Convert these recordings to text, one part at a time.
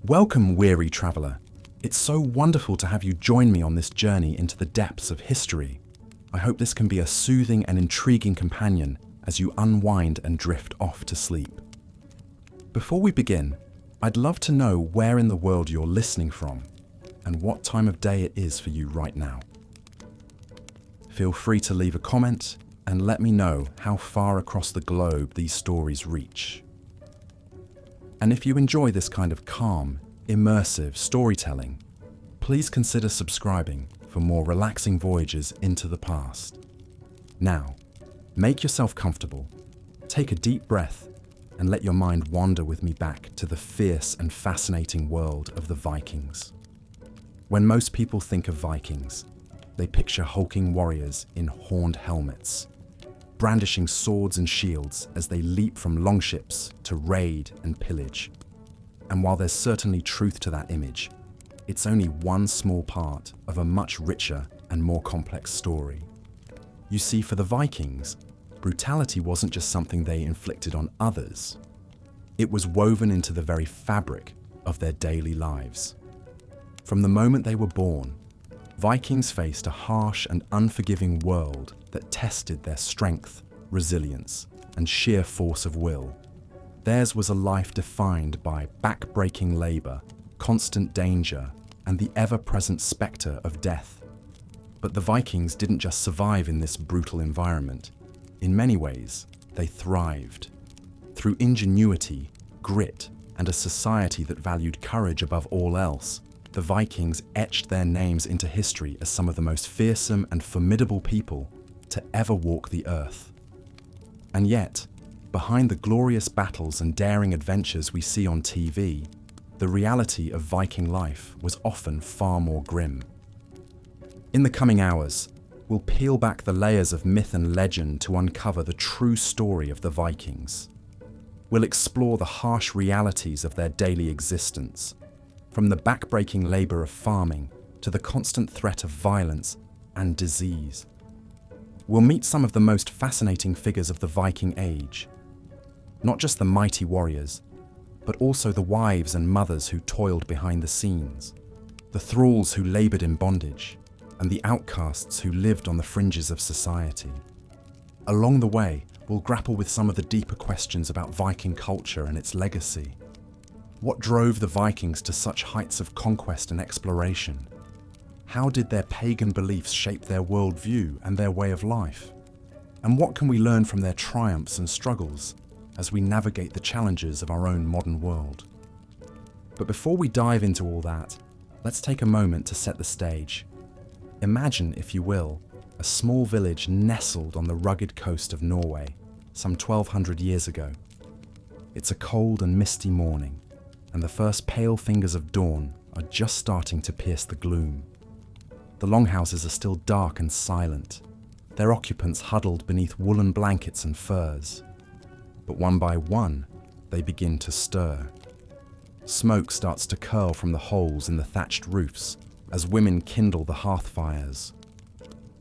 Welcome, weary traveller. It's so wonderful to have you join me on this journey into the depths of history. I hope this can be a soothing and intriguing companion as you unwind and drift off to sleep. Before we begin, I'd love to know where in the world you're listening from and what time of day it is for you right now. Feel free to leave a comment and let me know how far across the globe these stories reach. And if you enjoy this kind of calm, immersive storytelling, please consider subscribing for more relaxing voyages into the past. Now, make yourself comfortable, take a deep breath, and let your mind wander with me back to the fierce and fascinating world of the Vikings. When most people think of Vikings, they picture hulking warriors in horned helmets, brandishing swords and shields as they leap from longships to raid and pillage. And while there's certainly truth to that image, it's only one small part of a much richer and more complex story. You see, for the Vikings, brutality wasn't just something they inflicted on others. It was woven into the very fabric of their daily lives. From the moment they were born, Vikings faced a harsh and unforgiving world that tested their strength, resilience, and sheer force of will. Theirs was a life defined by back-breaking labor, constant danger, and the ever-present specter of death. But the Vikings didn't just survive in this brutal environment. In many ways, they thrived. Through ingenuity, grit, and a society that valued courage above all else, the Vikings etched their names into history as some of the most fearsome and formidable people to ever walk the earth. And yet, behind the glorious battles and daring adventures we see on TV, the reality of Viking life was often far more grim. In the coming hours, we'll peel back the layers of myth and legend to uncover the true story of the Vikings. We'll explore the harsh realities of their daily existence, from the back-breaking labor of farming to the constant threat of violence and disease. We'll meet some of the most fascinating figures of the Viking Age. Not just the mighty warriors, but also the wives and mothers who toiled behind the scenes, the thralls who labored in bondage, and the outcasts who lived on the fringes of society. Along the way, we'll grapple with some of the deeper questions about Viking culture and its legacy. What drove the Vikings to such heights of conquest and exploration? How did their pagan beliefs shape their worldview and their way of life? And what can we learn from their triumphs and struggles as we navigate the challenges of our own modern world? But before we dive into all that, let's take a moment to set the stage. Imagine, if you will, a small village nestled on the rugged coast of Norway, some 1,200 years ago. It's a cold and misty morning, and the first pale fingers of dawn are just starting to pierce the gloom. The longhouses are still dark and silent, their occupants huddled beneath woolen blankets and furs. But one by one, they begin to stir. Smoke starts to curl from the holes in the thatched roofs as women kindle the hearth fires.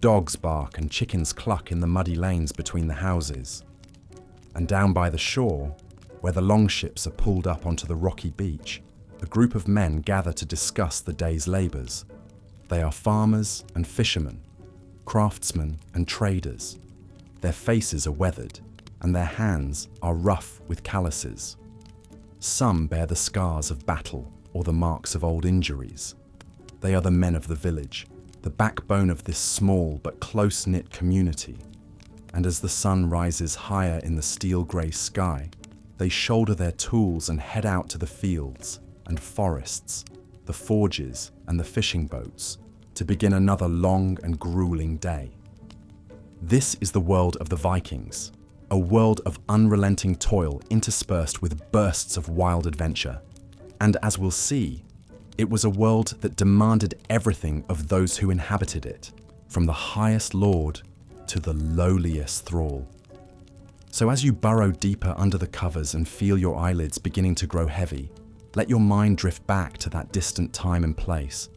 Dogs bark and chickens cluck in the muddy lanes between the houses. And down by the shore, where the longships are pulled up onto the rocky beach, a group of men gather to discuss the day's labours. They are farmers and fishermen, craftsmen and traders. Their faces are weathered, and their hands are rough with calluses. Some bear the scars of battle or the marks of old injuries. They are the men of the village, the backbone of this small but close-knit community. And as the sun rises higher in the steel-grey sky, they shoulder their tools and head out to the fields and forests, the forges and the fishing boats, to begin another long and grueling day. This is the world of the Vikings, a world of unrelenting toil interspersed with bursts of wild adventure. And as we'll see, it was a world that demanded everything of those who inhabited it, from the highest lord to the lowliest thrall. So as you burrow deeper under the covers and feel your eyelids beginning to grow heavy, let your mind drift back to that distant time and place,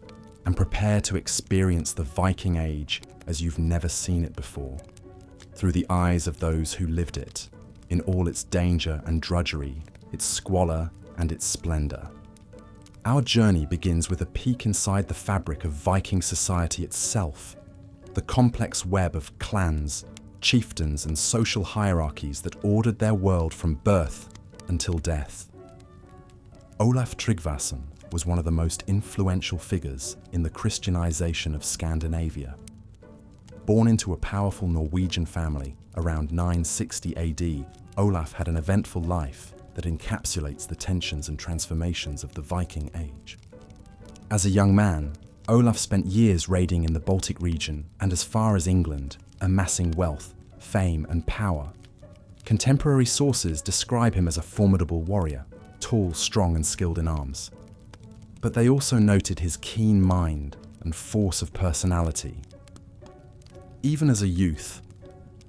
and prepare to experience the Viking Age as you've never seen it before, through the eyes of those who lived it, in all its danger and drudgery, its squalor and its splendor. Our journey begins with a peek inside the fabric of Viking society itself, the complex web of clans, chieftains, and social hierarchies that ordered their world from birth until death. Olaf Tryggvason was one of the most influential figures in the Christianization of Scandinavia. Born into a powerful Norwegian family around 960 AD, Olaf had an eventful life that encapsulates the tensions and transformations of the Viking Age. As a young man, Olaf spent years raiding in the Baltic region and as far as England, amassing wealth, fame, and power. Contemporary sources describe him as a formidable warrior, tall, strong, and skilled in arms. But they also noted his keen mind and force of personality. Even as a youth,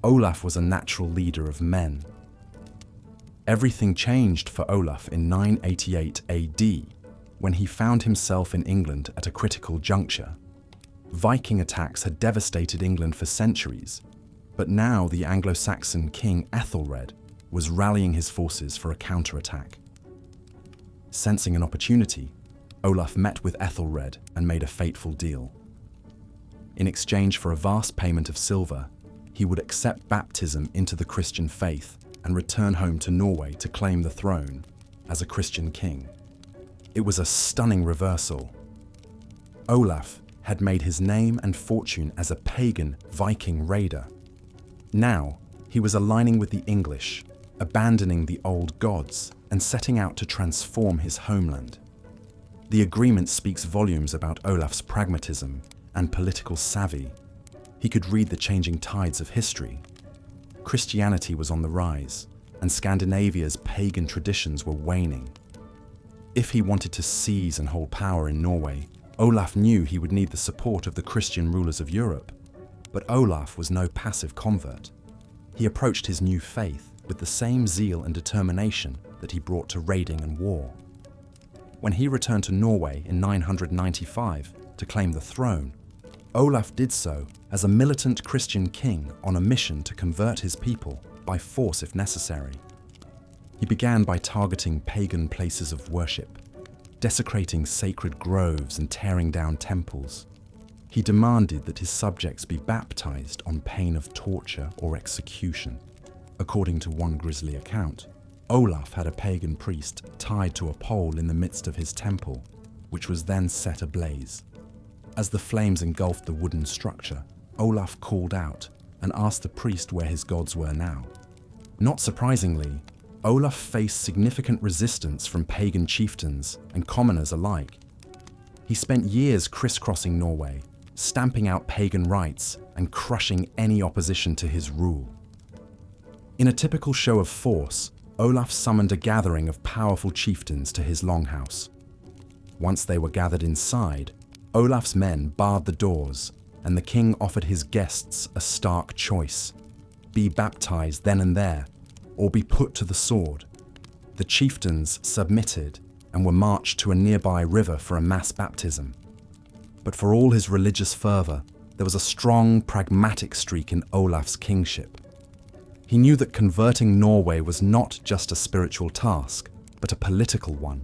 Olaf was a natural leader of men. Everything changed for Olaf in 988 AD, when he found himself in England at a critical juncture. Viking attacks had devastated England for centuries, but now the Anglo-Saxon king Ethelred was rallying his forces for a counterattack. Sensing an opportunity, Olaf met with Ethelred and made a fateful deal. In exchange for a vast payment of silver, he would accept baptism into the Christian faith and return home to Norway to claim the throne as a Christian king. It was a stunning reversal. Olaf had made his name and fortune as a pagan Viking raider. Now, he was aligning with the English, abandoning the old gods, and setting out to transform his homeland. The agreement speaks volumes about Olaf's pragmatism and political savvy. He could read the changing tides of history. Christianity was on the rise, and Scandinavia's pagan traditions were waning. If he wanted to seize and hold power in Norway, Olaf knew he would need the support of the Christian rulers of Europe. But Olaf was no passive convert. He approached his new faith with the same zeal and determination that he brought to raiding and war. When he returned to Norway in 995 to claim the throne, Olaf did so as a militant Christian king on a mission to convert his people by force if necessary. He began by targeting pagan places of worship, desecrating sacred groves and tearing down temples. He demanded that his subjects be baptized on pain of torture or execution. According to one grisly account, Olaf had a pagan priest tied to a pole in the midst of his temple, which was then set ablaze. As the flames engulfed the wooden structure, Olaf called out and asked the priest where his gods were now. Not surprisingly, Olaf faced significant resistance from pagan chieftains and commoners alike. He spent years crisscrossing Norway, stamping out pagan rites and crushing any opposition to his rule. In a typical show of force, Olaf summoned a gathering of powerful chieftains to his longhouse. Once they were gathered inside, Olaf's men barred the doors, and the king offered his guests a stark choice: be baptized then and there, or be put to the sword. The chieftains submitted and were marched to a nearby river for a mass baptism. But for all his religious fervor, there was a strong, pragmatic streak in Olaf's kingship. He knew that converting Norway was not just a spiritual task, but a political one.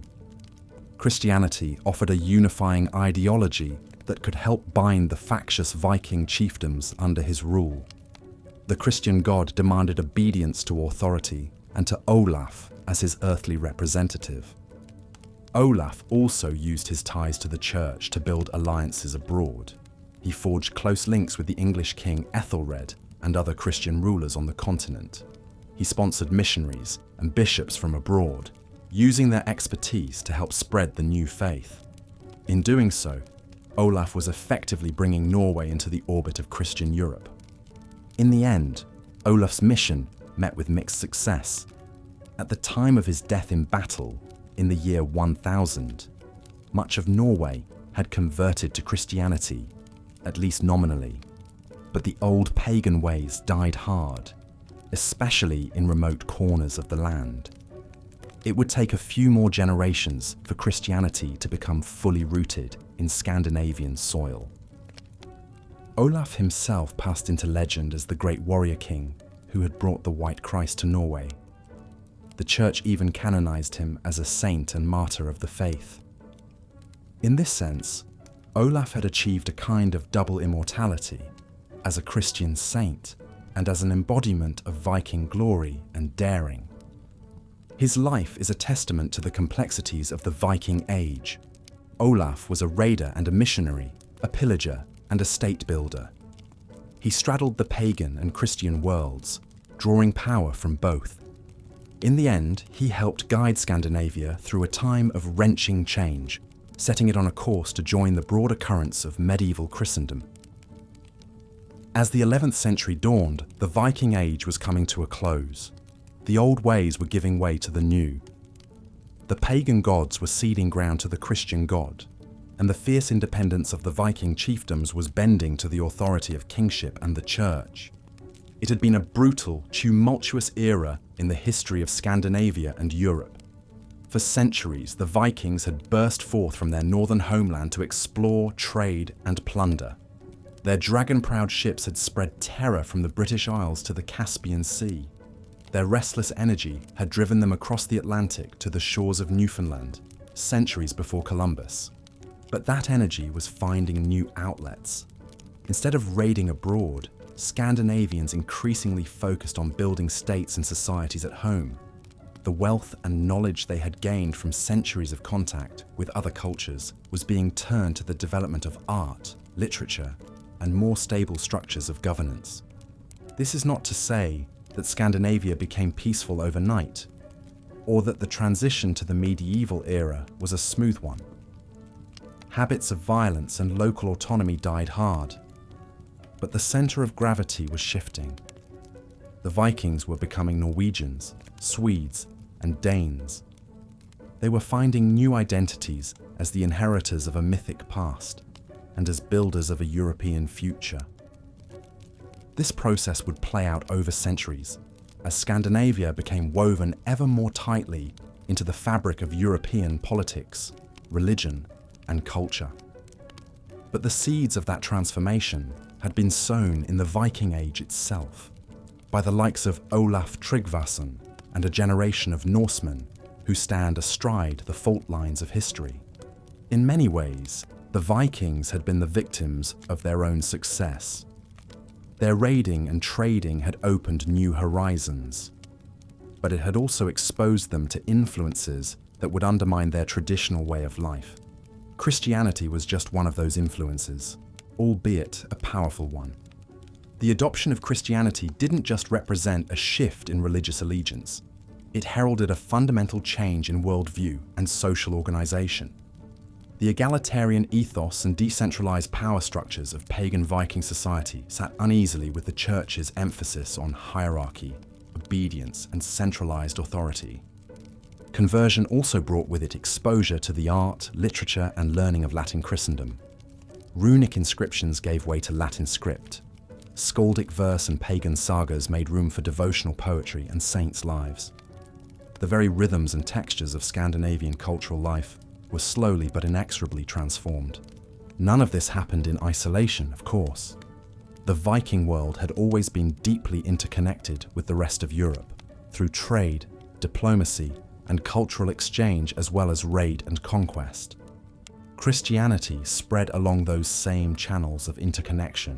Christianity offered a unifying ideology that could help bind the factious Viking chiefdoms under his rule. The Christian God demanded obedience to authority and to Olaf as his earthly representative. Olaf also used his ties to the church to build alliances abroad. He forged close links with the English king Ethelred and other Christian rulers on the continent. He sponsored missionaries and bishops from abroad, using their expertise to help spread the new faith. In doing so, Olaf was effectively bringing Norway into the orbit of Christian Europe. In the end, Olaf's mission met with mixed success. At the time of his death in battle, in the year 1000, much of Norway had converted to Christianity, at least nominally. But the old pagan ways died hard, especially in remote corners of the land. It would take a few more generations for Christianity to become fully rooted in Scandinavian soil. Olaf himself passed into legend as the great warrior king who had brought the White Christ to Norway. The church even canonized him as a saint and martyr of the faith. In this sense, Olaf had achieved a kind of double immortality, as a Christian saint and as an embodiment of Viking glory and daring. His life is a testament to the complexities of the Viking Age. Olaf was a raider and a missionary, a pillager and a state builder. He straddled the pagan and Christian worlds, drawing power from both. In the end, he helped guide Scandinavia through a time of wrenching change, setting it on a course to join the broader currents of medieval Christendom. As the 11th century dawned, the Viking Age was coming to a close. The old ways were giving way to the new. The pagan gods were ceding ground to the Christian god, and the fierce independence of the Viking chiefdoms was bending to the authority of kingship and the church. It had been a brutal, tumultuous era in the history of Scandinavia and Europe. For centuries, the Vikings had burst forth from their northern homeland to explore, trade, and plunder. Their dragon-proud ships had spread terror from the British Isles to the Caspian Sea. Their restless energy had driven them across the Atlantic to the shores of Newfoundland, centuries before Columbus. But that energy was finding new outlets. Instead of raiding abroad, Scandinavians increasingly focused on building states and societies at home. The wealth and knowledge they had gained from centuries of contact with other cultures was being turned to the development of art, literature, and more stable structures of governance. This is not to say that Scandinavia became peaceful overnight, or that the transition to the medieval era was a smooth one. Habits of violence and local autonomy died hard, but the center of gravity was shifting. The Vikings were becoming Norwegians, Swedes, and Danes. They were finding new identities as the inheritors of a mythic past and as builders of a European future. This process would play out over centuries, as Scandinavia became woven ever more tightly into the fabric of European politics, religion, and culture. But the seeds of that transformation had been sown in the Viking Age itself, by the likes of Olaf Tryggvason and a generation of Norsemen who stand astride the fault lines of history. In many ways, the Vikings had been the victims of their own success. Their raiding and trading had opened new horizons, but it had also exposed them to influences that would undermine their traditional way of life. Christianity was just one of those influences, albeit a powerful one. The adoption of Christianity didn't just represent a shift in religious allegiance, it heralded a fundamental change in worldview and social organization. The egalitarian ethos and decentralized power structures of pagan Viking society sat uneasily with the church's emphasis on hierarchy, obedience, and centralized authority. Conversion also brought with it exposure to the art, literature, and learning of Latin Christendom. Runic inscriptions gave way to Latin script. Skaldic verse and pagan sagas made room for devotional poetry and saints' lives. The very rhythms and textures of Scandinavian cultural life were slowly but inexorably transformed. None of this happened in isolation, of course. The Viking world had always been deeply interconnected with the rest of Europe, through trade, diplomacy, and cultural exchange as well as raid and conquest. Christianity spread along those same channels of interconnection,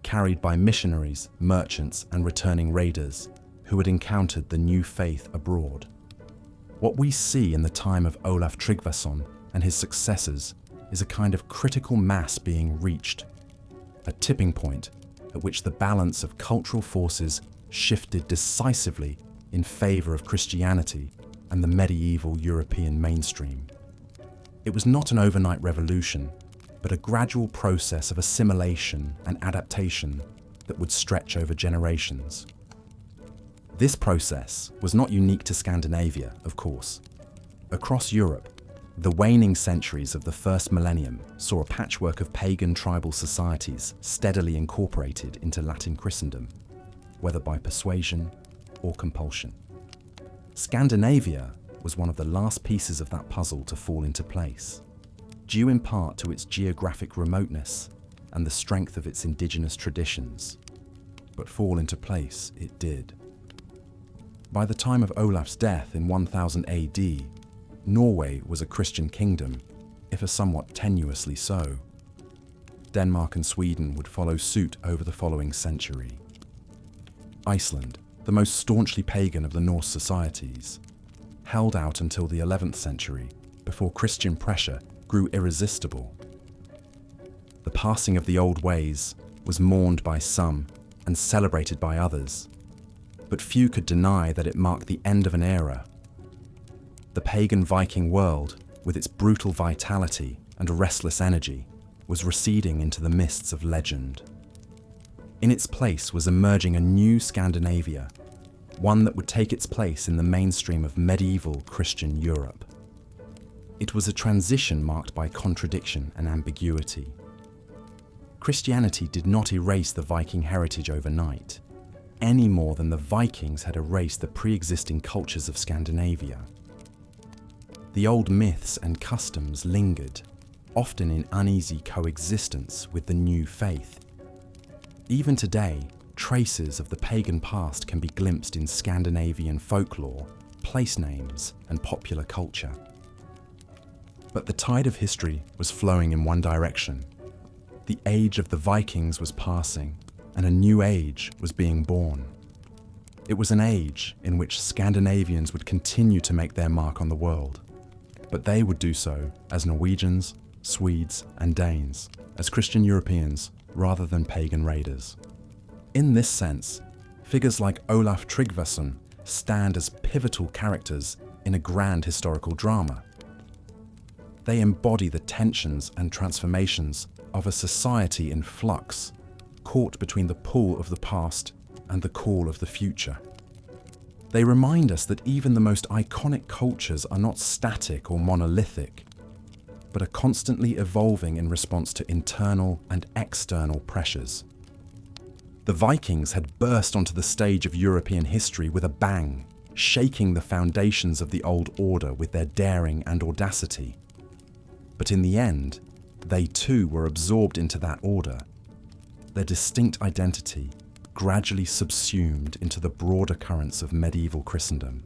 carried by missionaries, merchants, and returning raiders who had encountered the new faith abroad. What we see in the time of Olaf Tryggvason and his successors is a kind of critical mass being reached, a tipping point at which the balance of cultural forces shifted decisively in favor of Christianity and the medieval European mainstream. It was not an overnight revolution, but a gradual process of assimilation and adaptation that would stretch over generations. This process was not unique to Scandinavia, of course. Across Europe, the waning centuries of the first millennium saw a patchwork of pagan tribal societies steadily incorporated into Latin Christendom, whether by persuasion or compulsion. Scandinavia was one of the last pieces of that puzzle to fall into place, due in part to its geographic remoteness and the strength of its indigenous traditions. But fall into place it did. By the time of Olaf's death in 1000 AD, Norway was a Christian kingdom, if a somewhat tenuously so. Denmark and Sweden would follow suit over the following century. Iceland, the most staunchly pagan of the Norse societies, held out until the 11th century before Christian pressure grew irresistible. The passing of the old ways was mourned by some and celebrated by others, but few could deny that it marked the end of an era. The pagan Viking world, with its brutal vitality and restless energy, was receding into the mists of legend. In its place was emerging a new Scandinavia, one that would take its place in the mainstream of medieval Christian Europe. It was a transition marked by contradiction and ambiguity. Christianity did not erase the Viking heritage overnight, any more than the Vikings had erased the pre-existing cultures of Scandinavia. The old myths and customs lingered, often in uneasy coexistence with the new faith. Even today, traces of the pagan past can be glimpsed in Scandinavian folklore, place names, and popular culture. But the tide of history was flowing in one direction. The age of the Vikings was passing, and a new age was being born. It was an age in which Scandinavians would continue to make their mark on the world, but they would do so as Norwegians, Swedes, and Danes, as Christian Europeans rather than pagan raiders. In this sense, figures like Olaf Tryggvason stand as pivotal characters in a grand historical drama. They embody the tensions and transformations of a society in flux, caught between the pull of the past and the call of the future. They remind us that even the most iconic cultures are not static or monolithic, but are constantly evolving in response to internal and external pressures. The Vikings had burst onto the stage of European history with a bang, shaking the foundations of the old order with their daring and audacity. But in the end, they too were absorbed into that order, their distinct identity gradually subsumed into the broader currents of medieval Christendom.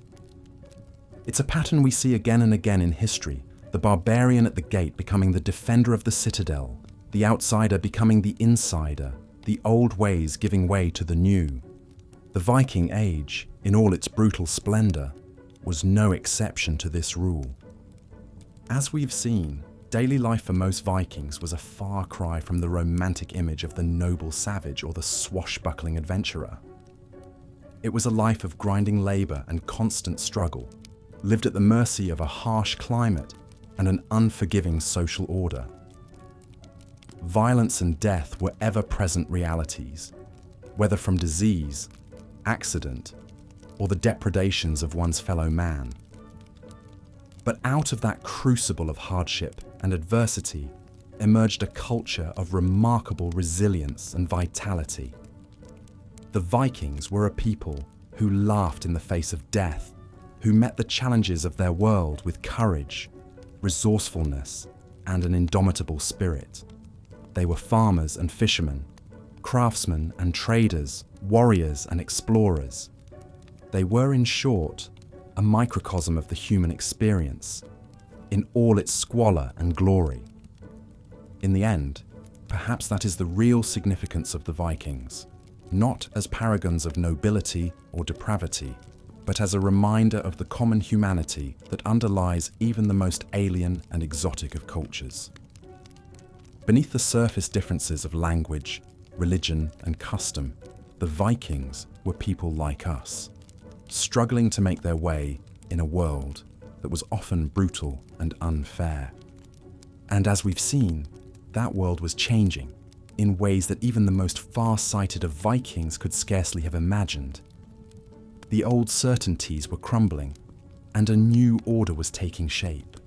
It's a pattern we see again and again in history, the barbarian at the gate becoming the defender of the citadel, the outsider becoming the insider, the old ways giving way to the new. The Viking Age, in all its brutal splendor, was no exception to this rule. As we've seen, daily life for most Vikings was a far cry from the romantic image of the noble savage or the swashbuckling adventurer. It was a life of grinding labor and constant struggle, lived at the mercy of a harsh climate and an unforgiving social order. Violence and death were ever-present realities, whether from disease, accident, or the depredations of one's fellow man. But out of that crucible of hardship and adversity emerged a culture of remarkable resilience and vitality. The Vikings were a people who laughed in the face of death, who met the challenges of their world with courage, resourcefulness, and an indomitable spirit. They were farmers and fishermen, craftsmen and traders, warriors and explorers. They were, in short, a microcosm of the human experience, in all its squalor and glory. In the end, perhaps that is the real significance of the Vikings, not as paragons of nobility or depravity, but as a reminder of the common humanity that underlies even the most alien and exotic of cultures. Beneath the surface differences of language, religion, and custom, the Vikings were people like us, struggling to make their way in a world that was often brutal and unfair. And as we've seen, that world was changing in ways that even the most far-sighted of Vikings could scarcely have imagined. The old certainties were crumbling, and a new order was taking shape.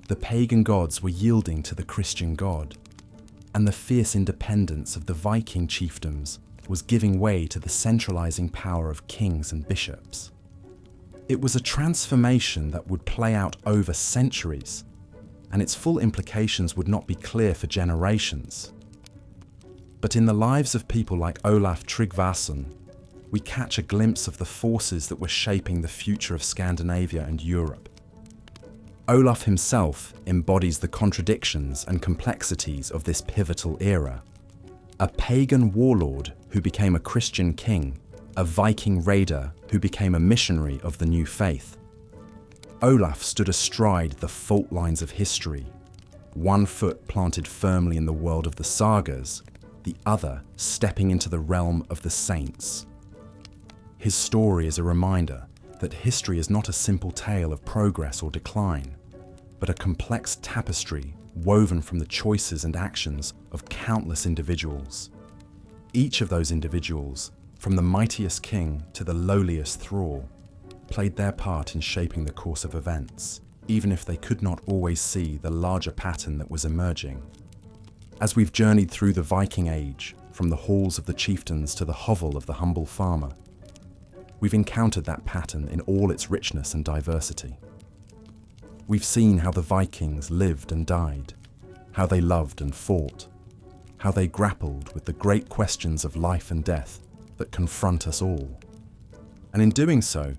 The pagan gods were yielding to the Christian God, and the fierce independence of the Viking chiefdoms was giving way to the centralizing power of kings and bishops. It was a transformation that would play out over centuries, and its full implications would not be clear for generations. But in the lives of people like Olaf Tryggvason, we catch a glimpse of the forces that were shaping the future of Scandinavia and Europe. Olaf himself embodies the contradictions and complexities of this pivotal era. A pagan warlord who became a Christian king, a Viking raider who became a missionary of the new faith. Olaf stood astride the fault lines of history, one foot planted firmly in the world of the sagas, the other stepping into the realm of the saints. His story is a reminder that history is not a simple tale of progress or decline, but a complex tapestry woven from the choices and actions of countless individuals. Each of those individuals, from the mightiest king to the lowliest thrall, played their part in shaping the course of events, even if they could not always see the larger pattern that was emerging. As we've journeyed through the Viking Age, from the halls of the chieftains to the hovel of the humble farmer, we've encountered that pattern in all its richness and diversity. We've seen how the Vikings lived and died, how they loved and fought, how they grappled with the great questions of life and death that confront us all. And in doing so,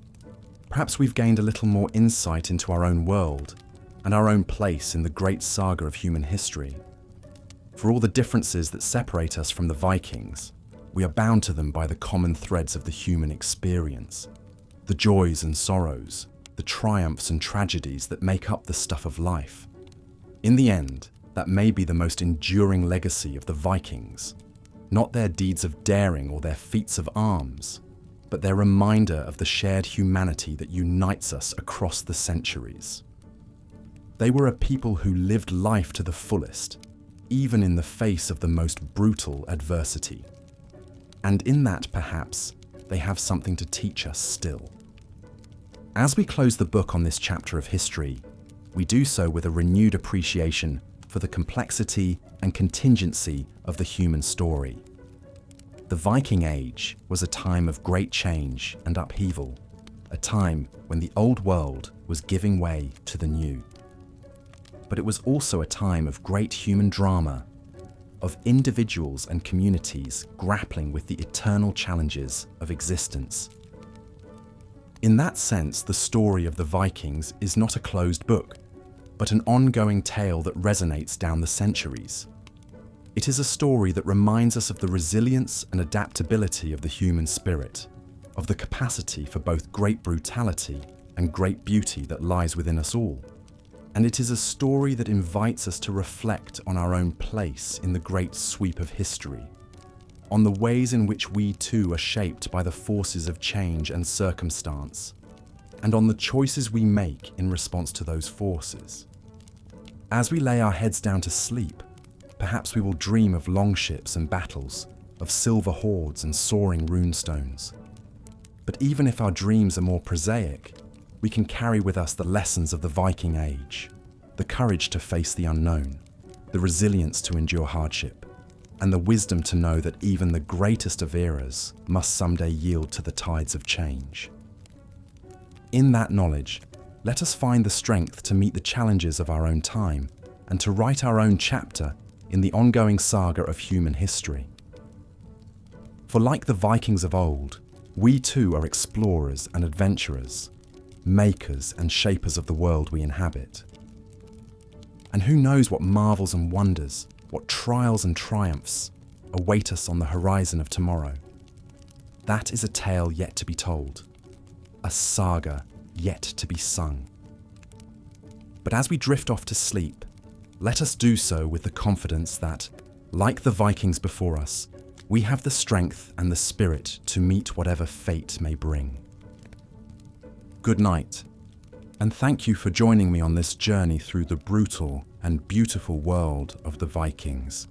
perhaps we've gained a little more insight into our own world and our own place in the great saga of human history. For all the differences that separate us from the Vikings, we are bound to them by the common threads of the human experience, the joys and sorrows, the triumphs and tragedies that make up the stuff of life. In the end, that may be the most enduring legacy of the Vikings, not their deeds of daring or their feats of arms, but their reminder of the shared humanity that unites us across the centuries. They were a people who lived life to the fullest, even in the face of the most brutal adversity. And in that, perhaps, they have something to teach us still. As we close the book on this chapter of history, we do so with a renewed appreciation for the complexity and contingency of the human story. The Viking Age was a time of great change and upheaval, a time when the old world was giving way to the new. But it was also a time of great human drama, of individuals and communities grappling with the eternal challenges of existence. In that sense, the story of the Vikings is not a closed book, but an ongoing tale that resonates down the centuries. It is a story that reminds us of the resilience and adaptability of the human spirit, of the capacity for both great brutality and great beauty that lies within us all. And it is a story that invites us to reflect on our own place in the great sweep of history, on the ways in which we too are shaped by the forces of change and circumstance, and on the choices we make in response to those forces. As we lay our heads down to sleep, perhaps we will dream of longships and battles, of silver hoards and soaring runestones. But even if our dreams are more prosaic, we can carry with us the lessons of the Viking Age, the courage to face the unknown, the resilience to endure hardship, and the wisdom to know that even the greatest of eras must someday yield to the tides of change. In that knowledge, let us find the strength to meet the challenges of our own time and to write our own chapter in the ongoing saga of human history. For like the Vikings of old, we too are explorers and adventurers, makers and shapers of the world we inhabit. And who knows what marvels and wonders, what trials and triumphs await us on the horizon of tomorrow. That is a tale yet to be told, a saga yet to be sung. But as we drift off to sleep, let us do so with the confidence that, like the Vikings before us, we have the strength and the spirit to meet whatever fate may bring. Good night, and thank you for joining me on this journey through the brutal and beautiful world of the Vikings.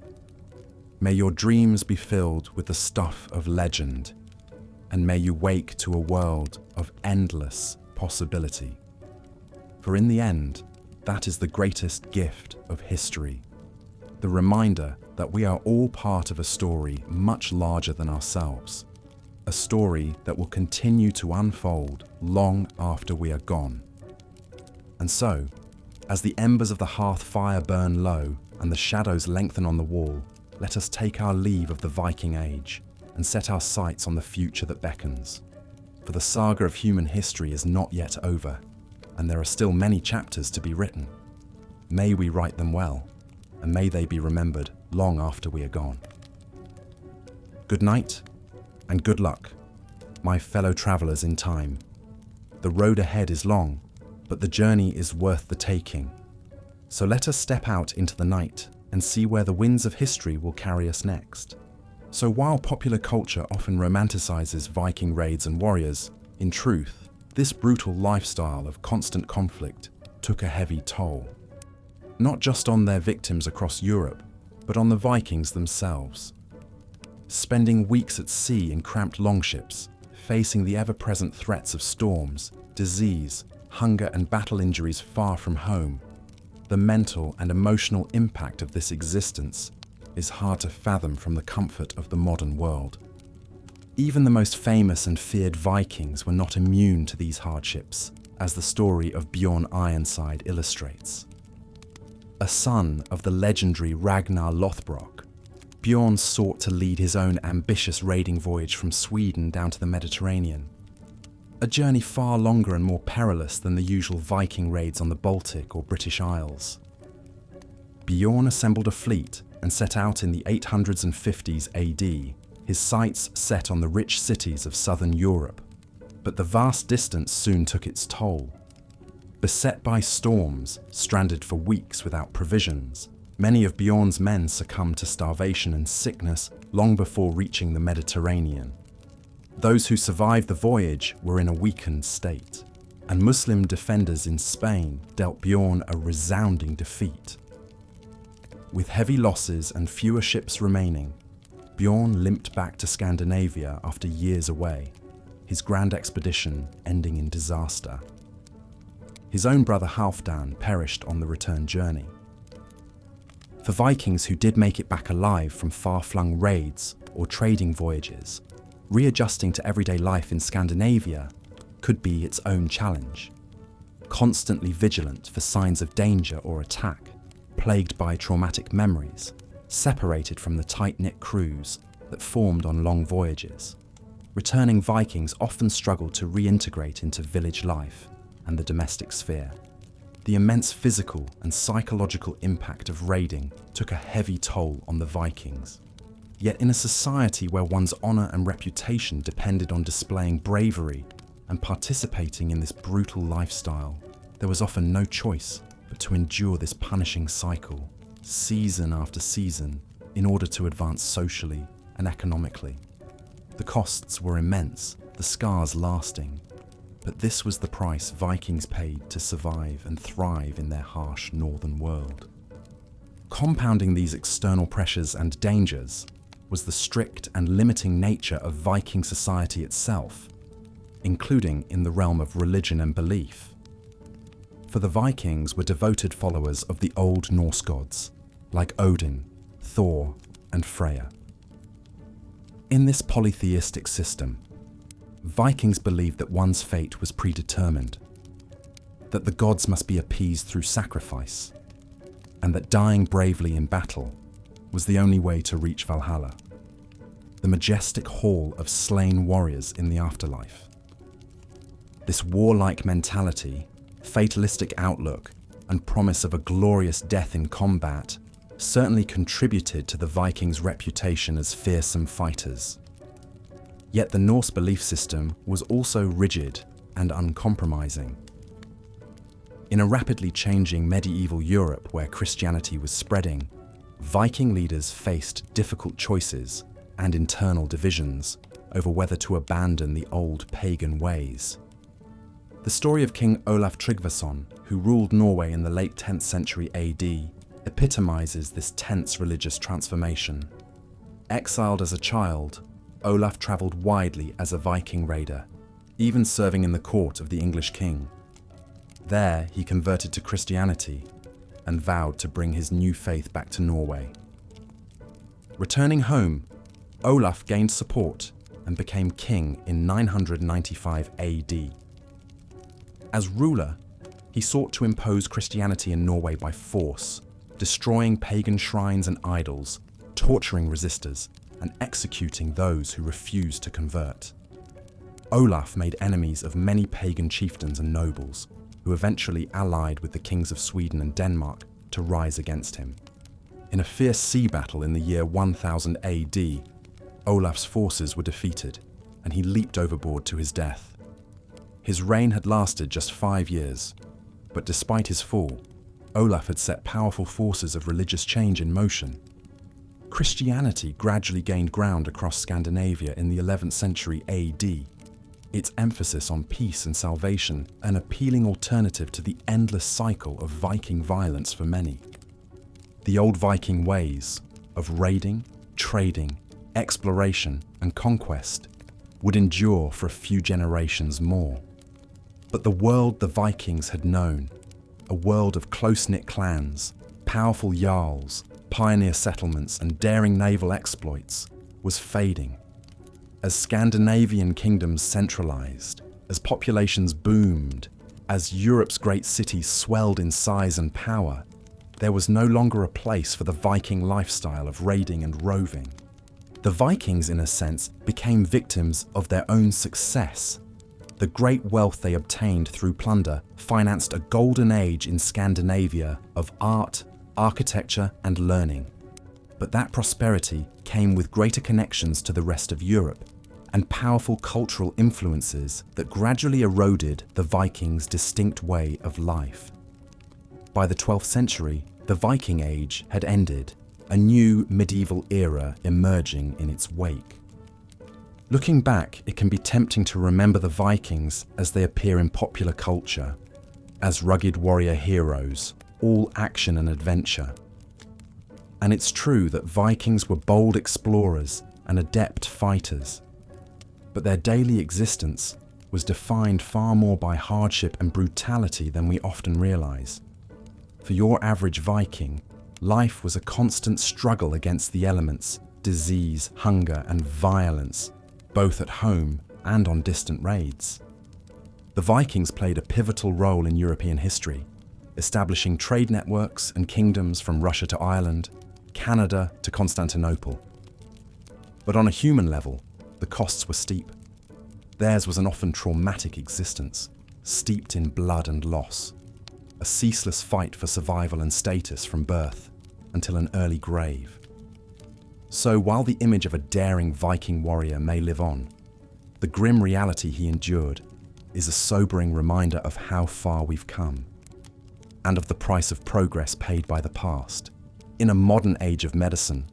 May your dreams be filled with the stuff of legend, and may you wake to a world of endless possibility. For in the end, that is the greatest gift of history, the reminder that we are all part of a story much larger than ourselves, a story that will continue to unfold long after we are gone. And so, as the embers of the hearth fire burn low and the shadows lengthen on the wall, let us take our leave of the Viking Age and set our sights on the future that beckons. For the saga of human history is not yet over. and there are still many chapters to be written. May we write them well, and may they be remembered long after we are gone. Good night, and good luck, my fellow travelers in time. The road ahead is long, but the journey is worth the taking. So let us step out into the night and see where the winds of history will carry us next. So while popular culture often romanticizes Viking raids and warriors, in truth, this brutal lifestyle of constant conflict took a heavy toll. Not just on their victims across Europe, but on the Vikings themselves. Spending weeks at sea in cramped longships, facing the ever-present threats of storms, disease, hunger and battle injuries far from home, the mental and emotional impact of this existence is hard to fathom from the comfort of the modern world. Even the most famous and feared Vikings were not immune to these hardships, as the story of Bjorn Ironside illustrates. A son of the legendary Ragnar Lothbrok, Bjorn sought to lead his own ambitious raiding voyage from Sweden down to the Mediterranean. A journey far longer and more perilous than the usual Viking raids on the Baltic or British Isles. Bjorn assembled a fleet and set out in the 850s AD, his sights set on the rich cities of southern Europe. But the vast distance soon took its toll. Beset by storms, stranded for weeks without provisions, many of Bjorn's men succumbed to starvation and sickness long before reaching the Mediterranean. Those who survived the voyage were in a weakened state, and Muslim defenders in Spain dealt Bjorn a resounding defeat. With heavy losses and fewer ships remaining, Bjorn limped back to Scandinavia after years away, his grand expedition ending in disaster. His own brother Halfdan perished on the return journey. For Vikings who did make it back alive from far-flung raids or trading voyages, readjusting to everyday life in Scandinavia could be its own challenge. Constantly vigilant for signs of danger or attack, plagued by traumatic memories, separated from the tight-knit crews that formed on long voyages. Returning Vikings often struggled to reintegrate into village life and the domestic sphere. The immense physical and psychological impact of raiding took a heavy toll on the Vikings. Yet in a society where one's honor and reputation depended on displaying bravery and participating in this brutal lifestyle, there was often no choice but to endure this punishing cycle, season after season, in order to advance socially and economically. The costs were immense, the scars lasting, but this was the price Vikings paid to survive and thrive in their harsh northern world. Compounding these external pressures and dangers was the strict and limiting nature of Viking society itself, including in the realm of religion and belief. For the Vikings were devoted followers of the Old Norse gods, like Odin, Thor, and Freya. In this polytheistic system, Vikings believed that one's fate was predetermined, that the gods must be appeased through sacrifice, and that dying bravely in battle was the only way to reach Valhalla, the majestic hall of slain warriors in the afterlife. This warlike mentality, fatalistic outlook, and promise of a glorious death in combat certainly contributed to the Vikings' reputation as fearsome fighters. Yet the Norse belief system was also rigid and uncompromising. In a rapidly changing medieval Europe where Christianity was spreading, Viking leaders faced difficult choices and internal divisions over whether to abandon the old pagan ways. The story of King Olaf Tryggvason, who ruled Norway in the late 10th century AD, epitomizes this tense religious transformation. Exiled as a child, Olaf traveled widely as a Viking raider, even serving in the court of the English king. There, he converted to Christianity and vowed to bring his new faith back to Norway. Returning home, Olaf gained support and became king in 995 AD. As ruler, he sought to impose Christianity in Norway by force, destroying pagan shrines and idols, torturing resistors, and executing those who refused to convert. Olaf made enemies of many pagan chieftains and nobles, who eventually allied with the kings of Sweden and Denmark to rise against him. In a fierce sea battle in the year 1000 AD, Olaf's forces were defeated, and he leaped overboard to his death. His reign had lasted just 5 years, but despite his fall, Olaf had set powerful forces of religious change in motion. Christianity gradually gained ground across Scandinavia in the 11th century AD. Its emphasis on peace and salvation, an appealing alternative to the endless cycle of Viking violence for many. The old Viking ways of raiding, trading, exploration, and conquest would endure for a few generations more. But the world the Vikings had known, a world of close-knit clans, powerful jarls, pioneer settlements, and daring naval exploits, was fading. As Scandinavian kingdoms centralized, as populations boomed, as Europe's great cities swelled in size and power, there was no longer a place for the Viking lifestyle of raiding and roving. The Vikings, in a sense, became victims of their own success. The great wealth they obtained through plunder financed a golden age in Scandinavia of art, architecture, and learning. But that prosperity came with greater connections to the rest of Europe and powerful cultural influences that gradually eroded the Vikings' distinct way of life. By the 12th century, the Viking Age had ended, a new medieval era emerging in its wake. Looking back, it can be tempting to remember the Vikings as they appear in popular culture, as rugged warrior heroes, all action and adventure. And it's true that Vikings were bold explorers and adept fighters, but their daily existence was defined far more by hardship and brutality than we often realize. For your average Viking, life was a constant struggle against the elements, disease, hunger, and violence, both at home and on distant raids. The Vikings played a pivotal role in European history, establishing trade networks and kingdoms from Russia to Ireland, Canada to Constantinople. But on a human level, the costs were steep. Theirs was an often traumatic existence, steeped in blood and loss, a ceaseless fight for survival and status from birth until an early grave. So while the image of a daring Viking warrior may live on, the grim reality he endured is a sobering reminder of how far we've come, and of the price of progress paid by the past. In a modern age of medicine,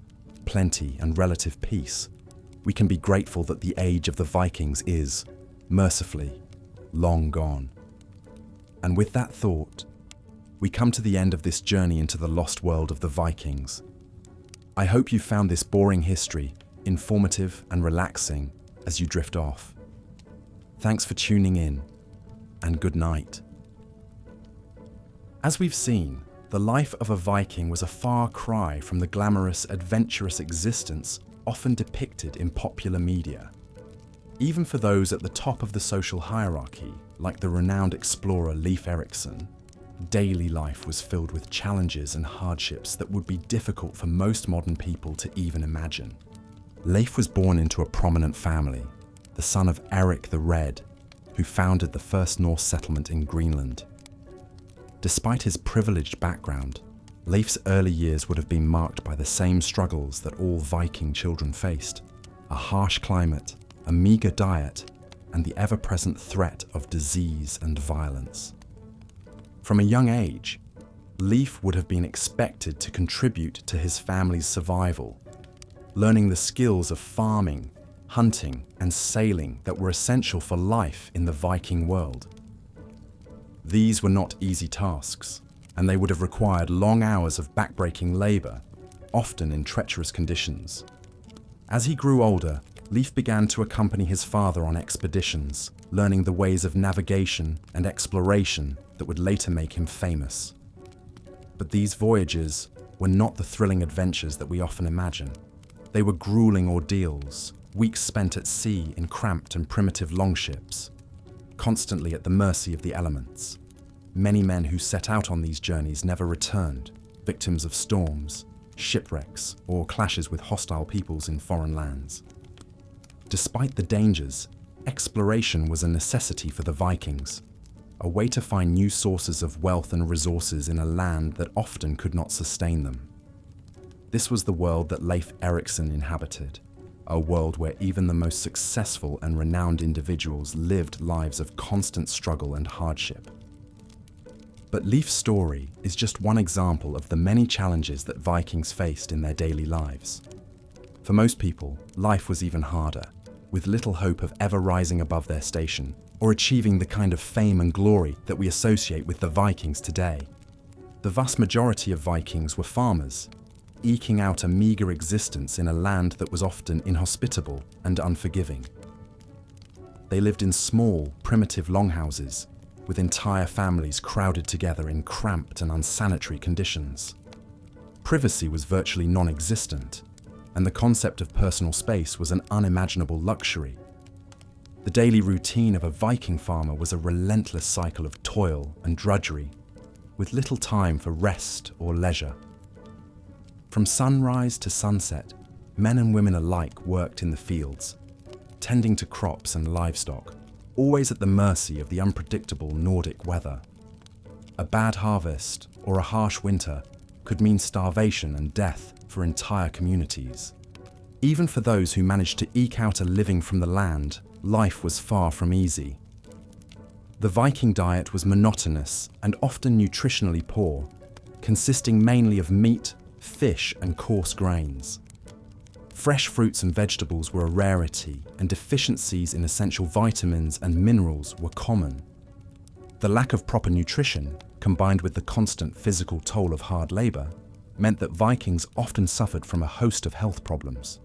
plenty, and relative peace, we can be grateful that the age of the Vikings is, mercifully, long gone. And with that thought, we come to the end of this journey into the lost world of the Vikings. I hope you found this boring history informative and relaxing as you drift off. Thanks for tuning in, and good night. As we've seen, the life of a Viking was a far cry from the glamorous, adventurous existence often depicted in popular media. Even for those at the top of the social hierarchy, like the renowned explorer Leif Erikson, daily life was filled with challenges and hardships that would be difficult for most modern people to even imagine. Leif was born into a prominent family, the son of Eric the Red, who founded the first Norse settlement in Greenland. Despite his privileged background, Leif's early years would have been marked by the same struggles that all Viking children faced: a harsh climate, a meager diet, and the ever-present threat of disease and violence. From a young age, Leif would have been expected to contribute to his family's survival, learning the skills of farming, hunting, and sailing that were essential for life in the Viking world. These were not easy tasks, and they would have required long hours of backbreaking labor, often in treacherous conditions. As he grew older, Leif began to accompany his father on expeditions, learning the ways of navigation and exploration that would later make him famous. But these voyages were not the thrilling adventures that we often imagine. They were grueling ordeals, weeks spent at sea in cramped and primitive longships, constantly at the mercy of the elements. Many men who set out on these journeys never returned, victims of storms, shipwrecks, or clashes with hostile peoples in foreign lands. Despite the dangers, exploration was a necessity for the Vikings, a way to find new sources of wealth and resources in a land that often could not sustain them. This was the world that Leif Erikson inhabited, a world where even the most successful and renowned individuals lived lives of constant struggle and hardship. But Leif's story is just one example of the many challenges that Vikings faced in their daily lives. For most people, life was even harder, with little hope of ever rising above their station or achieving the kind of fame and glory that we associate with the Vikings today. The vast majority of Vikings were farmers, eking out a meager existence in a land that was often inhospitable and unforgiving. They lived in small, primitive longhouses, with entire families crowded together in cramped and unsanitary conditions. Privacy was virtually non-existent, and the concept of personal space was an unimaginable luxury. The daily routine of a Viking farmer was a relentless cycle of toil and drudgery, with little time for rest or leisure. From sunrise to sunset, men and women alike worked in the fields, tending to crops and livestock, always at the mercy of the unpredictable Nordic weather. A bad harvest or a harsh winter could mean starvation and death for entire communities. Even for those who managed to eke out a living from the land, life was far from easy. The Viking diet was monotonous and often nutritionally poor, consisting mainly of meat, fish, and coarse grains. Fresh fruits and vegetables were a rarity, and deficiencies in essential vitamins and minerals were common. The lack of proper nutrition, combined with the constant physical toll of hard labor, meant that Vikings often suffered from a host of health problems.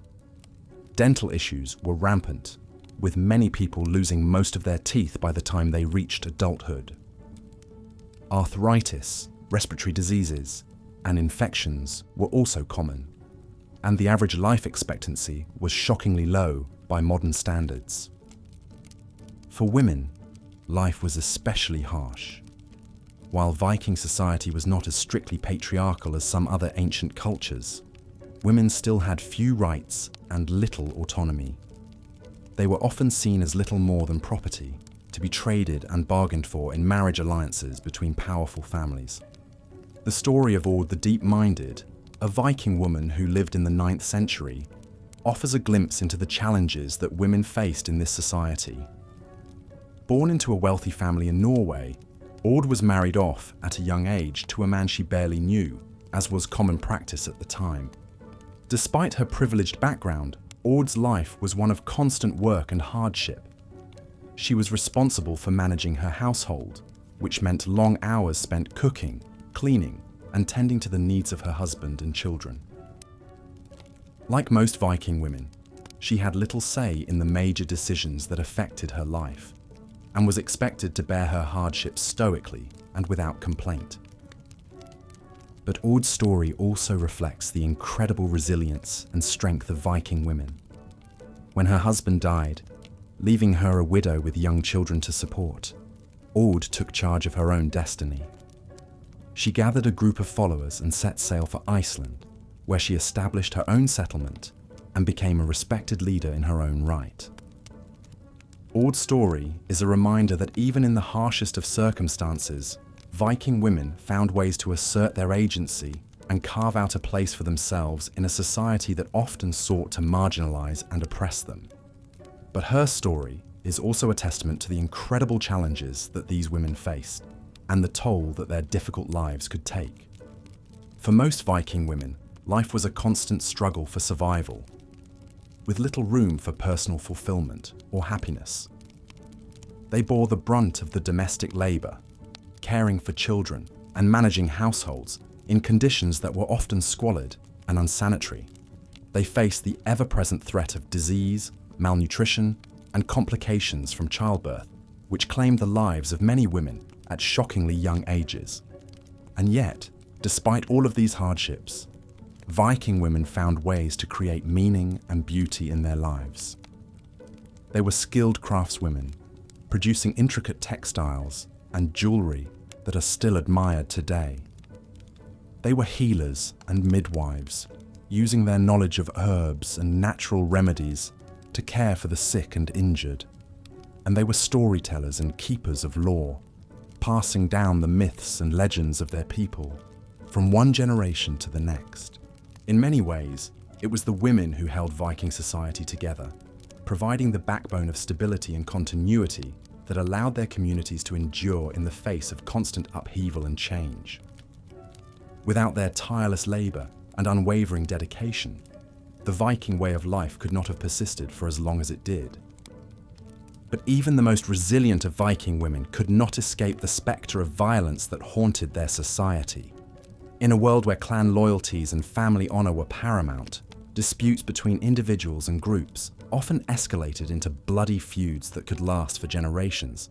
Dental issues were rampant, with many people losing most of their teeth by the time they reached adulthood. Arthritis, respiratory diseases, and infections were also common, and the average life expectancy was shockingly low by modern standards. For women, life was especially harsh. While Viking society was not as strictly patriarchal as some other ancient cultures, women still had few rights and little autonomy. They were often seen as little more than property, to be traded and bargained for in marriage alliances between powerful families. The story of Aud the Deep-Minded, a Viking woman who lived in the 9th century, offers a glimpse into the challenges that women faced in this society. Born into a wealthy family in Norway, Aud was married off at a young age to a man she barely knew, as was common practice at the time. Despite her privileged background, Aud's life was one of constant work and hardship. She was responsible for managing her household, which meant long hours spent cooking, cleaning, and tending to the needs of her husband and children. Like most Viking women, she had little say in the major decisions that affected her life, and was expected to bear her hardships stoically and without complaint. But Aud's story also reflects the incredible resilience and strength of Viking women. When her husband died, leaving her a widow with young children to support, Aud took charge of her own destiny. She gathered a group of followers and set sail for Iceland, where she established her own settlement and became a respected leader in her own right. Aud's story is a reminder that even in the harshest of circumstances, Viking women found ways to assert their agency and carve out a place for themselves in a society that often sought to marginalize and oppress them. But her story is also a testament to the incredible challenges that these women faced, and the toll that their difficult lives could take. For most Viking women, life was a constant struggle for survival, with little room for personal fulfillment or happiness. They bore the brunt of the domestic labor, caring for children and managing households in conditions that were often squalid and unsanitary. They faced the ever-present threat of disease, malnutrition, and complications from childbirth, which claimed the lives of many women at shockingly young ages. And yet, despite all of these hardships, Viking women found ways to create meaning and beauty in their lives. They were skilled craftswomen, producing intricate textiles and jewelry that are still admired today. They were healers and midwives, using their knowledge of herbs and natural remedies to care for the sick and injured. And they were storytellers and keepers of lore, passing down the myths and legends of their people from one generation to the next. In many ways, it was the women who held Viking society together, providing the backbone of stability and continuity that allowed their communities to endure in the face of constant upheaval and change. Without their tireless labor and unwavering dedication, the Viking way of life could not have persisted for as long as it did. But even the most resilient of Viking women could not escape the spectre of violence that haunted their society. In a world where clan loyalties and family honor were paramount, disputes between individuals and groups often escalated into bloody feuds that could last for generations.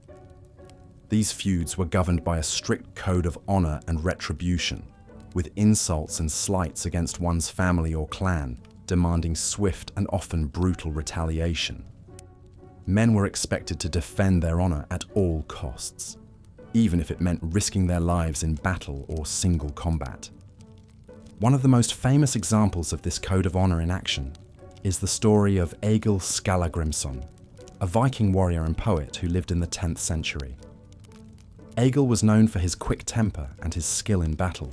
These feuds were governed by a strict code of honor and retribution, with insults and slights against one's family or clan demanding swift and often brutal retaliation. Men were expected to defend their honor at all costs, even if it meant risking their lives in battle or single combat. One of the most famous examples of this code of honor in action is the story of Egil Skallagrimsson, a Viking warrior and poet who lived in the 10th century. Egil was known for his quick temper and his skill in battle,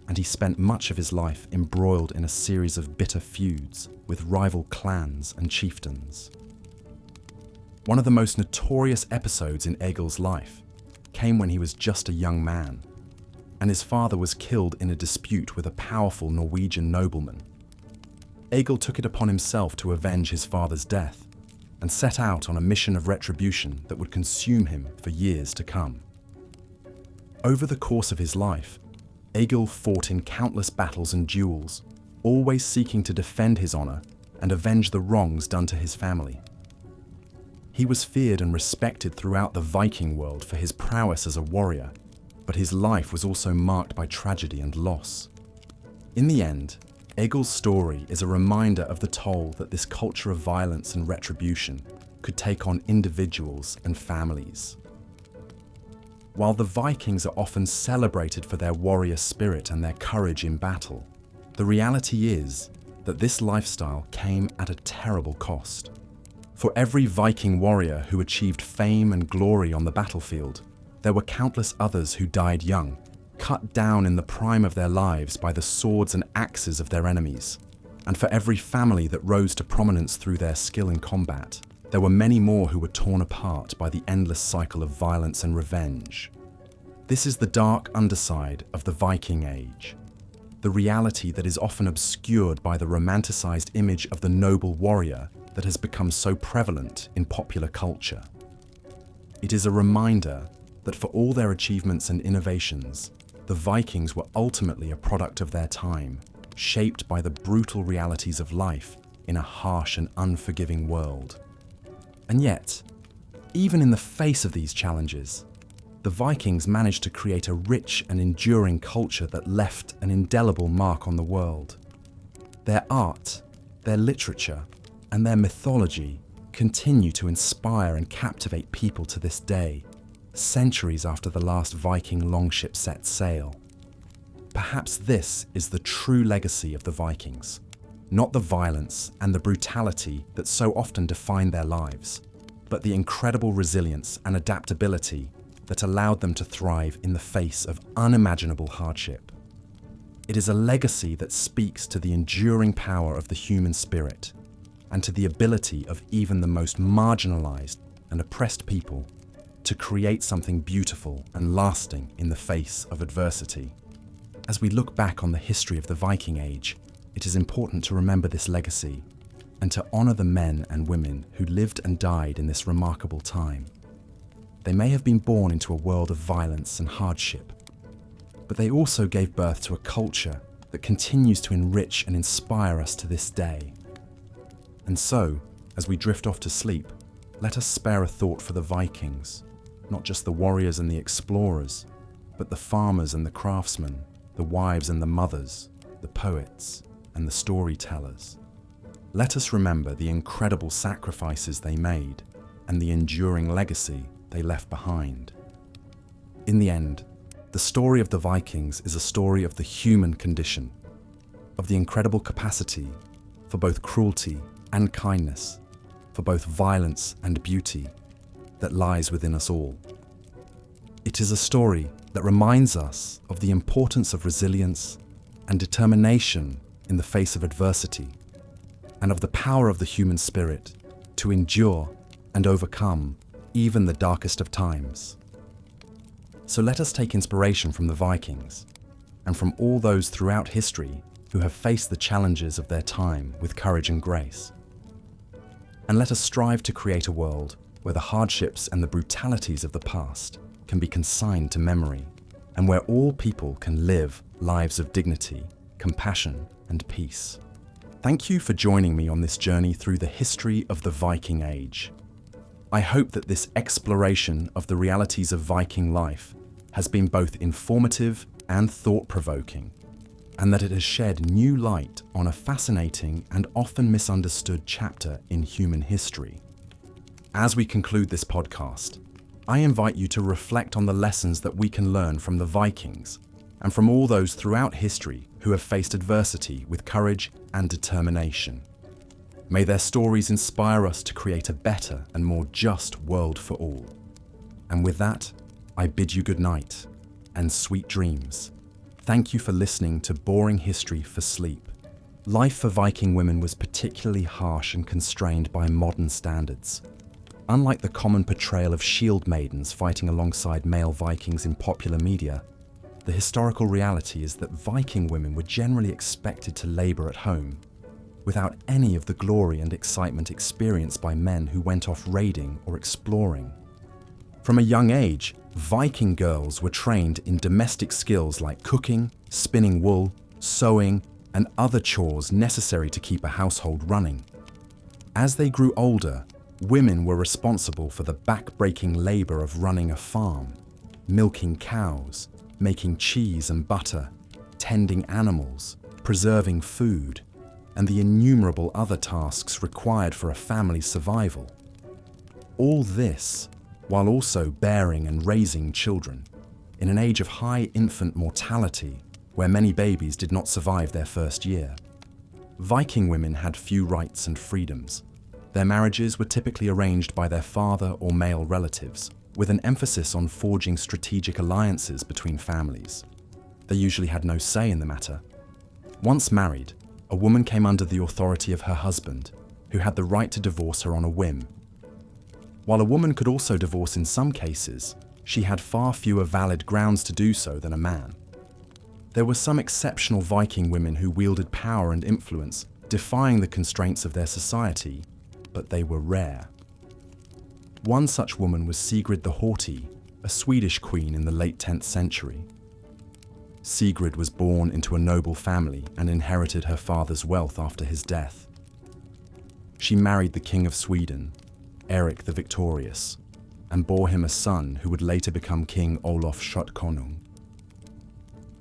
and he spent much of his life embroiled in a series of bitter feuds with rival clans and chieftains. One of the most notorious episodes in Egil's life came when he was just a young man, and his father was killed in a dispute with a powerful Norwegian nobleman. Egil took it upon himself to avenge his father's death and set out on a mission of retribution that would consume him for years to come. Over the course of his life, Egil fought in countless battles and duels, always seeking to defend his honor and avenge the wrongs done to his family. He was feared and respected throughout the Viking world for his prowess as a warrior, but his life was also marked by tragedy and loss. In the end, Egil's story is a reminder of the toll that this culture of violence and retribution could take on individuals and families. While the Vikings are often celebrated for their warrior spirit and their courage in battle, the reality is that this lifestyle came at a terrible cost. For every Viking warrior who achieved fame and glory on the battlefield, there were countless others who died young, cut down in the prime of their lives by the swords and axes of their enemies. And for every family that rose to prominence through their skill in combat, there were many more who were torn apart by the endless cycle of violence and revenge. This is the dark underside of the Viking Age, the reality that is often obscured by the romanticized image of the noble warrior that has become so prevalent in popular culture. It is a reminder that for all their achievements and innovations, the Vikings were ultimately a product of their time, shaped by the brutal realities of life in a harsh and unforgiving world. And yet, even in the face of these challenges, the Vikings managed to create a rich and enduring culture that left an indelible mark on the world. Their art, their literature, and their mythology continue to inspire and captivate people to this day, centuries after the last Viking longship set sail. Perhaps this is the true legacy of the Vikings, not the violence and the brutality that so often defined their lives, but the incredible resilience and adaptability that allowed them to thrive in the face of unimaginable hardship. It is a legacy that speaks to the enduring power of the human spirit and to the ability of even the most marginalized and oppressed people to create something beautiful and lasting in the face of adversity. As we look back on the history of the Viking Age, it is important to remember this legacy and to honor the men and women who lived and died in this remarkable time. They may have been born into a world of violence and hardship, but they also gave birth to a culture that continues to enrich and inspire us to this day. And so, as we drift off to sleep, let us spare a thought for the Vikings, not just the warriors and the explorers, but the farmers and the craftsmen, the wives and the mothers, the poets and the storytellers. Let us remember the incredible sacrifices they made and the enduring legacy they left behind. In the end, the story of the Vikings is a story of the human condition, of the incredible capacity for both cruelty and kindness, for both violence and beauty that lies within us all. It is a story that reminds us of the importance of resilience and determination in the face of adversity, and of the power of the human spirit to endure and overcome even the darkest of times. So let us take inspiration from the Vikings and from all those throughout history who have faced the challenges of their time with courage and grace. And let us strive to create a world where the hardships and the brutalities of the past can be consigned to memory, and where all people can live lives of dignity, compassion, and peace. Thank you for joining me on this journey through the history of the Viking Age. I hope that this exploration of the realities of Viking life has been both informative and thought-provoking, and that it has shed new light on a fascinating and often misunderstood chapter in human history. As we conclude this podcast, I invite you to reflect on the lessons that we can learn from the Vikings and from all those throughout history who have faced adversity with courage and determination. May their stories inspire us to create a better and more just world for all. And with that, I bid you good night and sweet dreams. Thank you for listening to Boring History for Sleep. Life for Viking women was particularly harsh and constrained by modern standards. Unlike the common portrayal of shield maidens fighting alongside male Vikings in popular media, the historical reality is that Viking women were generally expected to labor at home, without any of the glory and excitement experienced by men who went off raiding or exploring. From a young age, Viking girls were trained in domestic skills like cooking, spinning wool, sewing, and other chores necessary to keep a household running. As they grew older, women were responsible for the back-breaking labor of running a farm, milking cows, making cheese and butter, tending animals, preserving food, and the innumerable other tasks required for a family's survival. All this while also bearing and raising children, in an age of high infant mortality where many babies did not survive their first year. Viking women had few rights and freedoms. Their marriages were typically arranged by their father or male relatives, with an emphasis on forging strategic alliances between families. They usually had no say in the matter. Once married, a woman came under the authority of her husband, who had the right to divorce her on a whim. While a woman could also divorce in some cases, she had far fewer valid grounds to do so than a man. There were some exceptional Viking women who wielded power and influence, defying the constraints of their society, but they were rare. One such woman was Sigrid the Haughty, a Swedish queen in the late 10th century. Sigrid was born into a noble family and inherited her father's wealth after his death. She married the King of Sweden, Erik the Victorious, and bore him a son who would later become King Olaf Tryggvason.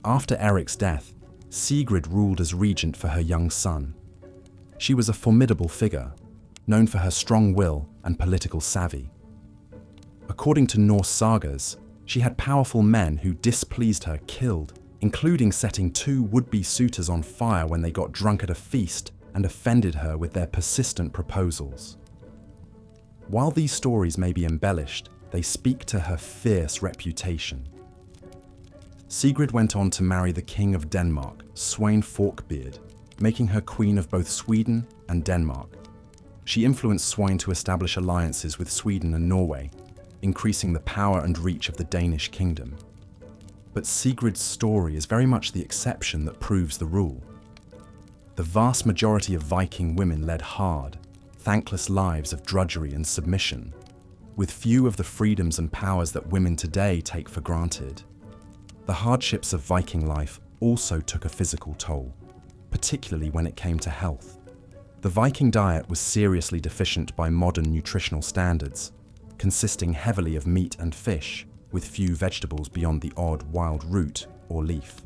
After Erik's death, Sigrid ruled as regent for her young son. She was a formidable figure, known for her strong will and political savvy. According to Norse sagas, she had powerful men who displeased her killed, including setting 2 would-be suitors on fire when they got drunk at a feast and offended her with their persistent proposals. While these stories may be embellished, they speak to her fierce reputation. Sigrid went on to marry the King of Denmark, Sweyn Forkbeard, making her queen of both Sweden and Denmark. She influenced Sweyn to establish alliances with Sweden and Norway, increasing the power and reach of the Danish kingdom. But Sigrid's story is very much the exception that proves the rule. The vast majority of Viking women led hard, thankless lives of drudgery and submission, with few of the freedoms and powers that women today take for granted. The hardships of Viking life also took a physical toll, particularly when it came to health. The Viking diet was seriously deficient by modern nutritional standards, consisting heavily of meat and fish, with few vegetables beyond the odd wild root or leaf.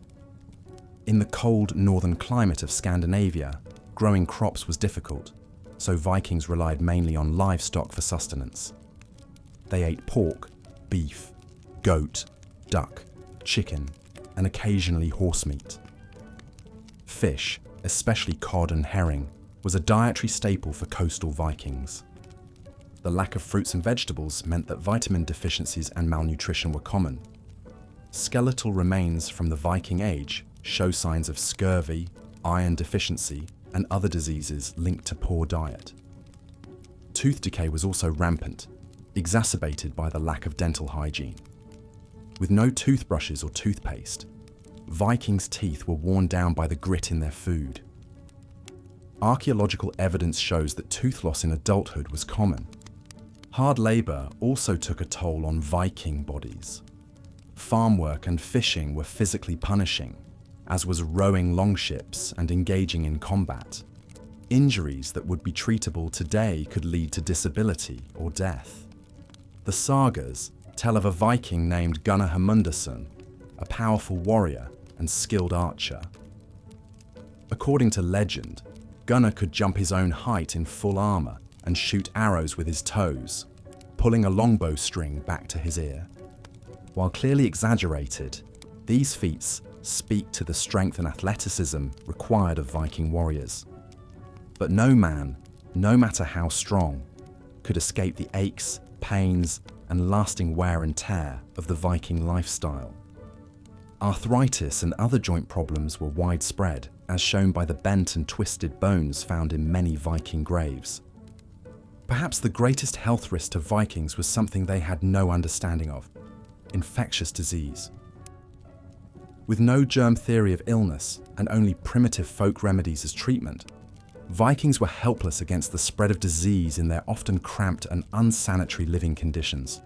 In the cold northern climate of Scandinavia, growing crops was difficult, so Vikings relied mainly on livestock for sustenance. They ate pork, beef, goat, duck, chicken, and occasionally horse meat. Fish, especially cod and herring, was a dietary staple for coastal Vikings. The lack of fruits and vegetables meant that vitamin deficiencies and malnutrition were common. Skeletal remains from the Viking Age show signs of scurvy, iron deficiency, and other diseases linked to poor diet. Tooth decay was also rampant, exacerbated by the lack of dental hygiene. With no toothbrushes or toothpaste, Vikings' teeth were worn down by the grit in their food. Archaeological evidence shows that tooth loss in adulthood was common. Hard labor also took a toll on Viking bodies. Farm work and fishing were physically punishing, as was rowing longships and engaging in combat. Injuries that would be treatable today could lead to disability or death. The sagas tell of a Viking named Gunnar Hermundarson, a powerful warrior and skilled archer. According to legend, Gunnar could jump his own height in full armor and shoot arrows with his toes, pulling a longbow string back to his ear. While clearly exaggerated, these feats speak to the strength and athleticism required of Viking warriors. But no man, no matter how strong, could escape the aches, pains, and lasting wear and tear of the Viking lifestyle. Arthritis and other joint problems were widespread, as shown by the bent and twisted bones found in many Viking graves. Perhaps the greatest health risk to Vikings was something they had no understanding of: infectious disease. With no germ theory of illness and only primitive folk remedies as treatment, Vikings were helpless against the spread of disease in their often cramped and unsanitary living conditions.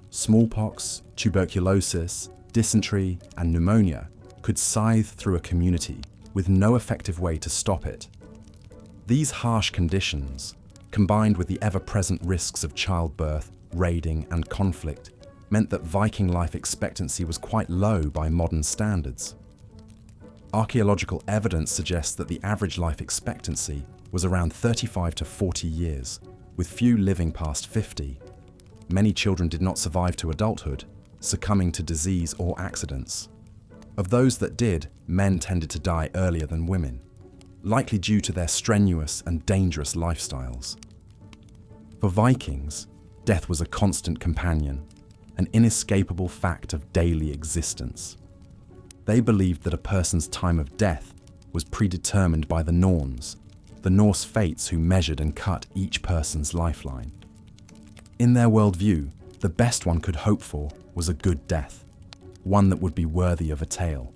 Smallpox, tuberculosis, dysentery, and pneumonia could scythe through a community with no effective way to stop it. These harsh conditions, combined with the ever-present risks of childbirth, raiding, and conflict, meant that Viking life expectancy was quite low by modern standards. Archaeological evidence suggests that the average life expectancy was around 35 to 40 years, with few living past 50. Many children did not survive to adulthood, succumbing to disease or accidents. Of those that did, men tended to die earlier than women, likely due to their strenuous and dangerous lifestyles. For Vikings, death was a constant companion, an inescapable fact of daily existence. They believed that a person's time of death was predetermined by the Norns, the Norse fates who measured and cut each person's lifeline. In their worldview, the best one could hope for was a good death, one that would be worthy of a tale.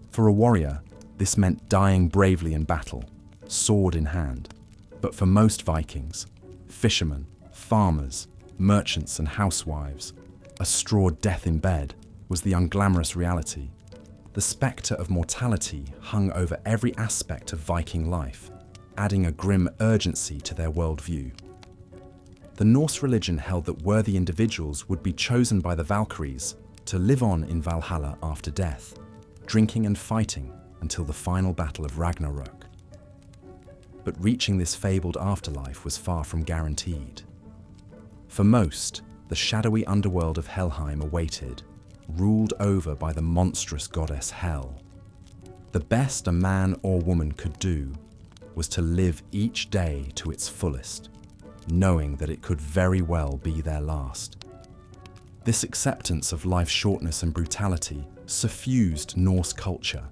For a warrior, this meant dying bravely in battle, sword in hand. But for most Vikings, fishermen, farmers, merchants, and housewives, a straw death in bed was the unglamorous reality. The spectre of mortality hung over every aspect of Viking life, adding a grim urgency to their worldview. The Norse religion held that worthy individuals would be chosen by the Valkyries to live on in Valhalla after death, drinking and fighting until the final battle of Ragnarok. But reaching this fabled afterlife was far from guaranteed. For most, the shadowy underworld of Helheim awaited, ruled over by the monstrous goddess Hel. The best a man or woman could do was to live each day to its fullest, knowing that it could very well be their last. This acceptance of life's shortness and brutality suffused Norse culture,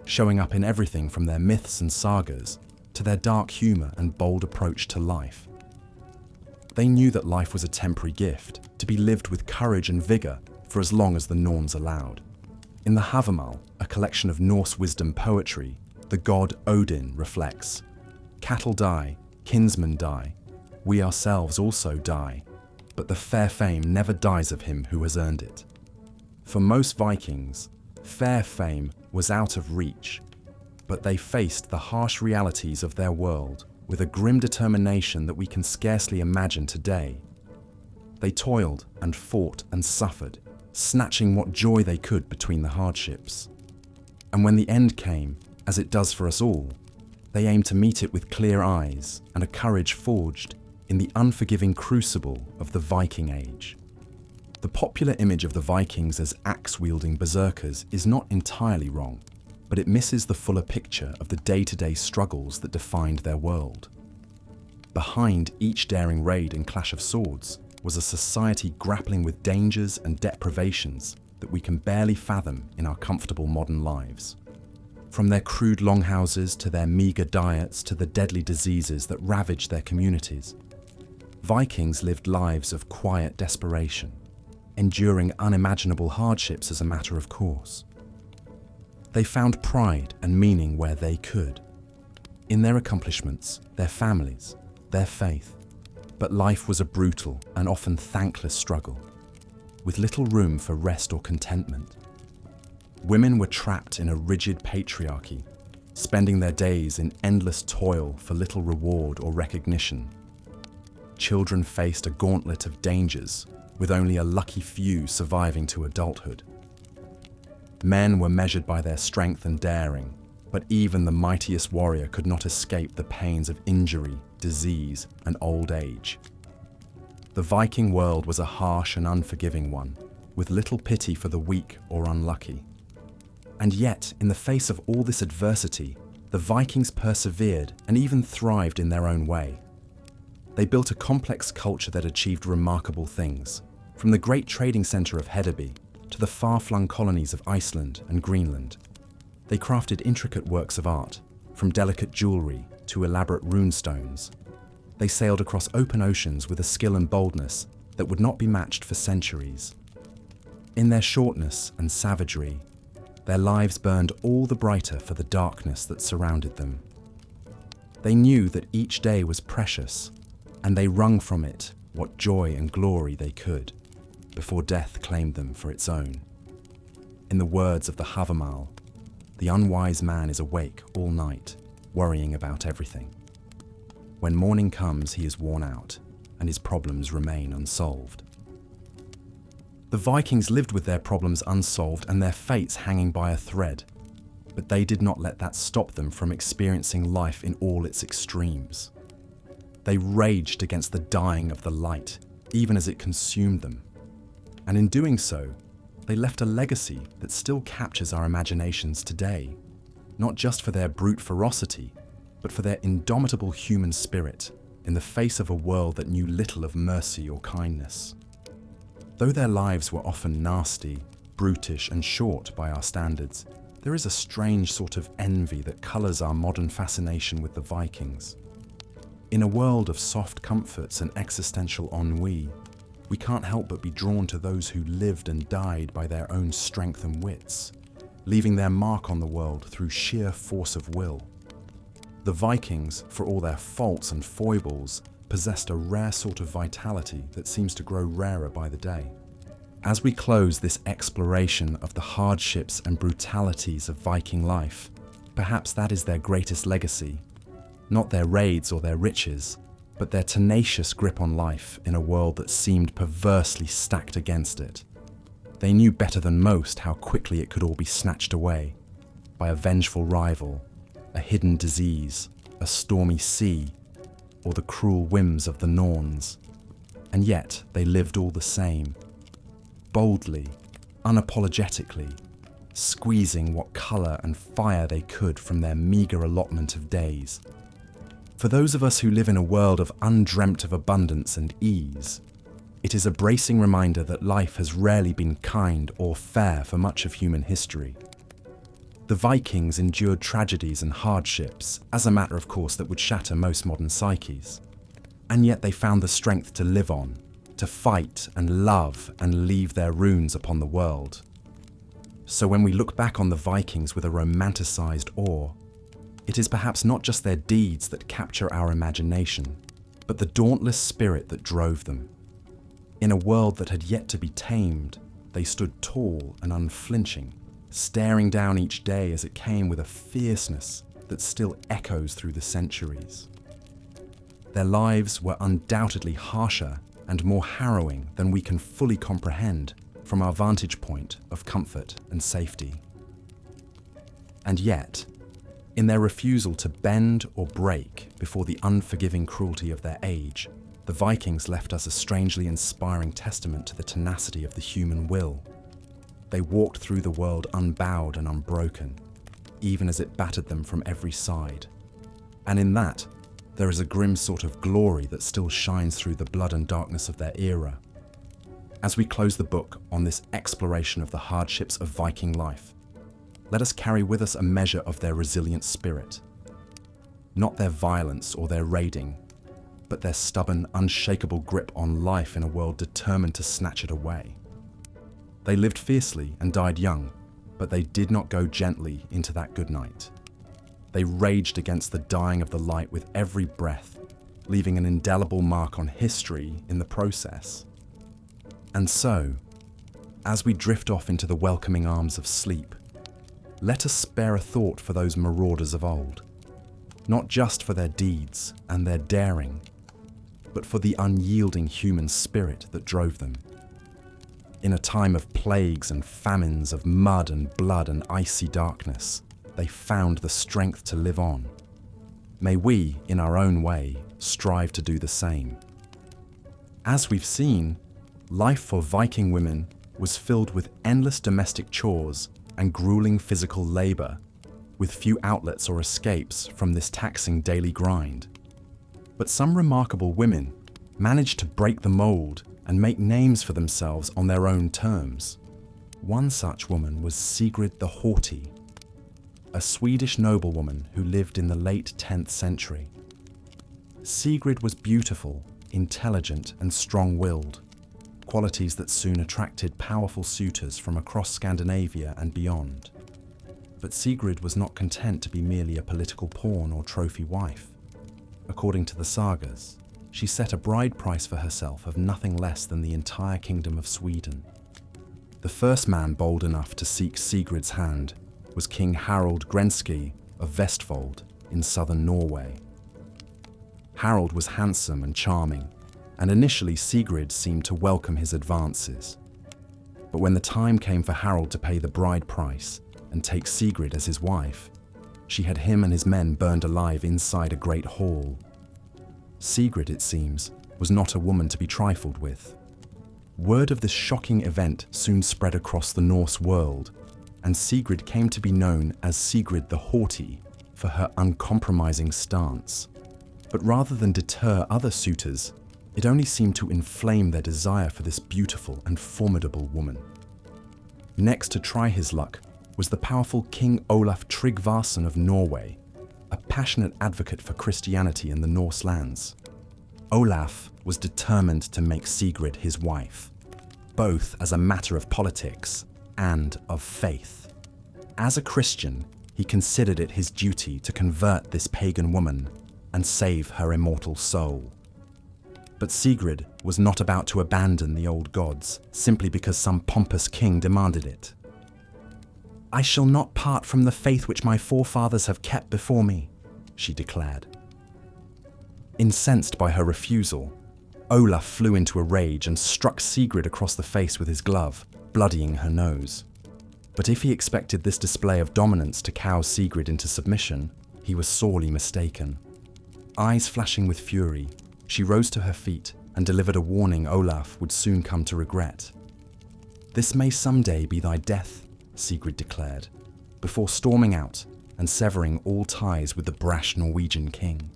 showing up in everything from their myths and sagas to their dark humor and bold approach to life. They knew that life was a temporary gift, to be lived with courage and vigor for as long as the Norns allowed. In the Havamal, a collection of Norse wisdom poetry, the god Odin reflects, "Cattle die, kinsmen die, we ourselves also die, but the fair fame never dies of him who has earned it." For most Vikings, fair fame was out of reach, but they faced the harsh realities of their world with a grim determination that we can scarcely imagine today. They toiled and fought and suffered, snatching what joy they could between the hardships. And when the end came, as it does for us all, they aimed to meet it with clear eyes and a courage forged in the unforgiving crucible of the Viking Age. The popular image of the Vikings as axe-wielding berserkers is not entirely wrong, but it misses the fuller picture of the day-to-day struggles that defined their world. behind each daring raid and clash of swords was a society grappling with dangers and deprivations that we can barely fathom in our comfortable modern lives. From their crude longhouses to their meagre diets to the deadly diseases that ravaged their communities, Vikings lived lives of quiet desperation, enduring unimaginable hardships as a matter of course. They found pride and meaning where they could, in their accomplishments, their families, their faith. But life was a brutal and often thankless struggle, with little room for rest or contentment. Women were trapped in a rigid patriarchy, spending their days in endless toil for little reward or recognition. Children faced a gauntlet of dangers, with only a lucky few surviving to adulthood. Men were measured by their strength and daring, but even the mightiest warrior could not escape the pains of injury, disease, and old age. The Viking world was a harsh and unforgiving one, with little pity for the weak or unlucky. And yet, in the face of all this adversity, the Vikings persevered and even thrived in their own way. They built a complex culture that achieved remarkable things, from the great trading centre of Hedeby to the far-flung colonies of Iceland and Greenland. They crafted intricate works of art, from delicate jewellery to elaborate runestones. They sailed across open oceans with a skill and boldness that would not be matched for centuries. In their shortness and savagery, their lives burned all the brighter for the darkness that surrounded them. They knew that each day was precious, and they wrung from it what joy and glory they could, before death claimed them for its own. In the words of the Havamal, the unwise man is awake all night, worrying about everything. When morning comes, he is worn out, and his problems remain unsolved. The Vikings lived with their problems unsolved and their fates hanging by a thread, but they did not let that stop them from experiencing life in all its extremes. They raged against the dying of the light, even as it consumed them. And in doing so, they left a legacy that still captures our imaginations today, not just for their brute ferocity, but for their indomitable human spirit in the face of a world that knew little of mercy or kindness. Though their lives were often nasty, brutish, and short by our standards, there is a strange sort of envy that colours our modern fascination with the Vikings. In a world of soft comforts and existential ennui, we can't help but be drawn to those who lived and died by their own strength and wits, leaving their mark on the world through sheer force of will. The Vikings, for all their faults and foibles, possessed a rare sort of vitality that seems to grow rarer by the day. As we close this exploration of the hardships and brutalities of Viking life, perhaps that is their greatest legacy, not their raids or their riches, but their tenacious grip on life in a world that seemed perversely stacked against it. They knew better than most how quickly it could all be snatched away by a vengeful rival, a hidden disease, a stormy sea, or the cruel whims of the Norns. And yet they lived all the same, boldly, unapologetically, squeezing what colour and fire they could from their meagre allotment of days. For those of us who live in a world of undreamt of abundance and ease, it is a bracing reminder that life has rarely been kind or fair for much of human history. The Vikings endured tragedies and hardships, as a matter of course that would shatter most modern psyches. And yet they found the strength to live on, to fight and love and leave their runes upon the world. So when we look back on the Vikings with a romanticised awe, it is perhaps not just their deeds that capture our imagination, but the dauntless spirit that drove them. In a world that had yet to be tamed, they stood tall and unflinching, staring down each day as it came with a fierceness that still echoes through the centuries. Their lives were undoubtedly harsher and more harrowing than we can fully comprehend from our vantage point of comfort and safety. And yet, in their refusal to bend or break before the unforgiving cruelty of their age, the Vikings left us a strangely inspiring testament to the tenacity of the human will. They walked through the world unbowed and unbroken, even as it battered them from every side. And in that, There is a grim sort of glory that still shines through the blood and darkness of their era. As we close the book on this exploration of the hardships of Viking life, let us carry with us a measure of their resilient spirit. Not their violence or their raiding, but their stubborn, unshakable grip on life in a world determined to snatch it away. They lived fiercely and died young, but they did not go gently into that good night. They raged against the dying of the light with every breath, leaving an indelible mark on history in the process. And so, as we drift off into the welcoming arms of sleep, let us spare a thought for those marauders of old, not just for their deeds and their daring, but for the unyielding human spirit that drove them. In a time of plagues and famines, of mud and blood and icy darkness, they found the strength to live on. May we, in our own way, strive to do the same. As we've seen, life for Viking women was filled with endless domestic chores and grueling physical labor, with few outlets or escapes from this taxing daily grind. But some remarkable women managed to break the mold and make names for themselves on their own terms. One such woman was Sigrid the Haughty, a Swedish noblewoman who lived in the late 10th century. Sigrid was beautiful, intelligent, and strong-willed, qualities that soon attracted powerful suitors from across Scandinavia and beyond. But Sigrid was not content to be merely a political pawn or trophy wife. According to the sagas, she set a bride price for herself of nothing less than the entire kingdom of Sweden. The first man bold enough to seek Sigrid's hand was King Harald Hardrada of Vestfold in southern Norway. Harald was handsome and charming, and initially Sigrid seemed to welcome his advances. But when the time came for Harald to pay the bride price and take Sigrid as his wife, she had him and his men burned alive inside a great hall. Sigrid, it seems, was not a woman to be trifled with. Word of this shocking event soon spread across the Norse world, and Sigrid came to be known as Sigrid the Haughty for her uncompromising stance. But rather than deter other suitors, it only seemed to inflame their desire for this beautiful and formidable woman. Next to try his luck was the powerful King Olaf Tryggvason of Norway, a passionate advocate for Christianity in the Norse lands. Olaf was determined to make Sigrid his wife, both as a matter of politics and of faith. As a Christian, he considered it his duty to convert this pagan woman and save her immortal soul. But Sigrid was not about to abandon the old gods simply because some pompous king demanded it. "I shall not part from the faith which my forefathers have kept before me," she declared. Incensed by her refusal, Olaf flew into a rage and struck Sigrid across the face with his glove, bloodying her nose. But if he expected this display of dominance to cow Sigrid into submission, he was sorely mistaken. Eyes flashing with fury, she rose to her feet and delivered a warning Olaf would soon come to regret. "This may someday be thy death," Sigrid declared, before storming out and severing all ties with the brash Norwegian king.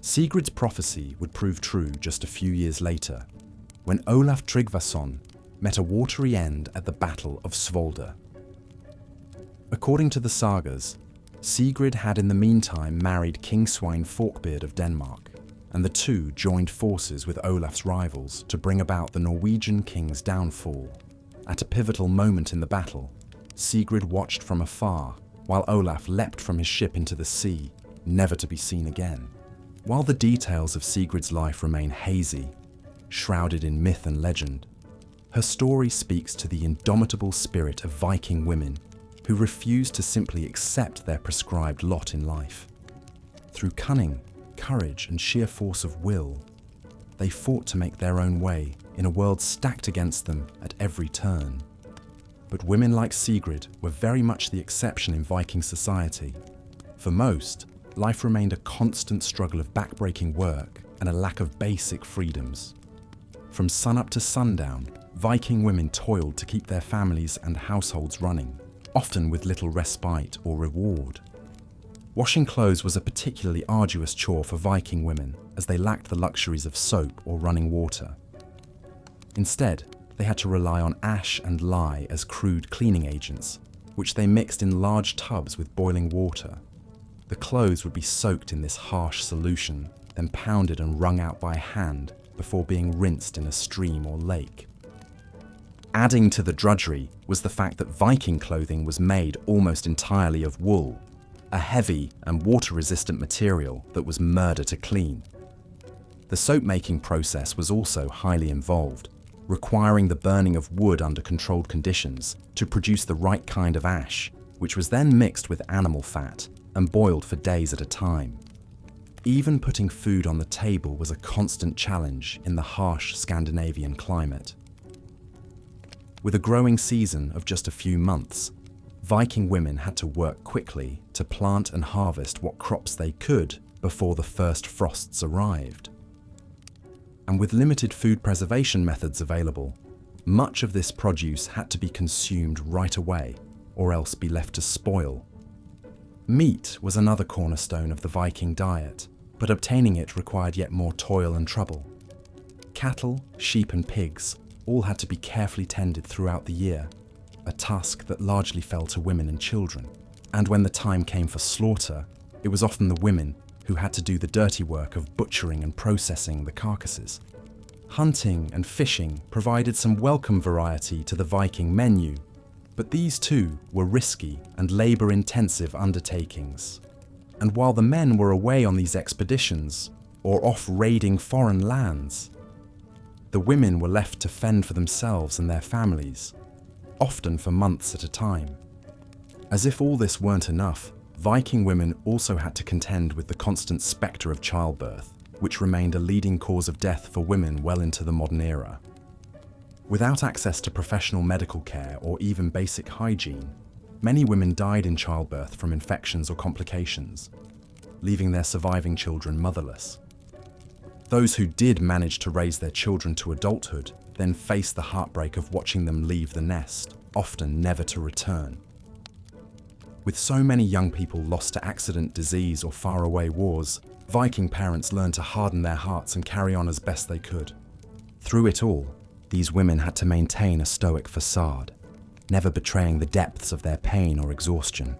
Sigrid's prophecy would prove true just a few years later, when Olaf Tryggvason met a watery end at the Battle of Svolder. According to the sagas, Sigrid had in the meantime married King Svein Forkbeard of Denmark, and the two joined forces with Olaf's rivals to bring about the Norwegian king's downfall. At a pivotal moment in the battle, Sigrid watched from afar while Olaf leapt from his ship into the sea, never to be seen again. While the details of Sigrid's life remain hazy, shrouded in myth and legend, her story speaks to the indomitable spirit of Viking women who refused to simply accept their prescribed lot in life. Through cunning, courage, and sheer force of will, they fought to make their own way in a world stacked against them at every turn. But women like Sigrid were very much the exception in Viking society. For most, life remained a constant struggle of backbreaking work and a lack of basic freedoms. From sunup to sundown, Viking women toiled to keep their families and households running, often with little respite or reward. Washing clothes was a particularly arduous chore for Viking women, as they lacked the luxuries of soap or running water. Instead, they had to rely on ash and lye as crude cleaning agents, which they mixed in large tubs with boiling water. The clothes would be soaked in this harsh solution, then pounded and wrung out by hand before being rinsed in a stream or lake. Adding to the drudgery was the fact that Viking clothing was made almost entirely of wool, a heavy and water-resistant material that was murder to clean. The soap-making process was also highly involved, requiring the burning of wood under controlled conditions to produce the right kind of ash, which was then mixed with animal fat and boiled for days at a time. Even putting food on the table was a constant challenge in the harsh Scandinavian climate. With a growing season of just a few months, Viking women had to work quickly to plant and harvest what crops they could before the first frosts arrived. And with limited food preservation methods available, much of this produce had to be consumed right away, or else be left to spoil. Meat was another cornerstone of the Viking diet, but obtaining it required yet more toil and trouble. Cattle, sheep and pigs all had to be carefully tended throughout the year, a task that largely fell to women and children. And when the time came for slaughter, it was often the women who had to do the dirty work of butchering and processing the carcasses. Hunting and fishing provided some welcome variety to the Viking menu, but these too were risky and labor-intensive undertakings. And while the men were away on these expeditions, or off raiding foreign lands, the women were left to fend for themselves and their families, often for months at a time. As if all this weren't enough, Viking women also had to contend with the constant spectre of childbirth, which remained a leading cause of death for women well into the modern era. Without access to professional medical care or even basic hygiene, many women died in childbirth from infections or complications, leaving their surviving children motherless. Those who did manage to raise their children to adulthood then faced the heartbreak of watching them leave the nest, often never to return. With so many young people lost to accident, disease, or faraway wars, Viking parents learned to harden their hearts and carry on as best they could. Through it all, these women had to maintain a stoic facade, never betraying the depths of their pain or exhaustion.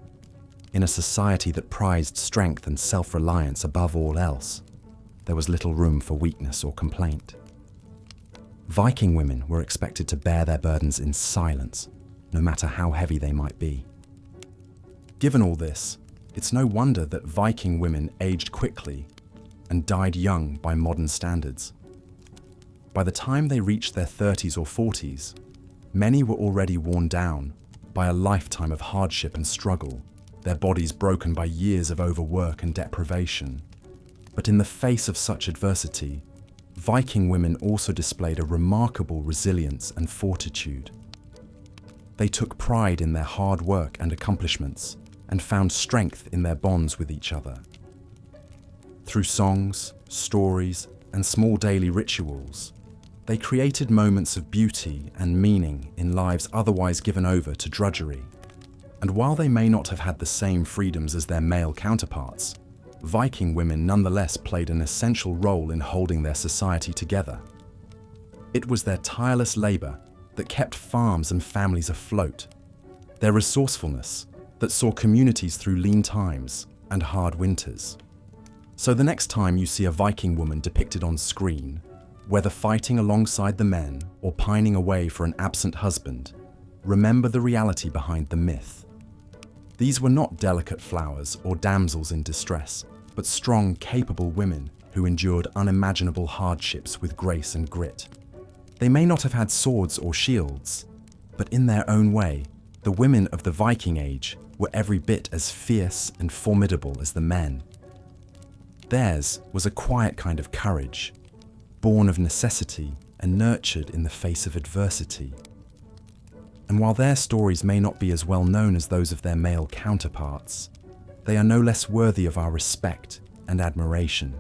In a society that prized strength and self-reliance above all else, there was little room for weakness or complaint. Viking women were expected to bear their burdens in silence, no matter how heavy they might be. Given all this, it's no wonder that Viking women aged quickly and died young by modern standards. By the time they reached their 30s or 40s, many were already worn down by a lifetime of hardship and struggle, their bodies broken by years of overwork and deprivation. But in the face of such adversity, Viking women also displayed a remarkable resilience and fortitude. They took pride in their hard work and accomplishments and found strength in their bonds with each other. Through songs, stories, and small daily rituals, they created moments of beauty and meaning in lives otherwise given over to drudgery. And while they may not have had the same freedoms as their male counterparts, Viking women nonetheless played an essential role in holding their society together. It was their tireless labor that kept farms and families afloat, their resourcefulness that saw communities through lean times and hard winters. So the next time you see a Viking woman depicted on screen, whether fighting alongside the men or pining away for an absent husband, remember the reality behind the myth. These were not delicate flowers or damsels in distress, but strong, capable women who endured unimaginable hardships with grace and grit. They may not have had swords or shields, but in their own way, the women of the Viking Age were every bit as fierce and formidable as the men. Theirs was a quiet kind of courage, born of necessity and nurtured in the face of adversity. And while their stories may not be as well known as those of their male counterparts, they are no less worthy of our respect and admiration.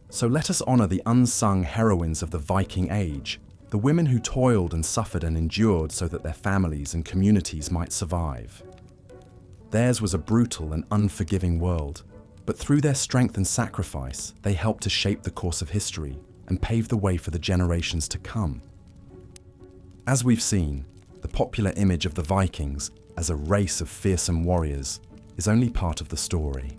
So let us honor the unsung heroines of the Viking Age, the women who toiled and suffered and endured so that their families and communities might survive. Theirs was a brutal and unforgiving world, but through their strength and sacrifice, they helped to shape the course of history and pave the way for the generations to come. As we've seen, the popular image of the Vikings as a race of fearsome warriors is only part of the story.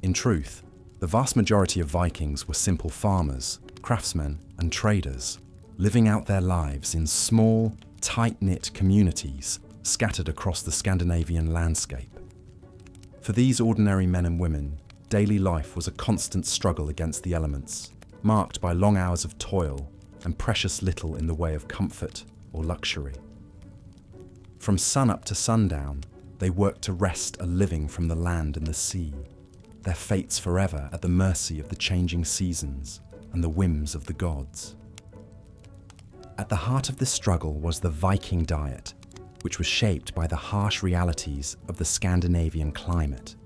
In truth, the vast majority of Vikings were simple farmers, craftsmen, and traders, living out their lives in small, tight-knit communities scattered across the Scandinavian landscape. For these ordinary men and women, daily life was a constant struggle against the elements, marked by long hours of toil and precious little in the way of comfort or luxury. From sunup to sundown, they worked to wrest a living from the land and the sea, their fates forever at the mercy of the changing seasons and the whims of the gods. At the heart of this struggle was the Viking diet, which was shaped by the harsh realities of the Scandinavian climate.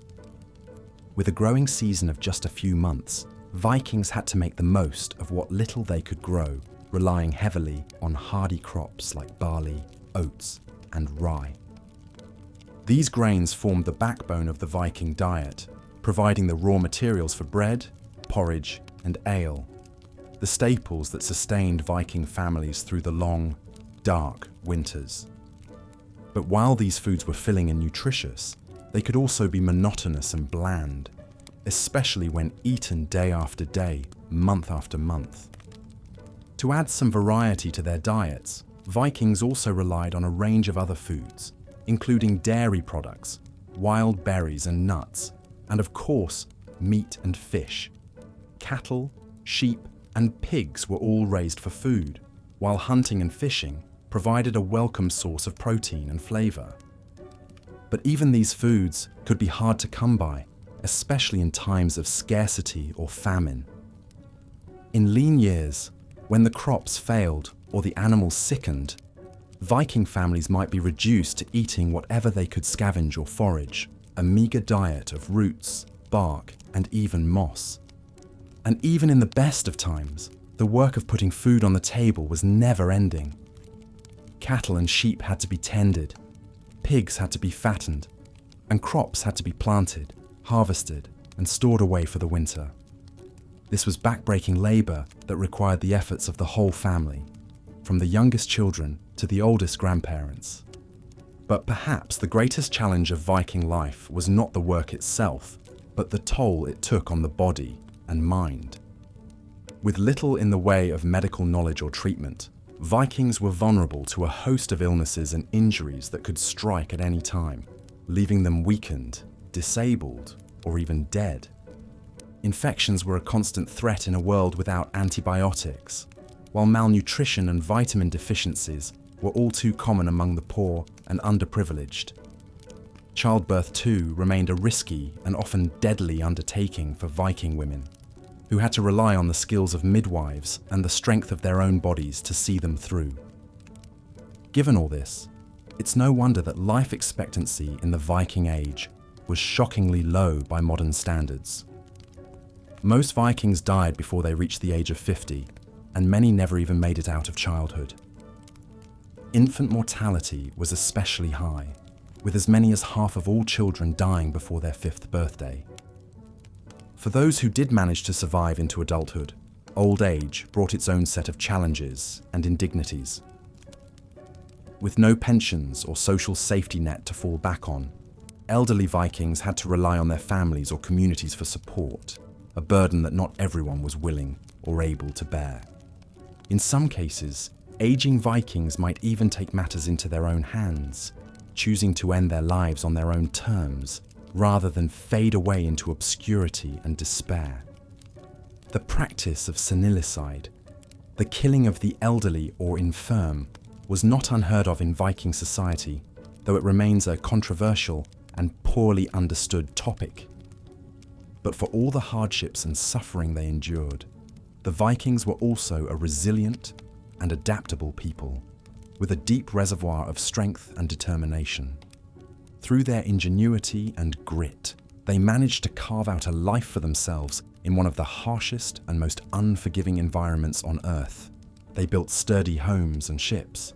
With a growing season of just a few months, Vikings had to make the most of what little they could grow, relying heavily on hardy crops like barley, oats, and rye. These grains formed the backbone of the Viking diet, providing the raw materials for bread, porridge, and ale, the staples that sustained Viking families through the long, dark winters. But while these foods were filling and nutritious, they could also be monotonous and bland, especially when eaten day after day, month after month. To add some variety to their diets, Vikings also relied on a range of other foods, including dairy products, wild berries and nuts, and of course, meat and fish. Cattle, sheep, and pigs were all raised for food, while hunting and fishing provided a welcome source of protein and flavor. But even these foods could be hard to come by, especially in times of scarcity or famine. In lean years, when the crops failed or the animals sickened, Viking families might be reduced to eating whatever they could scavenge or forage, a meager diet of roots, bark, and even moss. And even in the best of times, the work of putting food on the table was never ending. Cattle and sheep had to be tended, pigs had to be fattened, and crops had to be planted, harvested, and stored away for the winter. This was backbreaking labor that required the efforts of the whole family, from the youngest children to the oldest grandparents. But perhaps the greatest challenge of Viking life was not the work itself, but the toll it took on the body and mind. With little in the way of medical knowledge or treatment, Vikings were vulnerable to a host of illnesses and injuries that could strike at any time, leaving them weakened, disabled, or even dead. Infections were a constant threat in a world without antibiotics, while malnutrition and vitamin deficiencies were all too common among the poor and underprivileged. Childbirth, too, remained a risky and often deadly undertaking for Viking women, who had to rely on the skills of midwives and the strength of their own bodies to see them through. Given all this, it's no wonder that life expectancy in the Viking Age was shockingly low by modern standards. Most Vikings died before they reached the age of 50, and many never even made it out of childhood. Infant mortality was especially high, with as many as half of all children dying before their 5th birthday. For those who did manage to survive into adulthood, old age brought its own set of challenges and indignities. With no pensions or social safety net to fall back on, elderly Vikings had to rely on their families or communities for support, a burden that not everyone was willing or able to bear. In some cases, aging Vikings might even take matters into their own hands, choosing to end their lives on their own terms, rather than fade away into obscurity and despair. The practice of senilicide, the killing of the elderly or infirm, was not unheard of in Viking society, though it remains a controversial and poorly understood topic. But for all the hardships and suffering they endured, the Vikings were also a resilient and adaptable people, with a deep reservoir of strength and determination. Through their ingenuity and grit, they managed to carve out a life for themselves in one of the harshest and most unforgiving environments on Earth. They built sturdy homes and ships,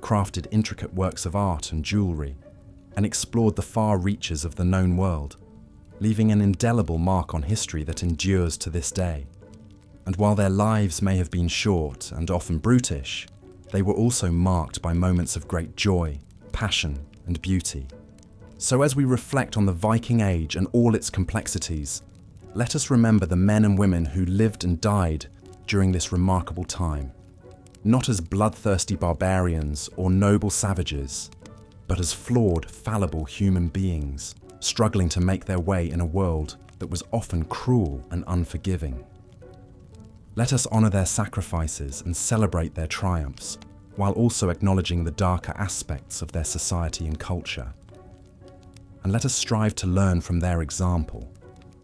crafted intricate works of art and jewelry, and explored the far reaches of the known world, leaving an indelible mark on history that endures to this day. And while their lives may have been short and often brutish, they were also marked by moments of great joy, passion, and beauty. So as we reflect on the Viking Age and all its complexities, let us remember the men and women who lived and died during this remarkable time, not as bloodthirsty barbarians or noble savages, but as flawed, fallible human beings, struggling to make their way in a world that was often cruel and unforgiving. Let us honor their sacrifices and celebrate their triumphs, while also acknowledging the darker aspects of their society and culture. And let us strive to learn from their example,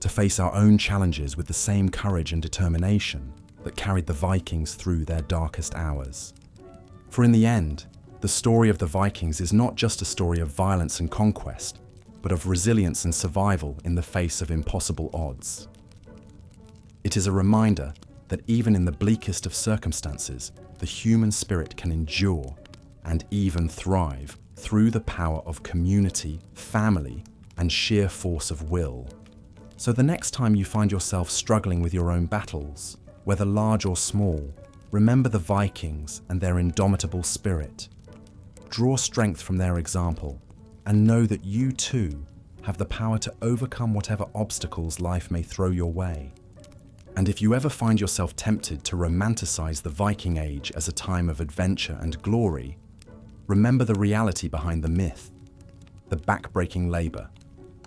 to face our own challenges with the same courage and determination that carried the Vikings through their darkest hours. For in the end, the story of the Vikings is not just a story of violence and conquest, but of resilience and survival in the face of impossible odds. It is a reminder that even in the bleakest of circumstances, the human spirit can endure and even thrive through the power of community, family, and sheer force of will. So the next time you find yourself struggling with your own battles, whether large or small, remember the Vikings and their indomitable spirit. Draw strength from their example and know that you too have the power to overcome whatever obstacles life may throw your way. And if you ever find yourself tempted to romanticize the Viking Age as a time of adventure and glory, remember the reality behind the myth, the back-breaking labor,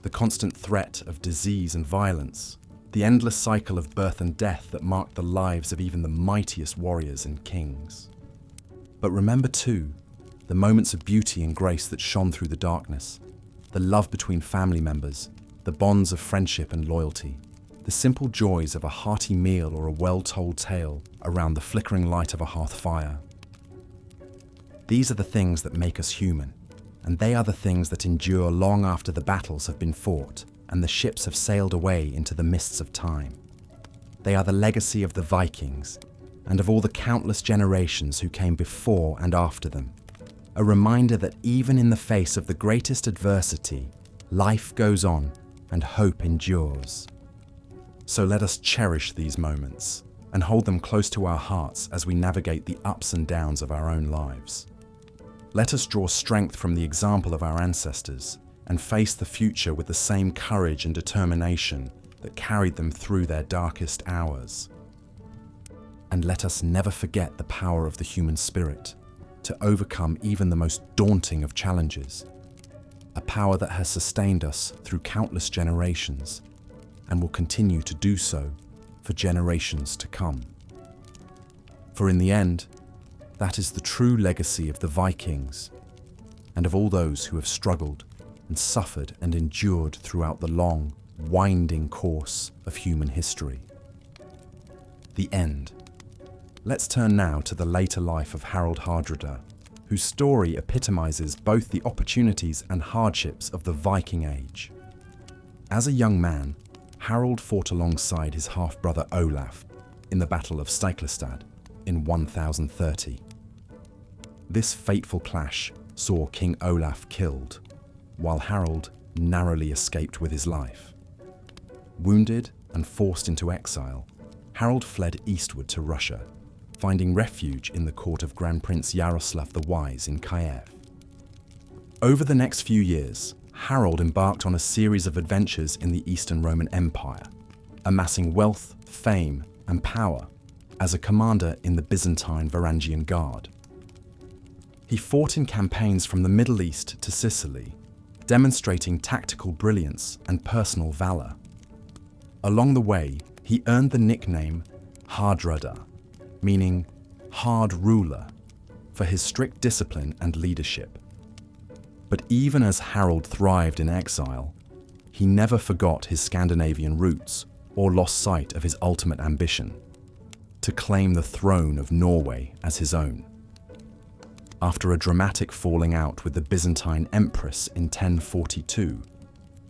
the constant threat of disease and violence, the endless cycle of birth and death that marked the lives of even the mightiest warriors and kings. But remember too, the moments of beauty and grace that shone through the darkness, the love between family members, the bonds of friendship and loyalty, the simple joys of a hearty meal or a well-told tale around the flickering light of a hearth fire. These are the things that make us human, and they are the things that endure long after the battles have been fought and the ships have sailed away into the mists of time. They are the legacy of the Vikings and of all the countless generations who came before and after them. A reminder that even in the face of the greatest adversity, life goes on and hope endures. So let us cherish these moments and hold them close to our hearts as we navigate the ups and downs of our own lives. Let us draw strength from the example of our ancestors and face the future with the same courage and determination that carried them through their darkest hours. And let us never forget the power of the human spirit to overcome even the most daunting of challenges, a power that has sustained us through countless generations and will continue to do so for generations to come. For in the end, that is the true legacy of the Vikings and of all those who have struggled and suffered and endured throughout the long, winding course of human history. The end. Let's turn now to the later life of Harald Hardrada, whose story epitomizes both the opportunities and hardships of the Viking Age. As a young man, Harald fought alongside his half-brother Olaf in the Battle of Stiklestad in 1030. This fateful clash saw King Olaf killed, while Harald narrowly escaped with his life. Wounded and forced into exile, Harald fled eastward to Russia, finding refuge in the court of Grand Prince Yaroslav the Wise in Kiev. Over the next few years, Harald embarked on a series of adventures in the Eastern Roman Empire, amassing wealth, fame, and power as a commander in the Byzantine Varangian Guard. He fought in campaigns from the Middle East to Sicily, demonstrating tactical brilliance and personal valor. Along the way, he earned the nickname Hardrada, meaning hard ruler, for his strict discipline and leadership. But even as Harald thrived in exile, he never forgot his Scandinavian roots or lost sight of his ultimate ambition, to claim the throne of Norway as his own. After a dramatic falling out with the Byzantine Empress in 1042,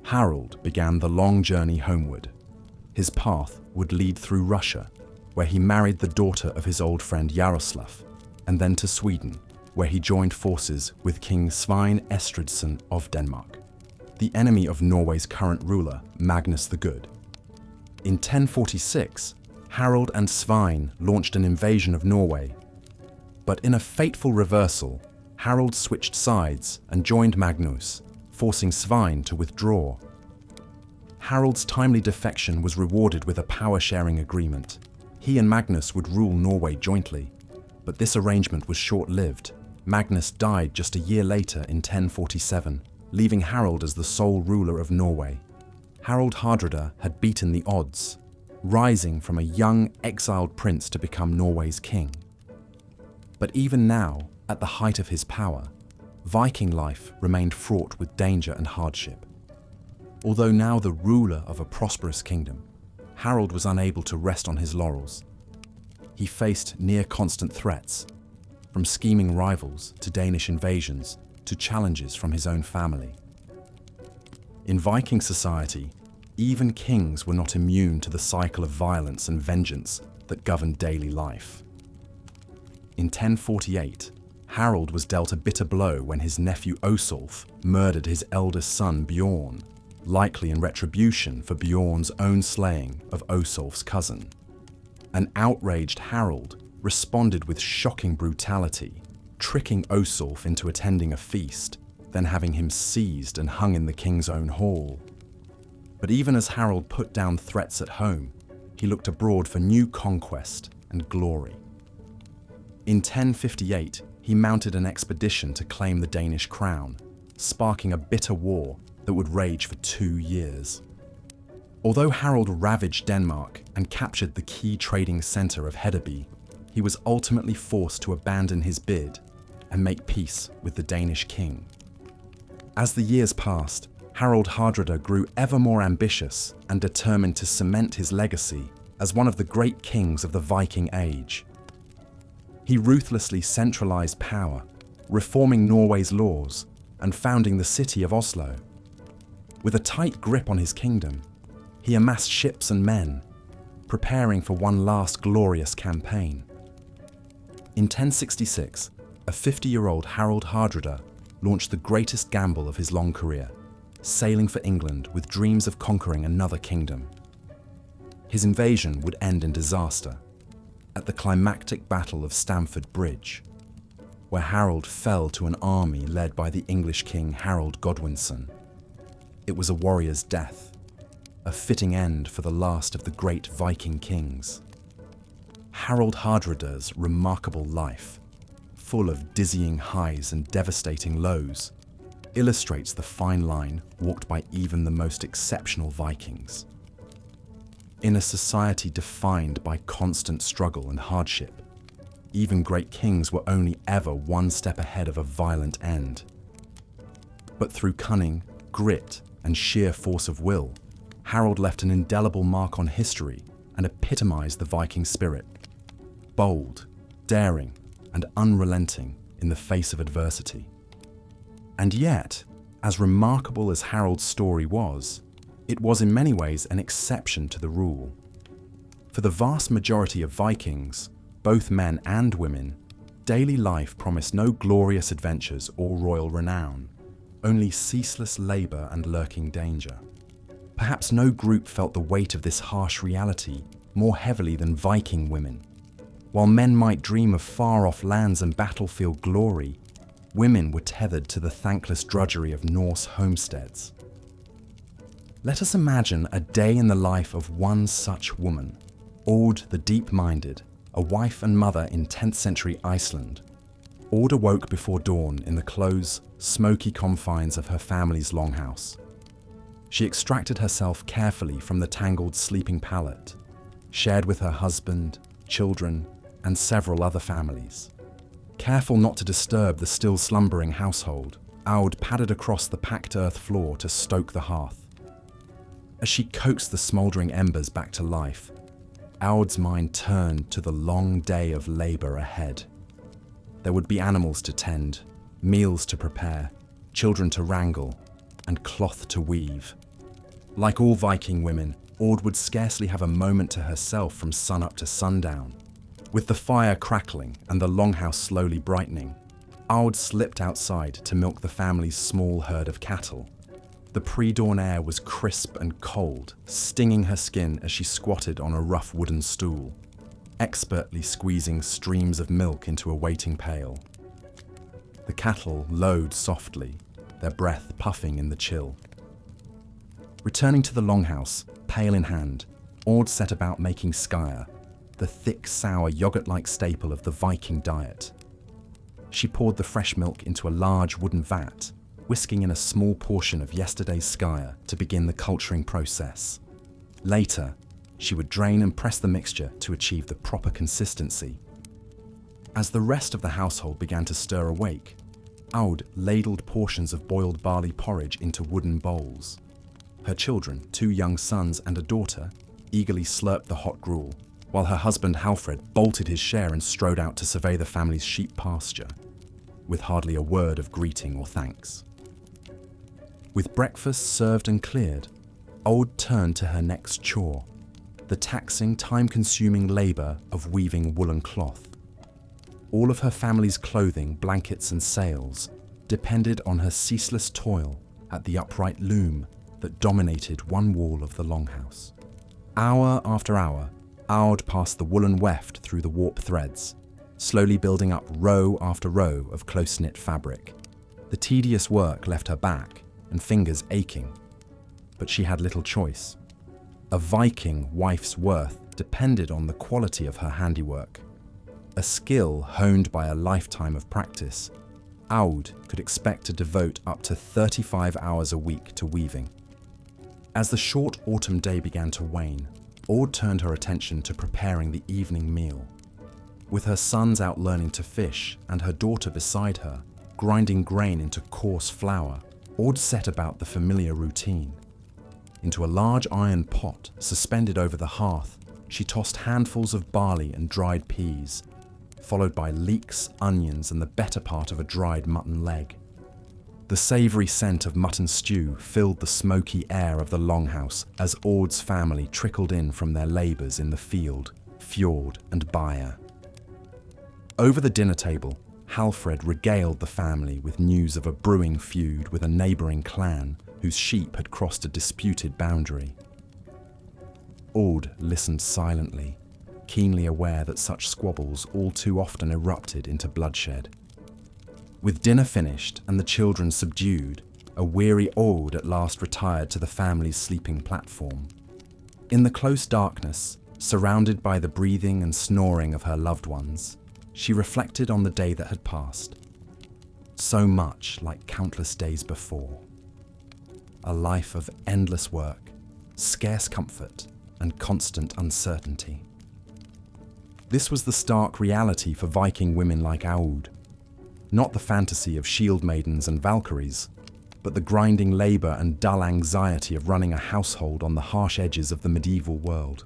Harald began the long journey homeward. His path would lead through Russia, where he married the daughter of his old friend Yaroslav, and then to Sweden, where he joined forces with King Svein Estridsson of Denmark, the enemy of Norway's current ruler, Magnus the Good. In 1046, Harald and Svein launched an invasion of Norway. But in a fateful reversal, Harald switched sides and joined Magnus, forcing Svein to withdraw. Harald's timely defection was rewarded with a power-sharing agreement. He and Magnus would rule Norway jointly, but this arrangement was short-lived. Magnus died just a year later in 1047, leaving Harald as the sole ruler of Norway. Harald Hardrada had beaten the odds, rising from a young, exiled prince to become Norway's king. But even now, at the height of his power, Viking life remained fraught with danger and hardship. Although now the ruler of a prosperous kingdom, Harald was unable to rest on his laurels. He faced near-constant threats, from scheming rivals to Danish invasions to challenges from his own family. In Viking society, even kings were not immune to the cycle of violence and vengeance that governed daily life. In 1048, Harald was dealt a bitter blow when his nephew Osolf murdered his eldest son Bjorn, likely in retribution for Bjorn's own slaying of Osolf's cousin. An outraged Harald responded with shocking brutality, tricking Osolf into attending a feast, then having him seized and hung in the king's own hall. But even as Harald put down threats at home, he looked abroad for new conquest and glory. In 1058, he mounted an expedition to claim the Danish crown, sparking a bitter war that would rage for 2 years. Although Harald ravaged Denmark and captured the key trading centre of Hedeby, he was ultimately forced to abandon his bid and make peace with the Danish king. As the years passed, Harald Hardrada grew ever more ambitious and determined to cement his legacy as one of the great kings of the Viking Age. He ruthlessly centralized power, reforming Norway's laws and founding the city of Oslo. With a tight grip on his kingdom, he amassed ships and men, preparing for one last glorious campaign. In 1066, a 50-year-old Harald Hardrada launched the greatest gamble of his long career, sailing for England with dreams of conquering another kingdom. His invasion would end in disaster at the climactic Battle of Stamford Bridge, where Harald fell to an army led by the English king Harold Godwinson. It was a warrior's death, a fitting end for the last of the great Viking kings. Harald Hardrada's remarkable life, full of dizzying highs and devastating lows, illustrates the fine line walked by even the most exceptional Vikings. In a society defined by constant struggle and hardship, even great kings were only ever one step ahead of a violent end. But through cunning, grit, and sheer force of will, Harald left an indelible mark on history and epitomized the Viking spirit. Bold, daring, and unrelenting in the face of adversity. And yet, as remarkable as Harald's story was, it was in many ways an exception to the rule. For the vast majority of Vikings, both men and women, daily life promised no glorious adventures or royal renown, only ceaseless labor and lurking danger. Perhaps no group felt the weight of this harsh reality more heavily than Viking women. While men might dream of far-off lands and battlefield glory, women were tethered to the thankless drudgery of Norse homesteads. Let us imagine a day in the life of one such woman, Aud the Deep-Minded, a wife and mother in 10th century Iceland. Aud awoke before dawn in the close, smoky confines of her family's longhouse. She extracted herself carefully from the tangled sleeping pallet, shared with her husband, children, and several other families. Careful not to disturb the still slumbering household, Aud padded across the packed earth floor to stoke the hearth. As she coaxed the smouldering embers back to life, Aud's mind turned to the long day of labor ahead. There would be animals to tend, meals to prepare, children to wrangle, and cloth to weave. Like all Viking women, Aud would scarcely have a moment to herself from sunup to sundown. With the fire crackling and the longhouse slowly brightening, Aud slipped outside to milk the family's small herd of cattle. The pre-dawn air was crisp and cold, stinging her skin as she squatted on a rough wooden stool, expertly squeezing streams of milk into a waiting pail. The cattle lowed softly, their breath puffing in the chill. Returning to the longhouse, pail in hand, Aud set about making skyr, the thick, sour, yogurt-like staple of the Viking diet. She poured the fresh milk into a large wooden vat, whisking in a small portion of yesterday's skyr to begin the culturing process. Later, she would drain and press the mixture to achieve the proper consistency. As the rest of the household began to stir awake, Aud ladled portions of boiled barley porridge into wooden bowls. Her children, 2 young sons and a daughter, eagerly slurped the hot gruel, while her husband Halfred bolted his share and strode out to survey the family's sheep pasture, with hardly a word of greeting or thanks. With breakfast served and cleared, Aud turned to her next chore, the taxing, time-consuming labour of weaving woolen cloth. All of her family's clothing, blankets and sails depended on her ceaseless toil at the upright loom that dominated one wall of the longhouse. Hour after hour, Aud passed the woolen weft through the warp threads, slowly building up row after row of close-knit fabric. The tedious work left her back and fingers aching, but she had little choice. A Viking wife's worth depended on the quality of her handiwork. A skill honed by a lifetime of practice, Aud could expect to devote up to 35 hours a week to weaving. As the short autumn day began to wane, Aud turned her attention to preparing the evening meal. With her sons out learning to fish and her daughter beside her, grinding grain into coarse flour, Aud set about the familiar routine. Into a large iron pot suspended over the hearth, she tossed handfuls of barley and dried peas, followed by leeks, onions, and the better part of a dried mutton leg. The savoury scent of mutton stew filled the smoky air of the longhouse as Aud's family trickled in from their labours in the field, fjord, and byre. Over the dinner table, Halfred regaled the family with news of a brewing feud with a neighbouring clan whose sheep had crossed a disputed boundary. Aud listened silently, keenly aware that such squabbles all too often erupted into bloodshed. With dinner finished and the children subdued, a weary Aud at last retired to the family's sleeping platform. In the close darkness, surrounded by the breathing and snoring of her loved ones, she reflected on the day that had passed. So much like countless days before. A life of endless work, scarce comfort, and constant uncertainty. This was the stark reality for Viking women like Aud. Not the fantasy of shield maidens and Valkyries, but the grinding labour and dull anxiety of running a household on the harsh edges of the medieval world.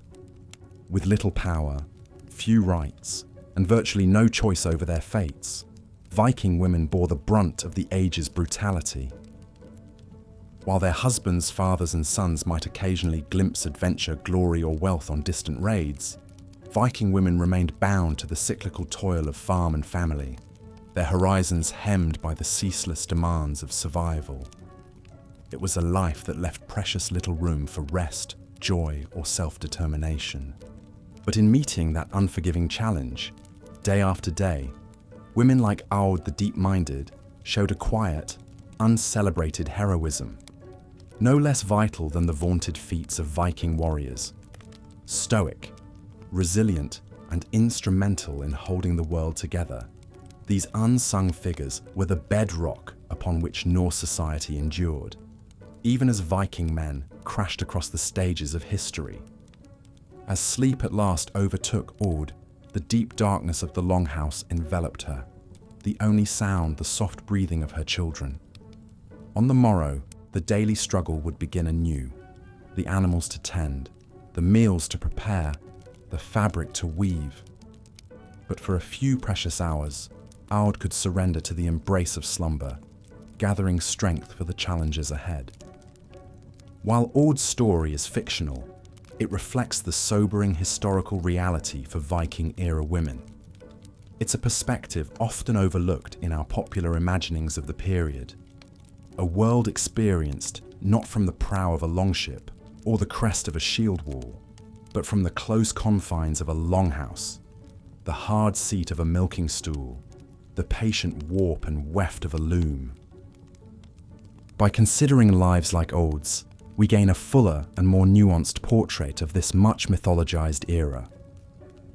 With little power, few rights, and virtually no choice over their fates, Viking women bore the brunt of the age's brutality. While their husbands, fathers and sons might occasionally glimpse adventure, glory or wealth on distant raids, Viking women remained bound to the cyclical toil of farm and family, their horizons hemmed by the ceaseless demands of survival. It was a life that left precious little room for rest, joy or self-determination. But in meeting that unforgiving challenge, day after day, women like Aud the Deep-Minded showed a quiet, uncelebrated heroism, no less vital than the vaunted feats of Viking warriors. Stoic, resilient, and instrumental in holding the world together, these unsung figures were the bedrock upon which Norse society endured, even as Viking men crashed across the stages of history. As sleep at last overtook Aud, the deep darkness of the longhouse enveloped her, the only sound the soft breathing of her children. On the morrow, the daily struggle would begin anew, the animals to tend, the meals to prepare, the fabric to weave. But for a few precious hours, Aud could surrender to the embrace of slumber, gathering strength for the challenges ahead. While Aud's story is fictional, it reflects the sobering historical reality for Viking-era women. It's a perspective often overlooked in our popular imaginings of the period. A world experienced not from the prow of a longship or the crest of a shield wall, but from the close confines of a longhouse, the hard seat of a milking stool, the patient warp and weft of a loom. By considering lives like Aud's, we gain a fuller and more nuanced portrait of this much mythologized era.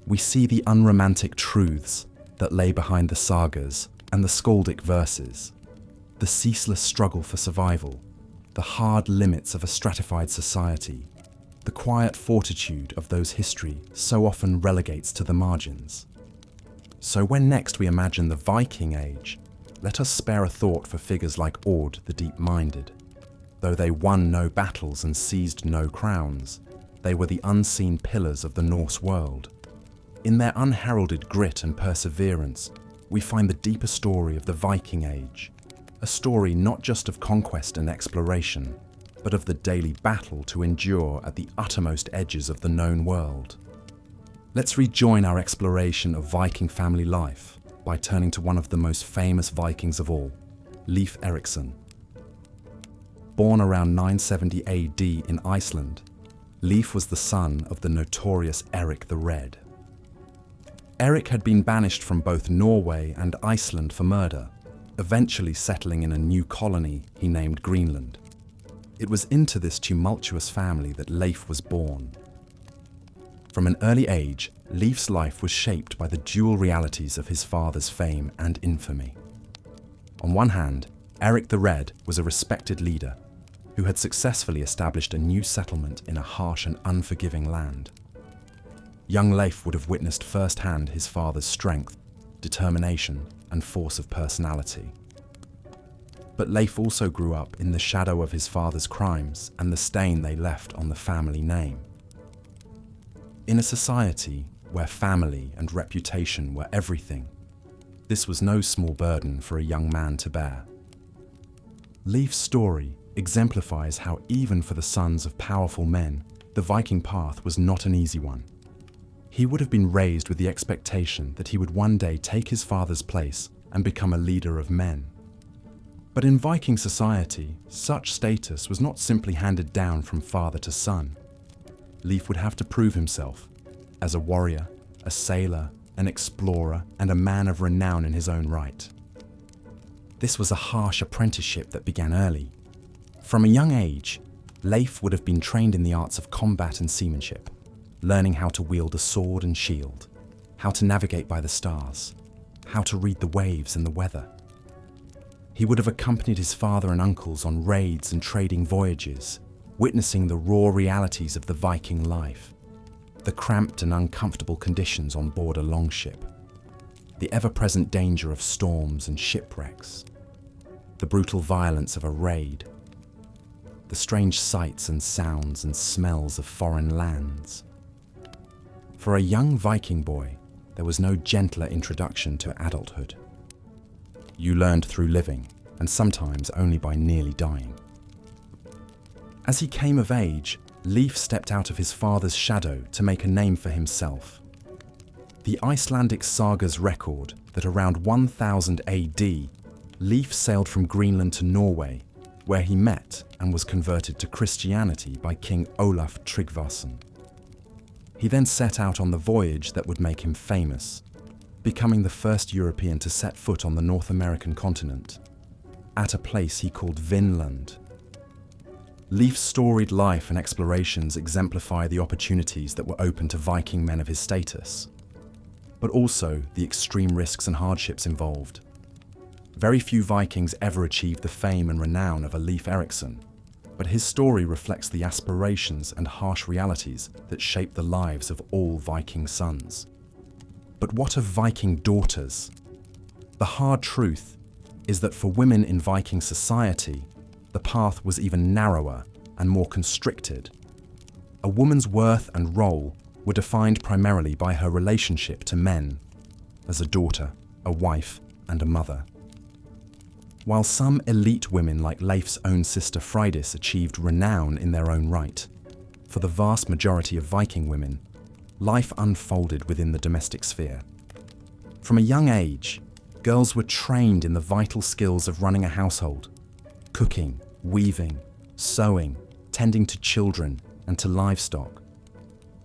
We see the unromantic truths that lay behind the sagas and the skaldic verses, the ceaseless struggle for survival, the hard limits of a stratified society, the quiet fortitude of those history so often relegates to the margins. So when next we imagine the Viking Age, let us spare a thought for figures like Aud the Deep-Minded. Though they won no battles and seized no crowns, they were the unseen pillars of the Norse world. In their unheralded grit and perseverance, we find the deeper story of the Viking Age, a story not just of conquest and exploration, but of the daily battle to endure at the uttermost edges of the known world. Let's rejoin our exploration of Viking family life by turning to one of the most famous Vikings of all, Leif Erikson. Born around 970 AD in Iceland, Leif was the son of the notorious Eric the Red. Eric had been banished from both Norway and Iceland for murder, eventually settling in a new colony he named Greenland. It was into this tumultuous family that Leif was born. From an early age, Leif's life was shaped by the dual realities of his father's fame and infamy. On one hand, Eric the Red was a respected leader who had successfully established a new settlement in a harsh and unforgiving land. Young Leif would have witnessed firsthand his father's strength, determination, and force of personality. But Leif also grew up in the shadow of his father's crimes and the stain they left on the family name. In a society where family and reputation were everything, this was no small burden for a young man to bear. Leif's story exemplifies how even for the sons of powerful men, the Viking path was not an easy one. He would have been raised with the expectation that he would one day take his father's place and become a leader of men. But in Viking society, such status was not simply handed down from father to son. Leif would have to prove himself as a warrior, a sailor, an explorer, and a man of renown in his own right. This was a harsh apprenticeship that began early. From a young age, Leif would have been trained in the arts of combat and seamanship, learning how to wield a sword and shield, how to navigate by the stars, how to read the waves and the weather. He would have accompanied his father and uncles on raids and trading voyages, witnessing the raw realities of the Viking life, the cramped and uncomfortable conditions on board a longship, the ever-present danger of storms and shipwrecks, the brutal violence of a raid, the strange sights and sounds and smells of foreign lands. For a young Viking boy, there was no gentler introduction to adulthood. You learned through living, and sometimes only by nearly dying. As he came of age, Leif stepped out of his father's shadow to make a name for himself. The Icelandic sagas record that around 1000 AD, Leif sailed from Greenland to Norway, where he met and was converted to Christianity by King Olaf Tryggvason. He then set out on the voyage that would make him famous, becoming the first European to set foot on the North American continent, at a place he called Vinland. Leif's storied life and explorations exemplify the opportunities that were open to Viking men of his status, but also the extreme risks and hardships involved. Very few Vikings ever achieved the fame and renown of a Leif Erikson, but his story reflects the aspirations and harsh realities that shape the lives of all Viking sons. But what of Viking daughters? The hard truth is that for women in Viking society, the path was even narrower and more constricted. A woman's worth and role were defined primarily by her relationship to men, as a daughter, a wife, and a mother. While some elite women like Leif's own sister Freydis achieved renown in their own right, for the vast majority of Viking women, life unfolded within the domestic sphere. From a young age, girls were trained in the vital skills of running a household, cooking, weaving, sewing, tending to children and to livestock.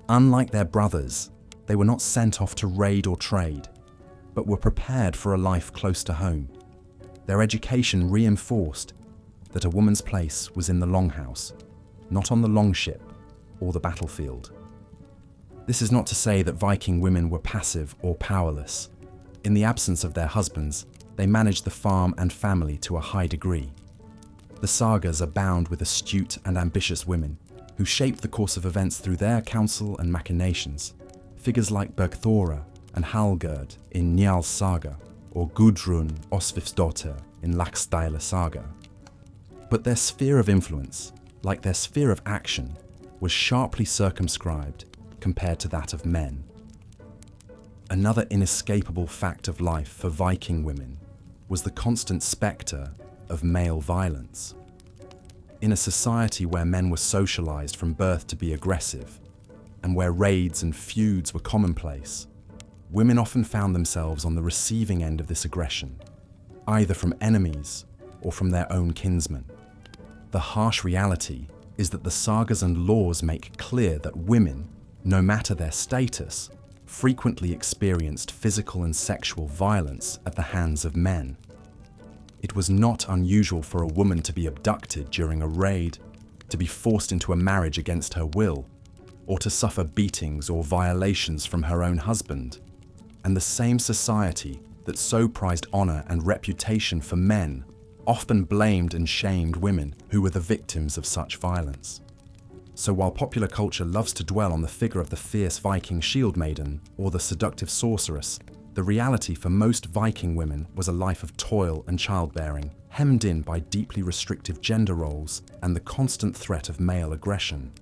Unlike their brothers, they were not sent off to raid or trade, but were prepared for a life close to home. Their education reinforced that a woman's place was in the longhouse, not on the longship or the battlefield. This is not to say that Viking women were passive or powerless. In the absence of their husbands, they managed the farm and family to a high degree. The sagas abound with astute and ambitious women who shaped the course of events through their counsel and machinations. Figures like Bergthora and Hallgerd in Njal's saga, or Gudrun Osvifsdotter in Laxdæla saga. But their sphere of influence, like their sphere of action, was sharply circumscribed compared to that of men. Another inescapable fact of life for Viking women was the constant spectre of male violence. In a society where men were socialized from birth to be aggressive, and where raids and feuds were commonplace, women often found themselves on the receiving end of this aggression, either from enemies or from their own kinsmen. The harsh reality is that the sagas and laws make clear that women, no matter their status, frequently experienced physical and sexual violence at the hands of men. It was not unusual for a woman to be abducted during a raid, to be forced into a marriage against her will, or to suffer beatings or violations from her own husband. And the same society that so prized honor and reputation for men often blamed and shamed women who were the victims of such violence. So while popular culture loves to dwell on the figure of the fierce Viking shield maiden or the seductive sorceress, the reality for most Viking women was a life of toil and childbearing, hemmed in by deeply restrictive gender roles and the constant threat of male aggression.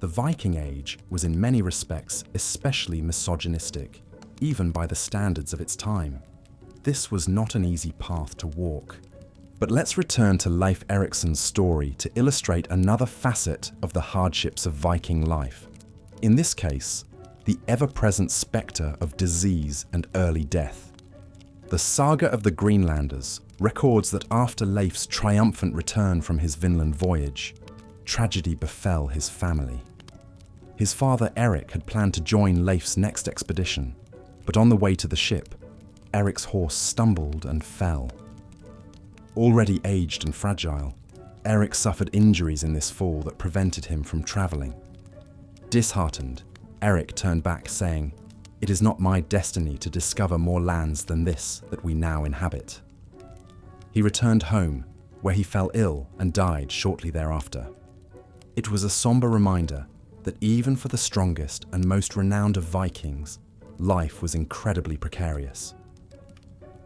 The Viking Age was in many respects especially misogynistic, even by the standards of its time. This was not an easy path to walk. But let's return to Leif Erikson's story to illustrate another facet of the hardships of Viking life. In this case, the ever-present spectre of disease and early death. The Saga of the Greenlanders records that after Leif's triumphant return from his Vinland voyage, tragedy befell his family. His father Eric had planned to join Leif's next expedition, but on the way to the ship, Eric's horse stumbled and fell. Already aged and fragile, Eric suffered injuries in this fall that prevented him from traveling. Disheartened, Eric turned back saying, "It is not my destiny to discover more lands than this that we now inhabit." He returned home, where he fell ill and died shortly thereafter. It was a somber reminder that even for the strongest and most renowned of Vikings, life was incredibly precarious.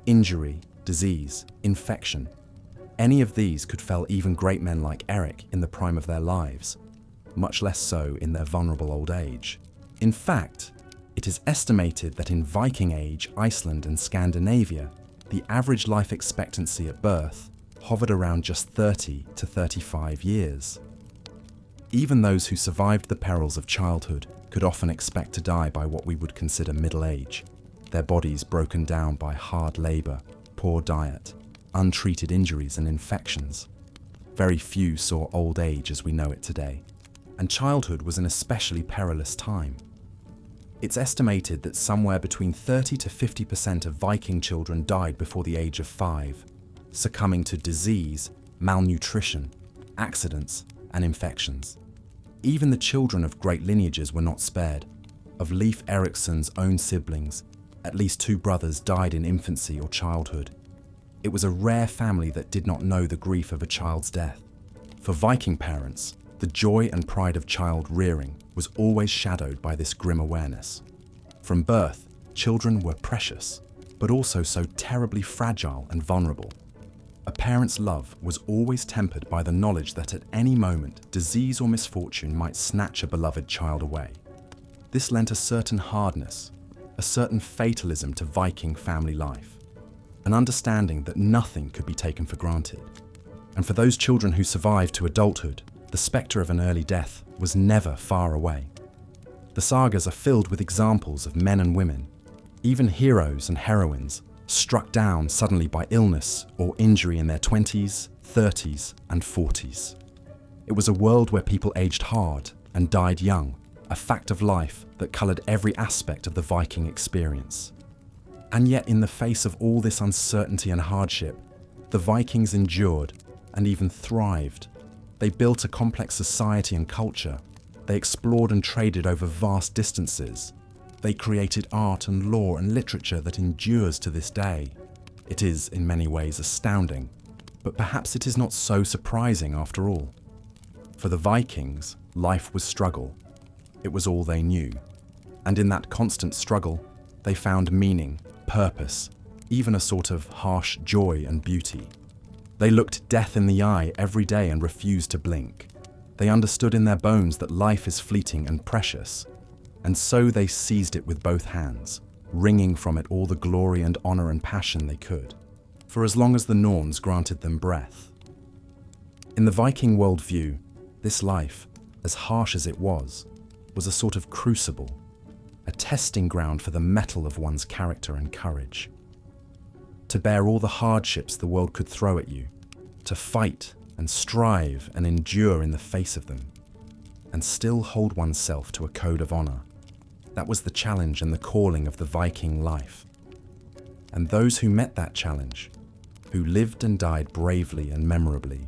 Injury, disease, infection, any of these could fell even great men like Eric in the prime of their lives, much less so in their vulnerable old age. In fact, it is estimated that in Viking Age Iceland and Scandinavia, the average life expectancy at birth hovered around just 30 to 35 years. Even those who survived the perils of childhood could often expect to die by what we would consider middle age, their bodies broken down by hard labor, poor diet, untreated injuries and infections. Very few saw old age as we know it today, and childhood was an especially perilous time. It's estimated that somewhere between 30 to 50% of Viking children died before the age of 5, succumbing to disease, malnutrition, accidents, and infections. Even the children of great lineages were not spared. Of Leif Erikson's own siblings, at least 2 brothers died in infancy or childhood. It was a rare family that did not know the grief of a child's death. For Viking parents, the joy and pride of child rearing was always shadowed by this grim awareness. From birth, children were precious, but also so terribly fragile and vulnerable. A parent's love was always tempered by the knowledge that at any moment, disease or misfortune might snatch a beloved child away. This lent a certain hardness, a certain fatalism to Viking family life, an understanding that nothing could be taken for granted. And for those children who survived to adulthood, the spectre of an early death was never far away. The sagas are filled with examples of men and women, Even heroes and heroines struck down suddenly by illness or injury in their 20s, 30s, and 40s. It was a world where people aged hard and died young, a fact of life that coloured every aspect of the Viking experience. And yet, in the face of all this uncertainty and hardship, the Vikings endured and even thrived. They built a complex society and culture. They explored and traded over vast distances. They created art and law and literature that endures to this day. It is, in many ways, astounding, but perhaps it is not so surprising after all. For the Vikings, life was struggle. It was all they knew. And in that constant struggle, they found meaning, purpose, even a sort of harsh joy and beauty. They looked death in the eye every day and refused to blink. They understood in their bones that life is fleeting and precious, and so they seized it with both hands, wringing from it all the glory and honor and passion they could, for as long as the Norns granted them breath. In the Viking worldview, this life, as harsh as it was a sort of crucible, a testing ground for the mettle of one's character and courage. To bear all the hardships the world could throw at you, to fight and strive and endure in the face of them, and still hold oneself to a code of honor. That was the challenge and the calling of the Viking life. And those who met that challenge, who lived and died bravely and memorably,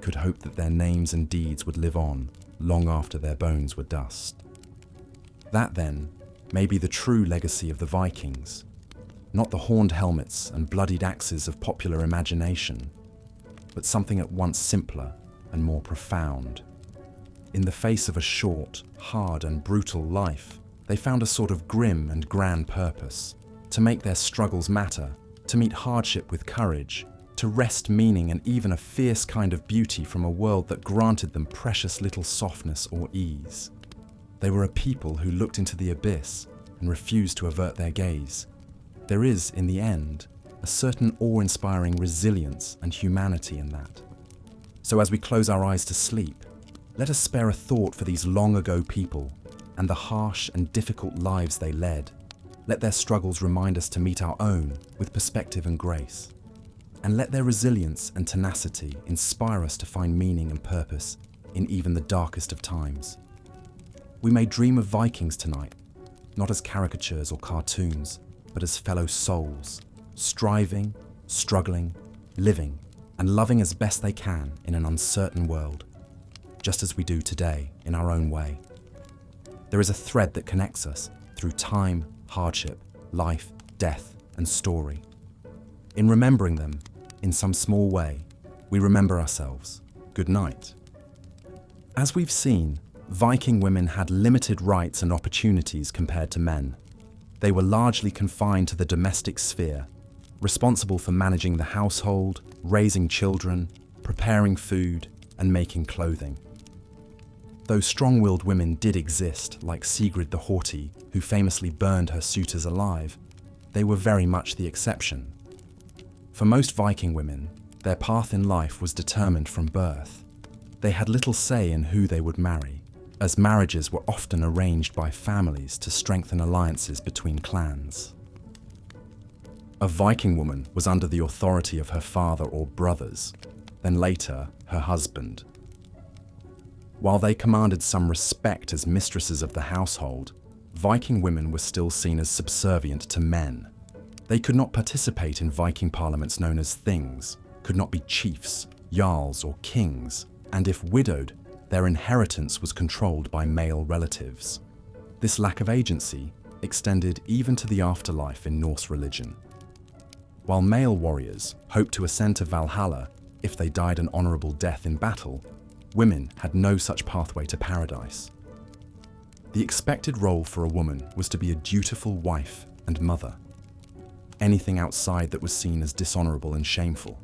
could hope that their names and deeds would live on long after their bones were dust. That, then, may be the true legacy of the Vikings, not the horned helmets and bloodied axes of popular imagination, but something at once simpler and more profound. In the face of a short, hard, and brutal life, they found a sort of grim and grand purpose, to make their struggles matter, to meet hardship with courage, to wrest meaning and even a fierce kind of beauty from a world that granted them precious little softness or ease. They were a people who looked into the abyss and refused to avert their gaze. There is, in the end, a certain awe-inspiring resilience and humanity in that. So as we close our eyes to sleep, let us spare a thought for these long-ago people and the harsh and difficult lives they led. Let their struggles remind us to meet our own with perspective and grace. And let their resilience and tenacity inspire us to find meaning and purpose in even the darkest of times. We may dream of Vikings tonight, not as caricatures or cartoons, but as fellow souls, striving, struggling, living, and loving as best they can in an uncertain world, just as we do today in our own way. There is a thread that connects us through time, hardship, life, death, and story. In remembering them, in some small way, we remember ourselves. Good night. As we've seen, Viking women had limited rights and opportunities compared to men. They were largely confined to the domestic sphere, responsible for managing the household, raising children, preparing food, and making clothing. Though strong-willed women did exist, like Sigrid the Haughty, who famously burned her suitors alive, they were very much the exception. For most Viking women, their path in life was determined from birth. They had little say in who they would marry, as marriages were often arranged by families to strengthen alliances between clans. A Viking woman was under the authority of her father or brothers, then later her husband. While they commanded some respect as mistresses of the household, Viking women were still seen as subservient to men. They could not participate in Viking parliaments known as things, could not be chiefs, jarls, or kings, and if widowed, their inheritance was controlled by male relatives. This lack of agency extended even to the afterlife in Norse religion. While male warriors hoped to ascend to Valhalla if they died an honorable death in battle, women had no such pathway to paradise. The expected role for a woman was to be a dutiful wife and mother. Anything outside that was seen as dishonorable and shameful.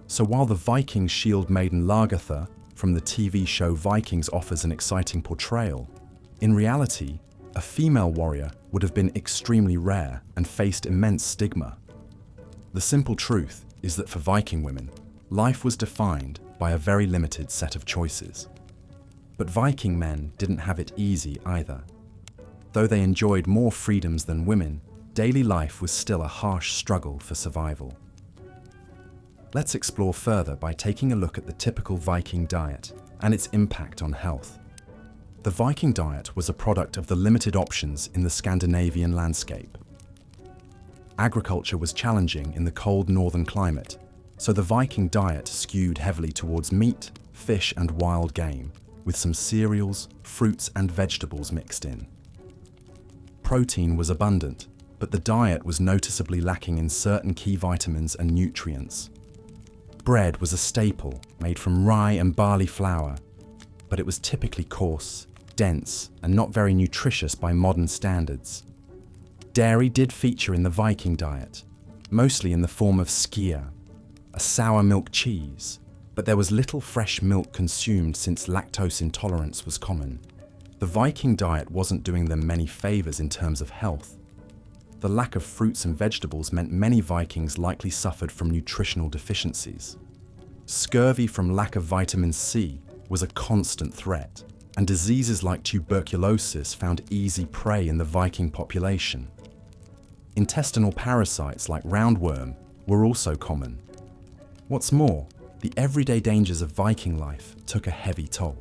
So while the Viking shield maiden Lagertha from the TV show Vikings offers an exciting portrayal, in reality, a female warrior would have been extremely rare and faced immense stigma. The simple truth is that for Viking women, life was defined by a very limited set of choices. But Viking men didn't have it easy either. Though they enjoyed more freedoms than women, daily life was still a harsh struggle for survival. Let's explore further by taking a look at the typical Viking diet and its impact on health. The Viking diet was a product of the limited options in the Scandinavian landscape. Agriculture was challenging in the cold northern climate, so the Viking diet skewed heavily towards meat, fish, and wild game, with some cereals, fruits, and vegetables mixed in. Protein was abundant, but the diet was noticeably lacking in certain key vitamins and nutrients. Bread was a staple, made from rye and barley flour, but it was typically coarse, dense, and not very nutritious by modern standards. Dairy did feature in the Viking diet, mostly in the form of skyr, a sour milk cheese, but there was little fresh milk consumed since lactose intolerance was common. The Viking diet wasn't doing them many favors in terms of health. The lack of fruits and vegetables meant many Vikings likely suffered from nutritional deficiencies. Scurvy from lack of vitamin C was a constant threat, and diseases like tuberculosis found easy prey in the Viking population. Intestinal parasites like roundworm were also common. What's more, the everyday dangers of Viking life took a heavy toll.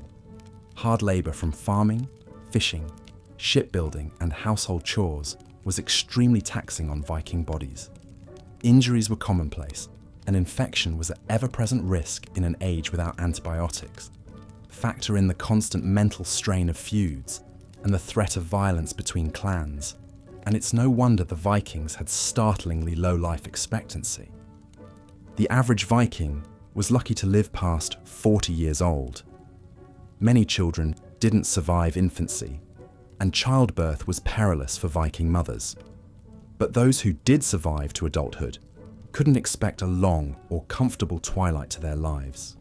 Hard labor from farming, fishing, shipbuilding, and household chores was extremely taxing on Viking bodies. Injuries were commonplace, and infection was an ever-present risk in an age without antibiotics. Factor in the constant mental strain of feuds and the threat of violence between clans, and it's no wonder the Vikings had startlingly low life expectancy. The average Viking was lucky to live past 40 years old. Many children didn't survive infancy, and childbirth was perilous for Viking mothers. But those who did survive to adulthood couldn't expect a long or comfortable twilight to their lives.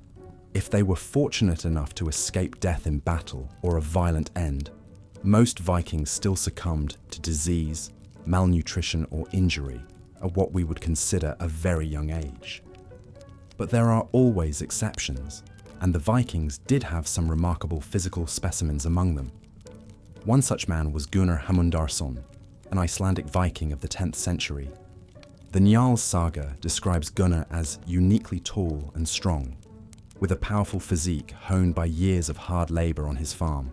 If they were fortunate enough to escape death in battle or a violent end, most Vikings still succumbed to disease, malnutrition, or injury at what we would consider a very young age. But there are always exceptions, and the Vikings did have some remarkable physical specimens among them. One such man was Gunnar Hamundarson, an Icelandic Viking of the 10th century. The Njáls saga describes Gunnar as uniquely tall and strong, with a powerful physique honed by years of hard labor on his farm.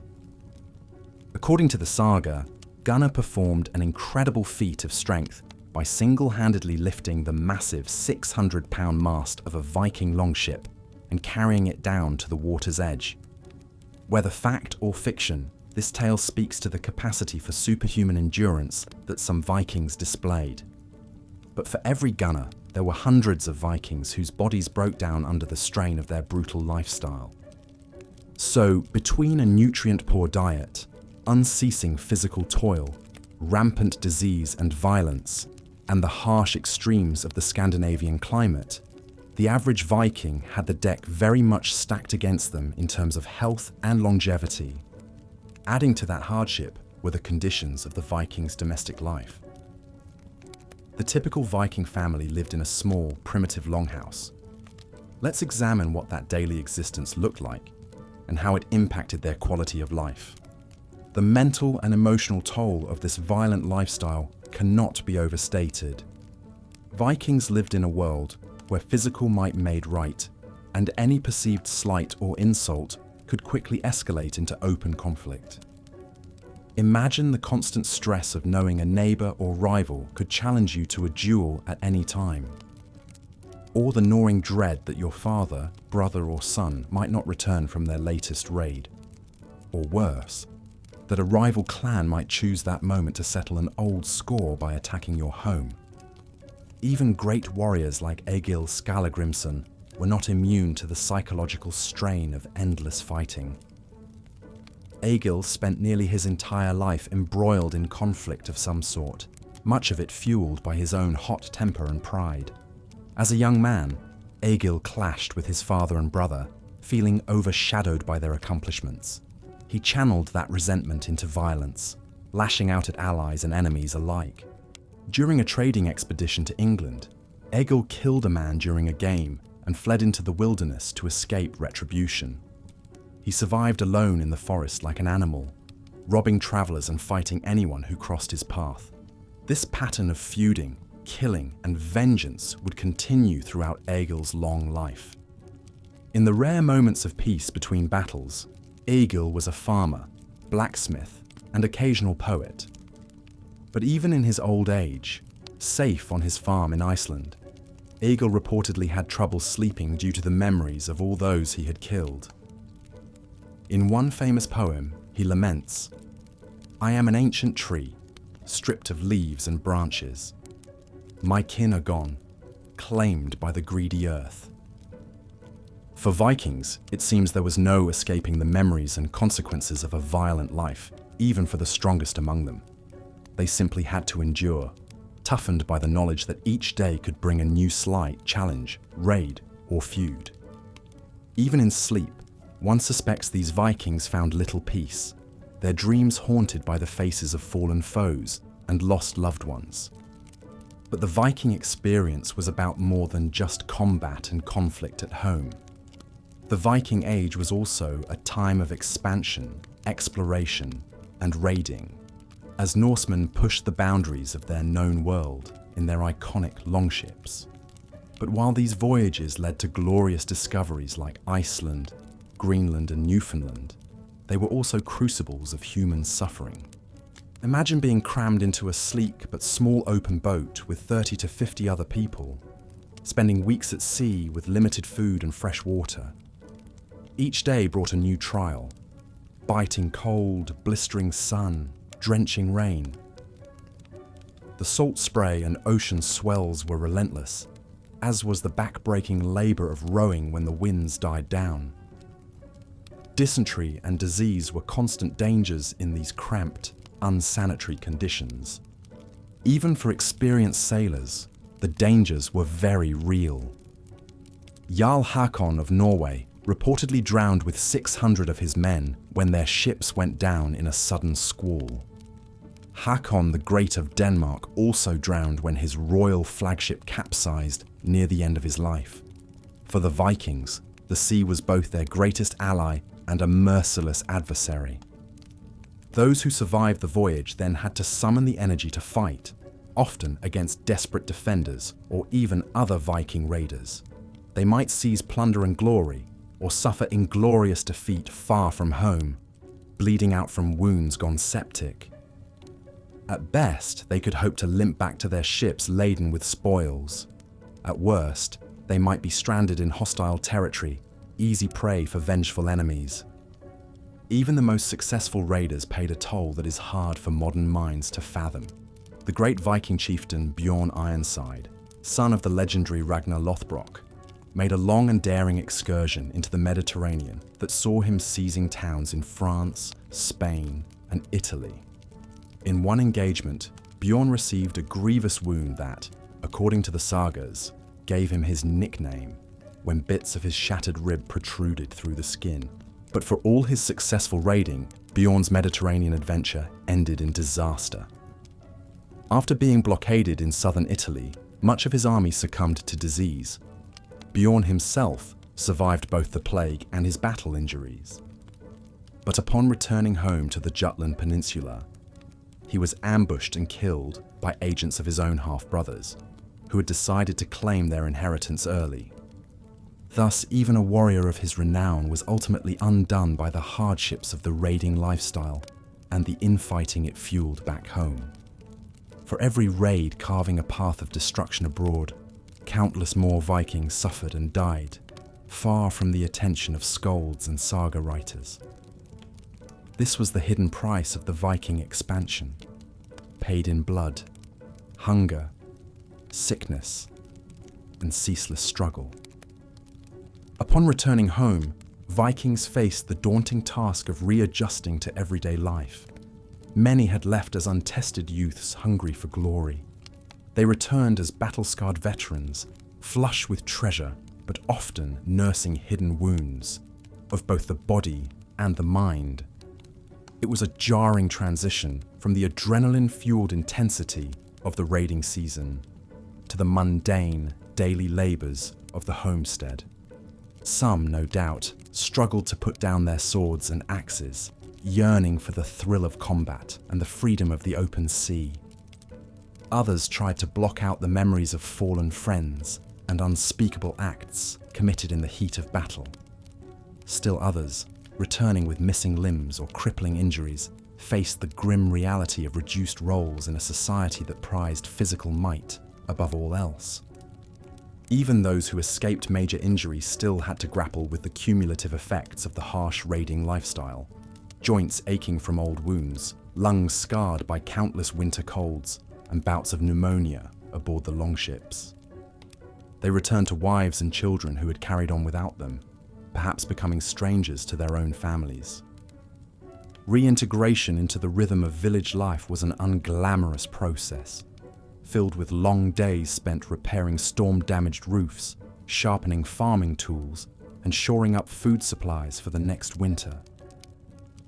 According to the saga, Gunnar performed an incredible feat of strength by single-handedly lifting the massive 600-pound mast of a Viking longship and carrying it down to the water's edge. Whether fact or fiction, this tale speaks to the capacity for superhuman endurance that some Vikings displayed. But for every Gunnar, there were hundreds of Vikings whose bodies broke down under the strain of their brutal lifestyle. So, between a nutrient-poor diet, unceasing physical toil, rampant disease and violence, and the harsh extremes of the Scandinavian climate, the average Viking had the deck very much stacked against them in terms of health and longevity. Adding to that hardship were the conditions of the Vikings' domestic life. The typical Viking family lived in a small, primitive longhouse. Let's examine what that daily existence looked like and how it impacted their quality of life. The mental and emotional toll of this violent lifestyle cannot be overstated. Vikings lived in a world where physical might made right, and any perceived slight or insult could quickly escalate into open conflict. Imagine the constant stress of knowing a neighbor or rival could challenge you to a duel at any time. Or the gnawing dread that your father, brother, or son might not return from their latest raid. Or worse, that a rival clan might choose that moment to settle an old score by attacking your home. Even great warriors like Egil Skallagrimsson were not immune to the psychological strain of endless fighting. Egil spent nearly his entire life embroiled in conflict of some sort, much of it fueled by his own hot temper and pride. As a young man, Egil clashed with his father and brother, feeling overshadowed by their accomplishments. He channeled that resentment into violence, lashing out at allies and enemies alike. During a trading expedition to England, Egil killed a man during a game and fled into the wilderness to escape retribution. He survived alone in the forest like an animal, robbing travelers and fighting anyone who crossed his path. This pattern of feuding, killing, and vengeance would continue throughout Egil's long life. In the rare moments of peace between battles, Egil was a farmer, blacksmith, and occasional poet. But even in his old age, safe on his farm in Iceland, Egil reportedly had trouble sleeping due to the memories of all those he had killed. In one famous poem, he laments, "I am an ancient tree, stripped of leaves and branches. My kin are gone, claimed by the greedy earth." For Vikings, it seems there was no escaping the memories and consequences of a violent life, even for the strongest among them. They simply had to endure, toughened by the knowledge that each day could bring a new slight, challenge, raid, or feud. Even in sleep, one suspects these Vikings found little peace, their dreams haunted by the faces of fallen foes and lost loved ones. But the Viking experience was about more than just combat and conflict at home. The Viking Age was also a time of expansion, exploration, and raiding, as Norsemen pushed the boundaries of their known world in their iconic longships. But while these voyages led to glorious discoveries like Iceland, Greenland, and Newfoundland, they were also crucibles of human suffering. Imagine being crammed into a sleek but small open boat with 30 to 50 other people, spending weeks at sea with limited food and fresh water. Each day brought a new trial: biting cold, blistering sun, drenching rain. The salt spray and ocean swells were relentless, as was the back-breaking labour of rowing when the winds died down. Dysentery and disease were constant dangers in these cramped, unsanitary conditions. Even for experienced sailors, the dangers were very real. Jarl Hakon of Norway reportedly drowned with 600 of his men when their ships went down in a sudden squall. Hakon the Great of Denmark also drowned when his royal flagship capsized near the end of his life. For the Vikings, the sea was both their greatest ally and a merciless adversary. Those who survived the voyage then had to summon the energy to fight, often against desperate defenders or even other Viking raiders. They might seize plunder and glory, or suffer inglorious defeat far from home, bleeding out from wounds gone septic. At best, they could hope to limp back to their ships laden with spoils. At worst, they might be stranded in hostile territory, easy prey for vengeful enemies. Even the most successful raiders paid a toll that is hard for modern minds to fathom. The great Viking chieftain Bjorn Ironside, son of the legendary Ragnar Lothbrok, made a long and daring excursion into the Mediterranean that saw him seizing towns in France, Spain, and Italy. In one engagement, Bjorn received a grievous wound that, according to the sagas, gave him his nickname when bits of his shattered rib protruded through the skin. But for all his successful raiding, Bjorn's Mediterranean adventure ended in disaster. After being blockaded in southern Italy, much of his army succumbed to disease. Bjorn himself survived both the plague and his battle injuries. But upon returning home to the Jutland Peninsula, he was ambushed and killed by agents of his own half-brothers, who had decided to claim their inheritance early. Thus, even a warrior of his renown was ultimately undone by the hardships of the raiding lifestyle and the infighting it fueled back home. For every raid carving a path of destruction abroad, countless more Vikings suffered and died, far from the attention of skalds and saga writers. This was the hidden price of the Viking expansion, paid in blood, hunger, sickness, and ceaseless struggle. Upon returning home, Vikings faced the daunting task of readjusting to everyday life. Many had left as untested youths hungry for glory. They returned as battle-scarred veterans, flush with treasure, but often nursing hidden wounds, of both the body and the mind. It was a jarring transition from the adrenaline-fueled intensity of the raiding season to the mundane, daily labours of the homestead. Some, no doubt, struggled to put down their swords and axes, yearning for the thrill of combat and the freedom of the open sea. Others tried to block out the memories of fallen friends and unspeakable acts committed in the heat of battle. Still others, returning with missing limbs or crippling injuries, faced the grim reality of reduced roles in a society that prized physical might above all else. Even those who escaped major injury still had to grapple with the cumulative effects of the harsh raiding lifestyle. Joints aching from old wounds, lungs scarred by countless winter colds, and bouts of pneumonia aboard the longships. They returned to wives and children who had carried on without them, perhaps becoming strangers to their own families. Reintegration into the rhythm of village life was an unglamorous process, filled with long days spent repairing storm-damaged roofs, sharpening farming tools, and shoring up food supplies for the next winter.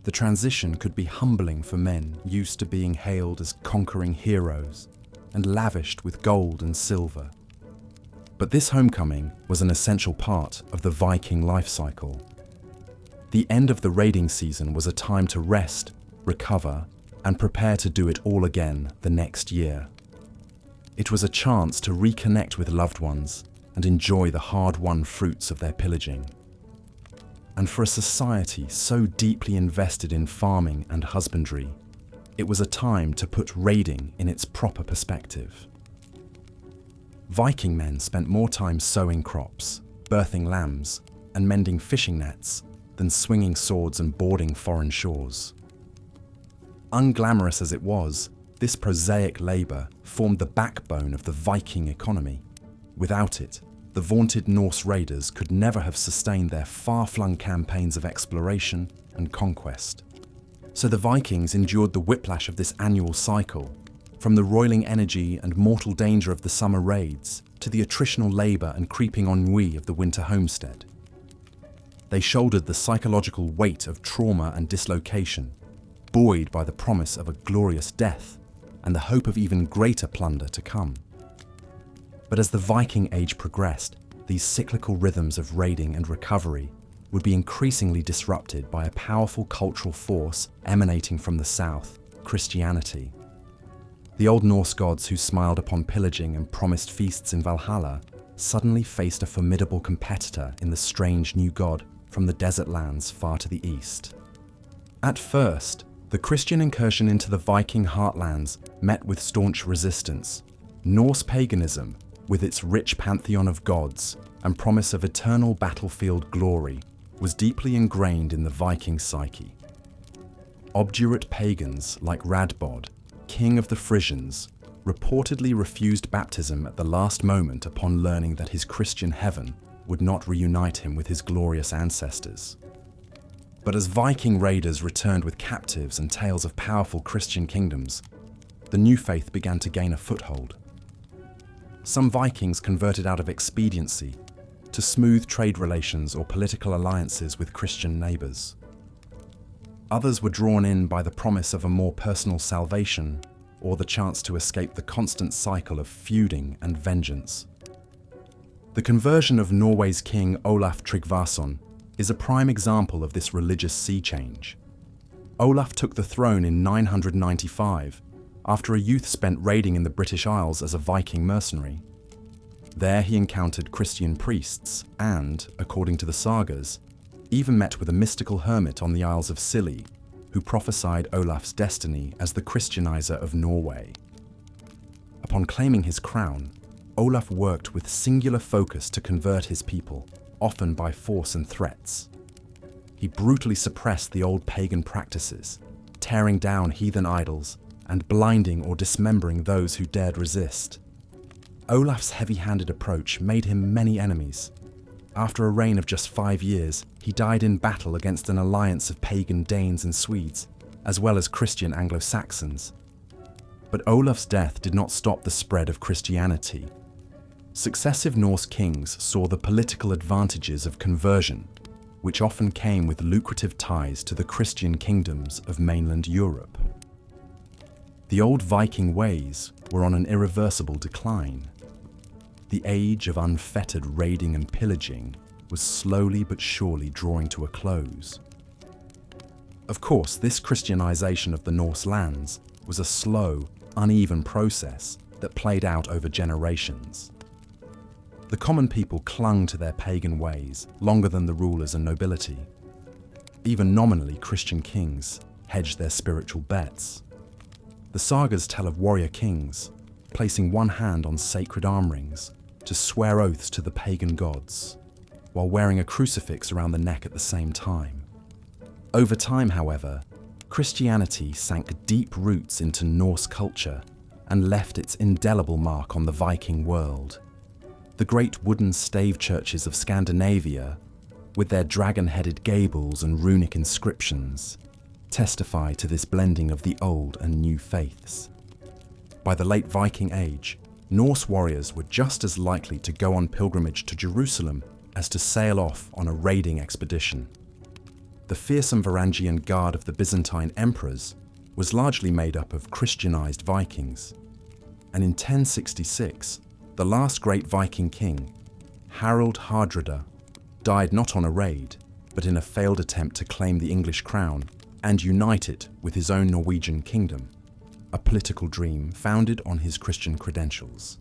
The transition could be humbling for men used to being hailed as conquering heroes and lavished with gold and silver. But this homecoming was an essential part of the Viking life cycle. The end of the raiding season was a time to rest, recover, and prepare to do it all again the next year. It was a chance to reconnect with loved ones and enjoy the hard-won fruits of their pillaging. And for a society so deeply invested in farming and husbandry, it was a time to put raiding in its proper perspective. Viking men spent more time sowing crops, birthing lambs, and mending fishing nets than swinging swords and boarding foreign shores. Unglamorous as it was, this prosaic labour formed the backbone of the Viking economy. Without it, the vaunted Norse raiders could never have sustained their far-flung campaigns of exploration and conquest. So the Vikings endured the whiplash of this annual cycle, from the roiling energy and mortal danger of the summer raids to the attritional labour and creeping ennui of the winter homestead. They shouldered the psychological weight of trauma and dislocation, buoyed by the promise of a glorious death and the hope of even greater plunder to come. But as the Viking Age progressed, these cyclical rhythms of raiding and recovery would be increasingly disrupted by a powerful cultural force emanating from the south, Christianity. The Old Norse gods who smiled upon pillaging and promised feasts in Valhalla suddenly faced a formidable competitor in the strange new god from the desert lands far to the east. At first, the Christian incursion into the Viking heartlands met with staunch resistance. Norse paganism, with its rich pantheon of gods and promise of eternal battlefield glory, was deeply ingrained in the Viking psyche. Obdurate pagans like Radbod, king of the Frisians, reportedly refused baptism at the last moment upon learning that his Christian heaven would not reunite him with his glorious ancestors. But as Viking raiders returned with captives and tales of powerful Christian kingdoms, the new faith began to gain a foothold. Some Vikings converted out of expediency to smooth trade relations or political alliances with Christian neighbours. Others were drawn in by the promise of a more personal salvation or the chance to escape the constant cycle of feuding and vengeance. The conversion of Norway's king Olaf Tryggvason is a prime example of this religious sea change. Olaf took the throne in 995 after a youth spent raiding in the British Isles as a Viking mercenary. There he encountered Christian priests and, according to the sagas, even met with a mystical hermit on the Isles of Scilly who prophesied Olaf's destiny as the Christianizer of Norway. Upon claiming his crown, Olaf worked with singular focus to convert his people, often by force and threats. He brutally suppressed the old pagan practices, tearing down heathen idols and blinding or dismembering those who dared resist. Olaf's heavy-handed approach made him many enemies. After a reign of just 5 years, he died in battle against an alliance of pagan Danes and Swedes, as well as Christian Anglo-Saxons. But Olaf's death did not stop the spread of Christianity. Successive Norse kings saw the political advantages of conversion, which often came with lucrative ties to the Christian kingdoms of mainland Europe. The old Viking ways were on an irreversible decline. The age of unfettered raiding and pillaging was slowly but surely drawing to a close. Of course, this Christianization of the Norse lands was a slow, uneven process that played out over generations. The common people clung to their pagan ways longer than the rulers and nobility. Even nominally, Christian kings hedged their spiritual bets. The sagas tell of warrior kings placing one hand on sacred arm rings to swear oaths to the pagan gods, while wearing a crucifix around the neck at the same time. Over time, however, Christianity sank deep roots into Norse culture and left its indelible mark on the Viking world. The great wooden stave churches of Scandinavia, with their dragon-headed gables and runic inscriptions, testify to this blending of the old and new faiths. By the late Viking Age, Norse warriors were just as likely to go on pilgrimage to Jerusalem as to sail off on a raiding expedition. The fearsome Varangian guard of the Byzantine emperors was largely made up of Christianized Vikings. And in 1066, the last great Viking king, Harald Hardrada, died not on a raid, but in a failed attempt to claim the English crown and unite it with his own Norwegian kingdom, a political dream founded on his Christian credentials.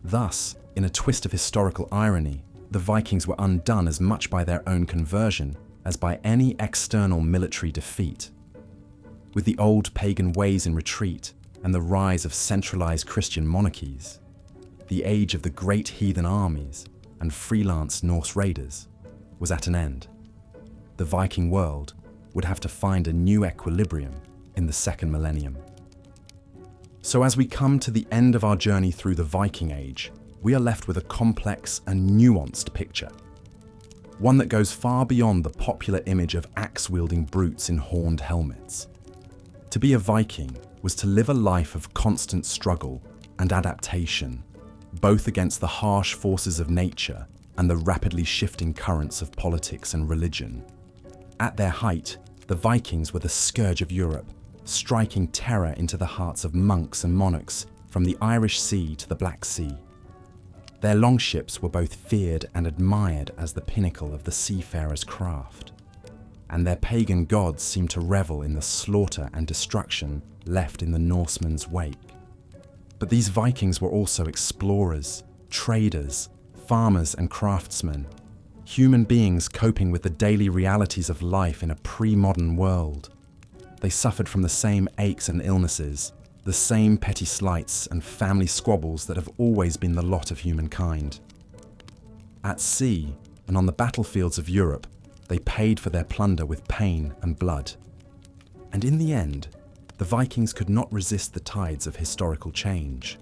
Thus, in a twist of historical irony, the Vikings were undone as much by their own conversion as by any external military defeat. With the old pagan ways in retreat and the rise of centralized Christian monarchies, the age of the great heathen armies and freelance Norse raiders was at an end. The Viking world would have to find a new equilibrium in the second millennium. So as we come to the end of our journey through the Viking Age, we are left with a complex and nuanced picture. One that goes far beyond the popular image of axe-wielding brutes in horned helmets. To be a Viking was to live a life of constant struggle and adaptation, both against the harsh forces of nature and the rapidly shifting currents of politics and religion. At their height, the Vikings were the scourge of Europe, striking terror into the hearts of monks and monarchs from the Irish Sea to the Black Sea. Their longships were both feared and admired as the pinnacle of the seafarer's craft, and their pagan gods seemed to revel in the slaughter and destruction left in the Norsemen's wake. But these Vikings were also explorers, traders, farmers and craftsmen, human beings coping with the daily realities of life in a pre-modern world. They suffered from the same aches and illnesses, the same petty slights and family squabbles that have always been the lot of humankind. At sea and on the battlefields of Europe, they paid for their plunder with pain and blood. And in the end, the Vikings could not resist the tides of historical change.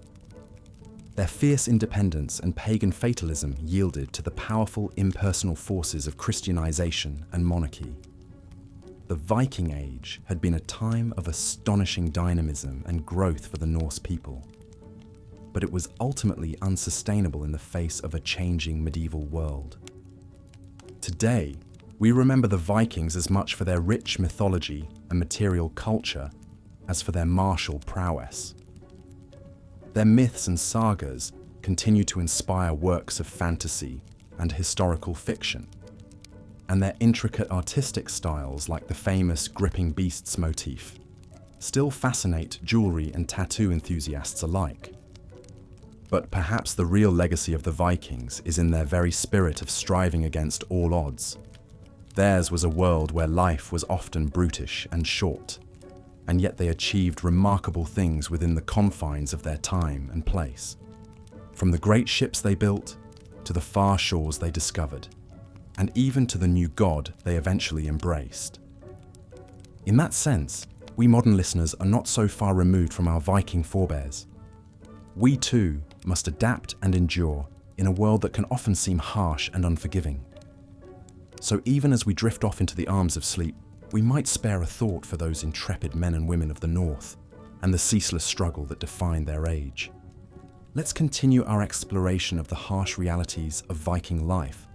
Their fierce independence and pagan fatalism yielded to the powerful impersonal forces of Christianization and monarchy. The Viking Age had been a time of astonishing dynamism and growth for the Norse people, but it was ultimately unsustainable in the face of a changing medieval world. Today, we remember the Vikings as much for their rich mythology and material culture as for their martial prowess. Their myths and sagas continue to inspire works of fantasy and historical fiction, and their intricate artistic styles, like the famous gripping beasts motif, still fascinate jewelry and tattoo enthusiasts alike. But perhaps the real legacy of the Vikings is in their very spirit of striving against all odds. Theirs was a world where life was often brutish and short, and yet they achieved remarkable things within the confines of their time and place. From the great ships they built, to the far shores they discovered, and even to the new god they eventually embraced. In that sense, we modern listeners are not so far removed from our Viking forebears. We too must adapt and endure in a world that can often seem harsh and unforgiving. So even as we drift off into the arms of sleep, we might spare a thought for those intrepid men and women of the North and the ceaseless struggle that defined their age. Let's continue our exploration of the harsh realities of Viking life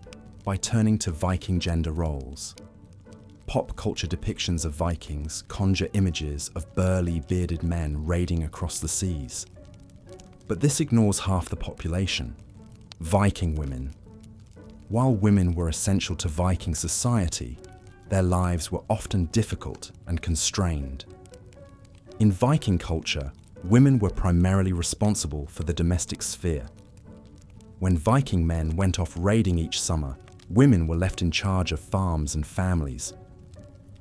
by turning to Viking gender roles. Pop culture depictions of Vikings conjure images of burly, bearded men raiding across the seas. But this ignores half the population: Viking women. While women were essential to Viking society, their lives were often difficult and constrained. In Viking culture, women were primarily responsible for the domestic sphere. When Viking men went off raiding each summer, women were left in charge of farms and families.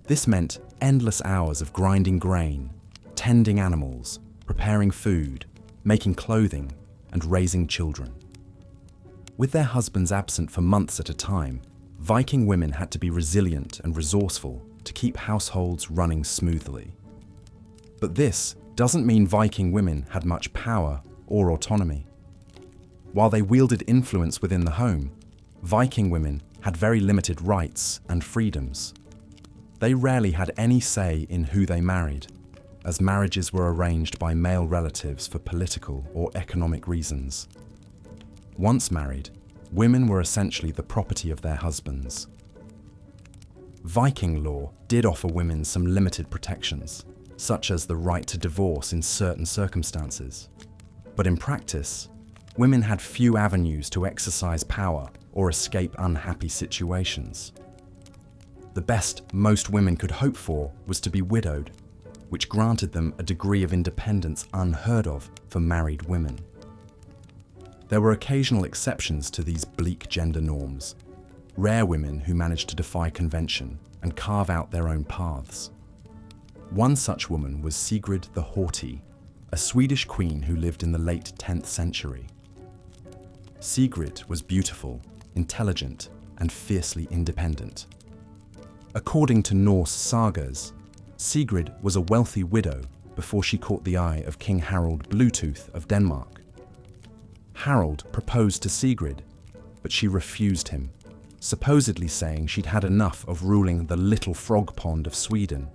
This meant endless hours of grinding grain, tending animals, preparing food, making clothing, and raising children. With their husbands absent for months at a time, Viking women had to be resilient and resourceful to keep households running smoothly. But this doesn't mean Viking women had much power or autonomy. While they wielded influence within the home, Viking women had very limited rights and freedoms. They rarely had any say in who they married, as marriages were arranged by male relatives for political or economic reasons. Once married, women were essentially the property of their husbands. Viking law did offer women some limited protections, such as the right to divorce in certain circumstances. But in practice, women had few avenues to exercise power or escape unhappy situations. The best most women could hope for was to be widowed, which granted them a degree of independence unheard of for married women. There were occasional exceptions to these bleak gender norms, rare women who managed to defy convention and carve out their own paths. One such woman was Sigrid the Haughty, a Swedish queen who lived in the late 10th century. Sigrid was beautiful, intelligent, and fiercely independent. According to Norse sagas, Sigrid was a wealthy widow before she caught the eye of King Harald Bluetooth of Denmark. Harald proposed to Sigrid, but she refused him, supposedly saying she'd had enough of ruling the little frog pond of Sweden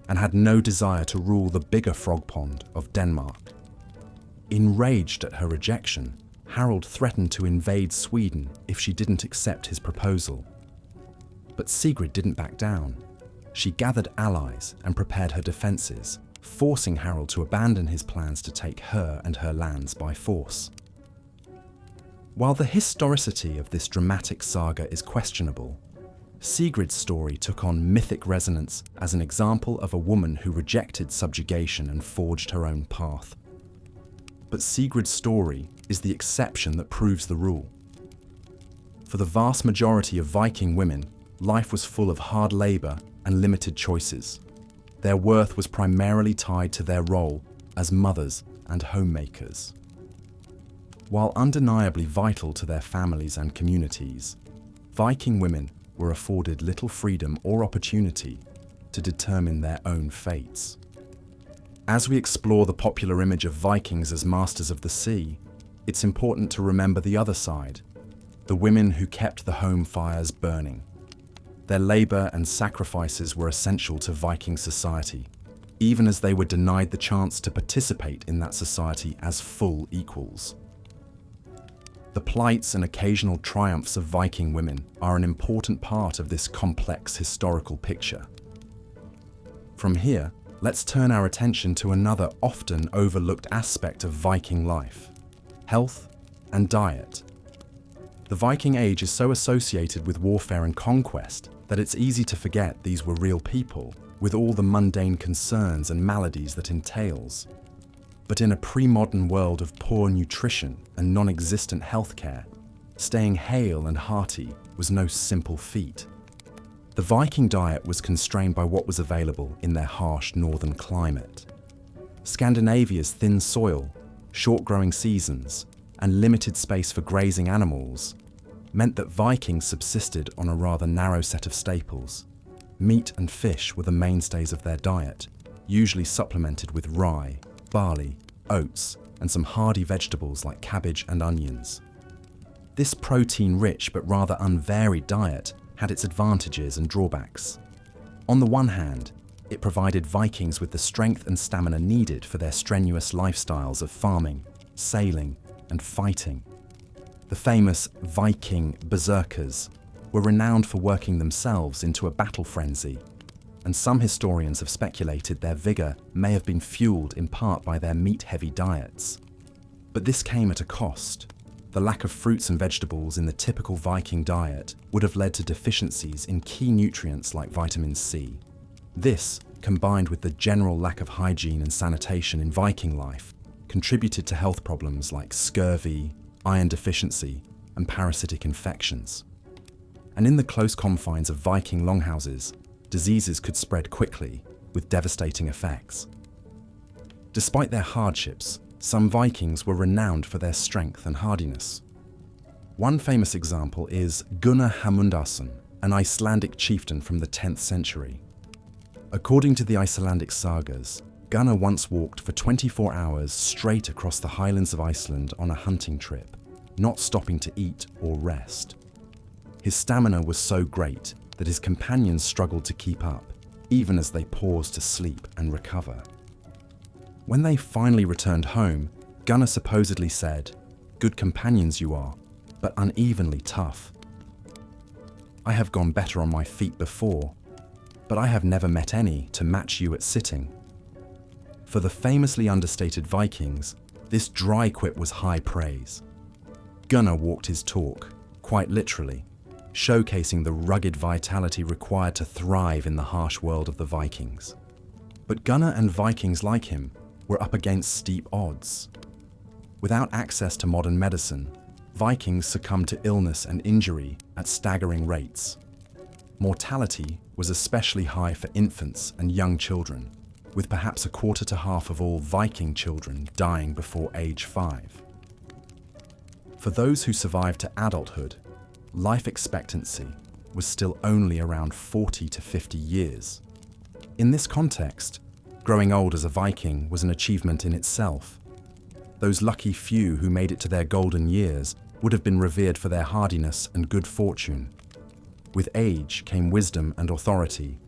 and had no desire to rule the bigger frog pond of Denmark. Enraged at her rejection, Harald threatened to invade Sweden if she didn't accept his proposal. But Sigrid didn't back down. She gathered allies and prepared her defences, forcing Harald to abandon his plans to take her and her lands by force. While the historicity of this dramatic saga is questionable, Sigrid's story took on mythic resonance as an example of a woman who rejected subjugation and forged her own path. But Sigrid's story is the exception that proves the rule. For the vast majority of Viking women, life was full of hard labour and limited choices. Their worth was primarily tied to their role as mothers and homemakers. While undeniably vital to their families and communities, Viking women were afforded little freedom or opportunity to determine their own fates. As we explore the popular image of Vikings as masters of the sea, it's important to remember the other side, the women who kept the home fires burning. Their labour and sacrifices were essential to Viking society, even as they were denied the chance to participate in that society as full equals. The plights and occasional triumphs of Viking women are an important part of this complex historical picture. From here, let's turn our attention to another often overlooked aspect of Viking life: health and diet. The Viking Age is so associated with warfare and conquest that it's easy to forget these were real people, with all the mundane concerns and maladies that entails. But in a pre-modern world of poor nutrition and non-existent healthcare, staying hale and hearty was no simple feat. The Viking diet was constrained by what was available in their harsh northern climate. Scandinavia's thin soil, short growing seasons, and limited space for grazing animals meant that Vikings subsisted on a rather narrow set of staples. Meat and fish were the mainstays of their diet, usually supplemented with rye, barley, oats, and some hardy vegetables like cabbage and onions. This protein-rich but rather unvaried diet had its advantages and drawbacks. On the one hand, it provided Vikings with the strength and stamina needed for their strenuous lifestyles of farming, sailing, and fighting. The famous Viking berserkers were renowned for working themselves into a battle frenzy, and some historians have speculated their vigour may have been fueled in part by their meat-heavy diets. But this came at a cost. the lack of fruits and vegetables in the typical Viking diet would have led to deficiencies in key nutrients like vitamin C. This, combined with the general lack of hygiene and sanitation in Viking life, contributed to health problems like scurvy, iron deficiency, and parasitic infections. And in the close confines of Viking longhouses, diseases could spread quickly, with devastating effects. Despite their hardships, some Vikings were renowned for their strength and hardiness. One famous example is Gunnar Hamundarson, an Icelandic chieftain from the 10th century. According to the Icelandic sagas, Gunnar once walked for 24 hours straight across the highlands of Iceland on a hunting trip, not stopping to eat or rest. His stamina was so great that his companions struggled to keep up, even as they paused to sleep and recover. When they finally returned home, Gunnar supposedly said, "Good companions you are, but unevenly tough. I have gone better on my feet before, but I have never met any to match you at sitting." For the famously understated Vikings, this dry quip was high praise. Gunnar walked his talk, quite literally, showcasing the rugged vitality required to thrive in the harsh world of the Vikings. But Gunnar and Vikings like him were up against steep odds. Without access to modern medicine, Vikings succumbed to illness and injury at staggering rates. Mortality was especially high for infants and young children, with perhaps a quarter to half of all Viking children dying before age 5. For those who survived to adulthood, life expectancy was still only around 40 to 50 years. In this context, growing old as a Viking was an achievement in itself. Those lucky few who made it to their golden years would have been revered for their hardiness and good fortune. With age came wisdom and authority,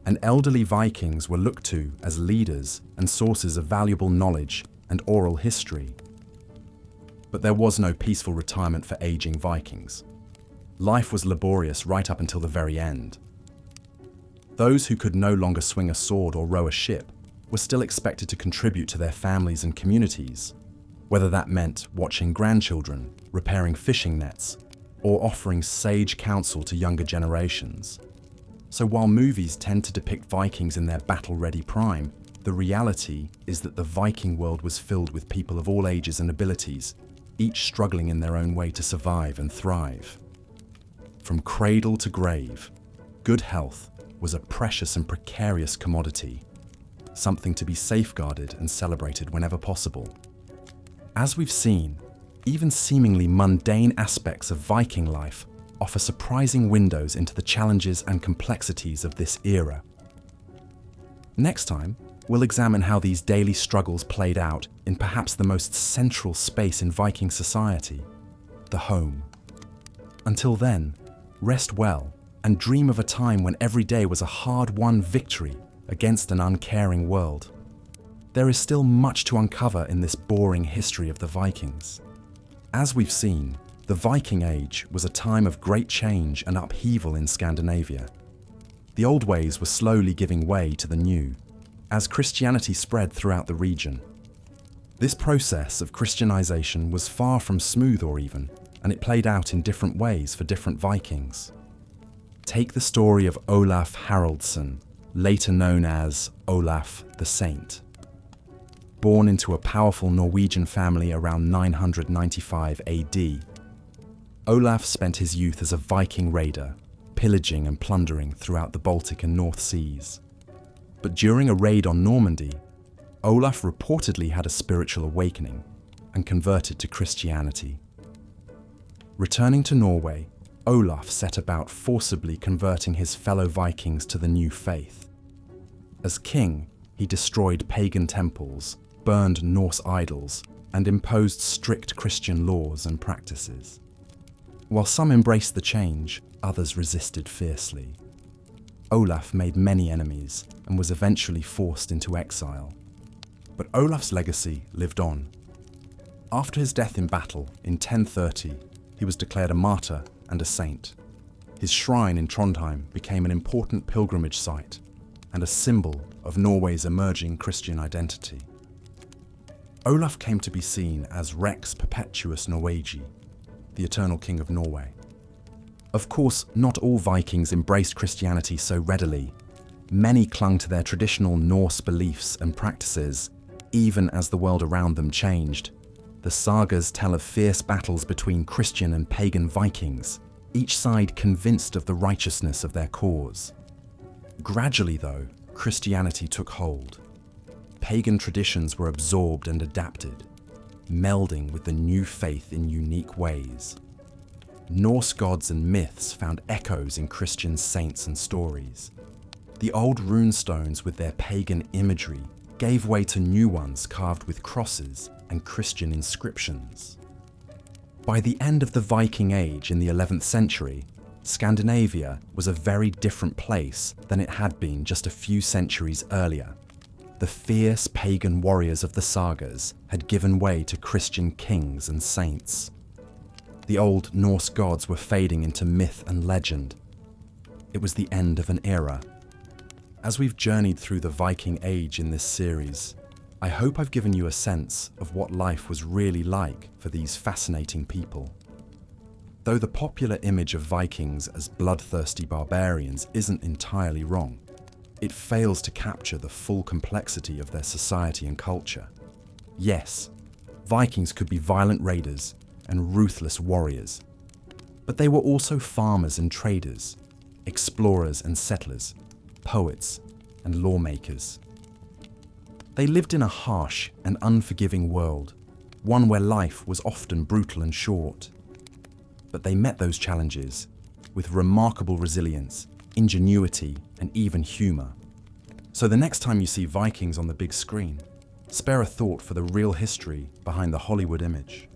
and elderly Vikings were looked to as leaders and sources of valuable knowledge and oral history. But there was no peaceful retirement for aging Vikings. Life was laborious right up until the very end. Those who could no longer swing a sword or row a ship were still expected to contribute to their families and communities, whether that meant watching grandchildren, repairing fishing nets, or offering sage counsel to younger generations. So while movies tend to depict Vikings in their battle-ready prime, the reality is that the Viking world was filled with people of all ages and abilities, each struggling in their own way to survive and thrive. From cradle to grave, good health was a precious and precarious commodity, something to be safeguarded and celebrated whenever possible. As we've seen, even seemingly mundane aspects of Viking life offer surprising windows into the challenges and complexities of this era. Next time, we'll examine how these daily struggles played out in perhaps the most central space in Viking society, the home. Until then, rest well and dream of a time when every day was a hard-won victory against an uncaring world. There is still much to uncover in this boring history of the Vikings. As we've seen, the Viking Age was a time of great change and upheaval in Scandinavia. The old ways were slowly giving way to the new, as Christianity spread throughout the region. This process of Christianization was far from smooth or even, and it played out in different ways for different Vikings. Take the story of Olaf Hardrada, later known as Olaf the Saint. Born into a powerful Norwegian family around 995 AD, Olaf spent his youth as a Viking raider, pillaging and plundering throughout the Baltic and North Seas. But during a raid on Normandy, Olaf reportedly had a spiritual awakening and converted to Christianity. Returning to Norway, Olaf set about forcibly converting his fellow Vikings to the new faith. As king, he destroyed pagan temples, burned Norse idols, and imposed strict Christian laws and practices. While some embraced the change, others resisted fiercely. Olaf made many enemies and was eventually forced into exile. But Olaf's legacy lived on. After his death in battle in 1030, he was declared a martyr and a saint. His shrine in Trondheim became an important pilgrimage site and a symbol of Norway's emerging Christian identity. Olaf came to be seen as Rex Perpetuus Norwegi, the eternal king of Norway. Of course, not all Vikings embraced Christianity so readily. Many clung to their traditional Norse beliefs and practices, even as the world around them changed. The sagas tell of fierce battles between Christian and pagan Vikings, each side convinced of the righteousness of their cause. Gradually, though, Christianity took hold. Pagan traditions were absorbed and adapted, melding with the new faith in unique ways. Norse gods and myths found echoes in Christian saints and stories. The old runestones with their pagan imagery gave way to new ones carved with crosses and Christian inscriptions. By the end of the Viking Age in the 11th century, Scandinavia was a very different place than it had been just a few centuries earlier. The fierce pagan warriors of the sagas had given way to Christian kings and saints. The old Norse gods were fading into myth and legend. It was the end of an era. As we've journeyed through the Viking Age in this series, I hope I've given you a sense of what life was really like for these fascinating people. Though the popular image of Vikings as bloodthirsty barbarians isn't entirely wrong, it fails to capture the full complexity of their society and culture. Yes, Vikings could be violent raiders and ruthless warriors, but they were also farmers and traders, explorers and settlers, poets and lawmakers. They lived in a harsh and unforgiving world, one where life was often brutal and short. But they met those challenges with remarkable resilience, ingenuity, and even humour. So the next time you see Vikings on the big screen, spare a thought for the real history behind the Hollywood image.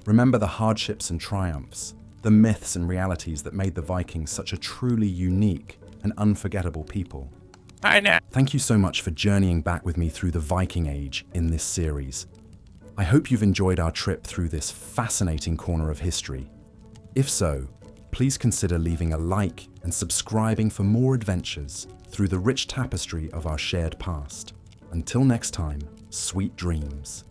Remember the hardships and triumphs, the myths and realities that made the Vikings such a truly unique and unforgettable people. Thank you so much for journeying back with me through the Viking Age in this series. I hope you've enjoyed our trip through this fascinating corner of history. If so, please consider leaving a like and subscribing for more adventures through the rich tapestry of our shared past. Until next time, sweet dreams.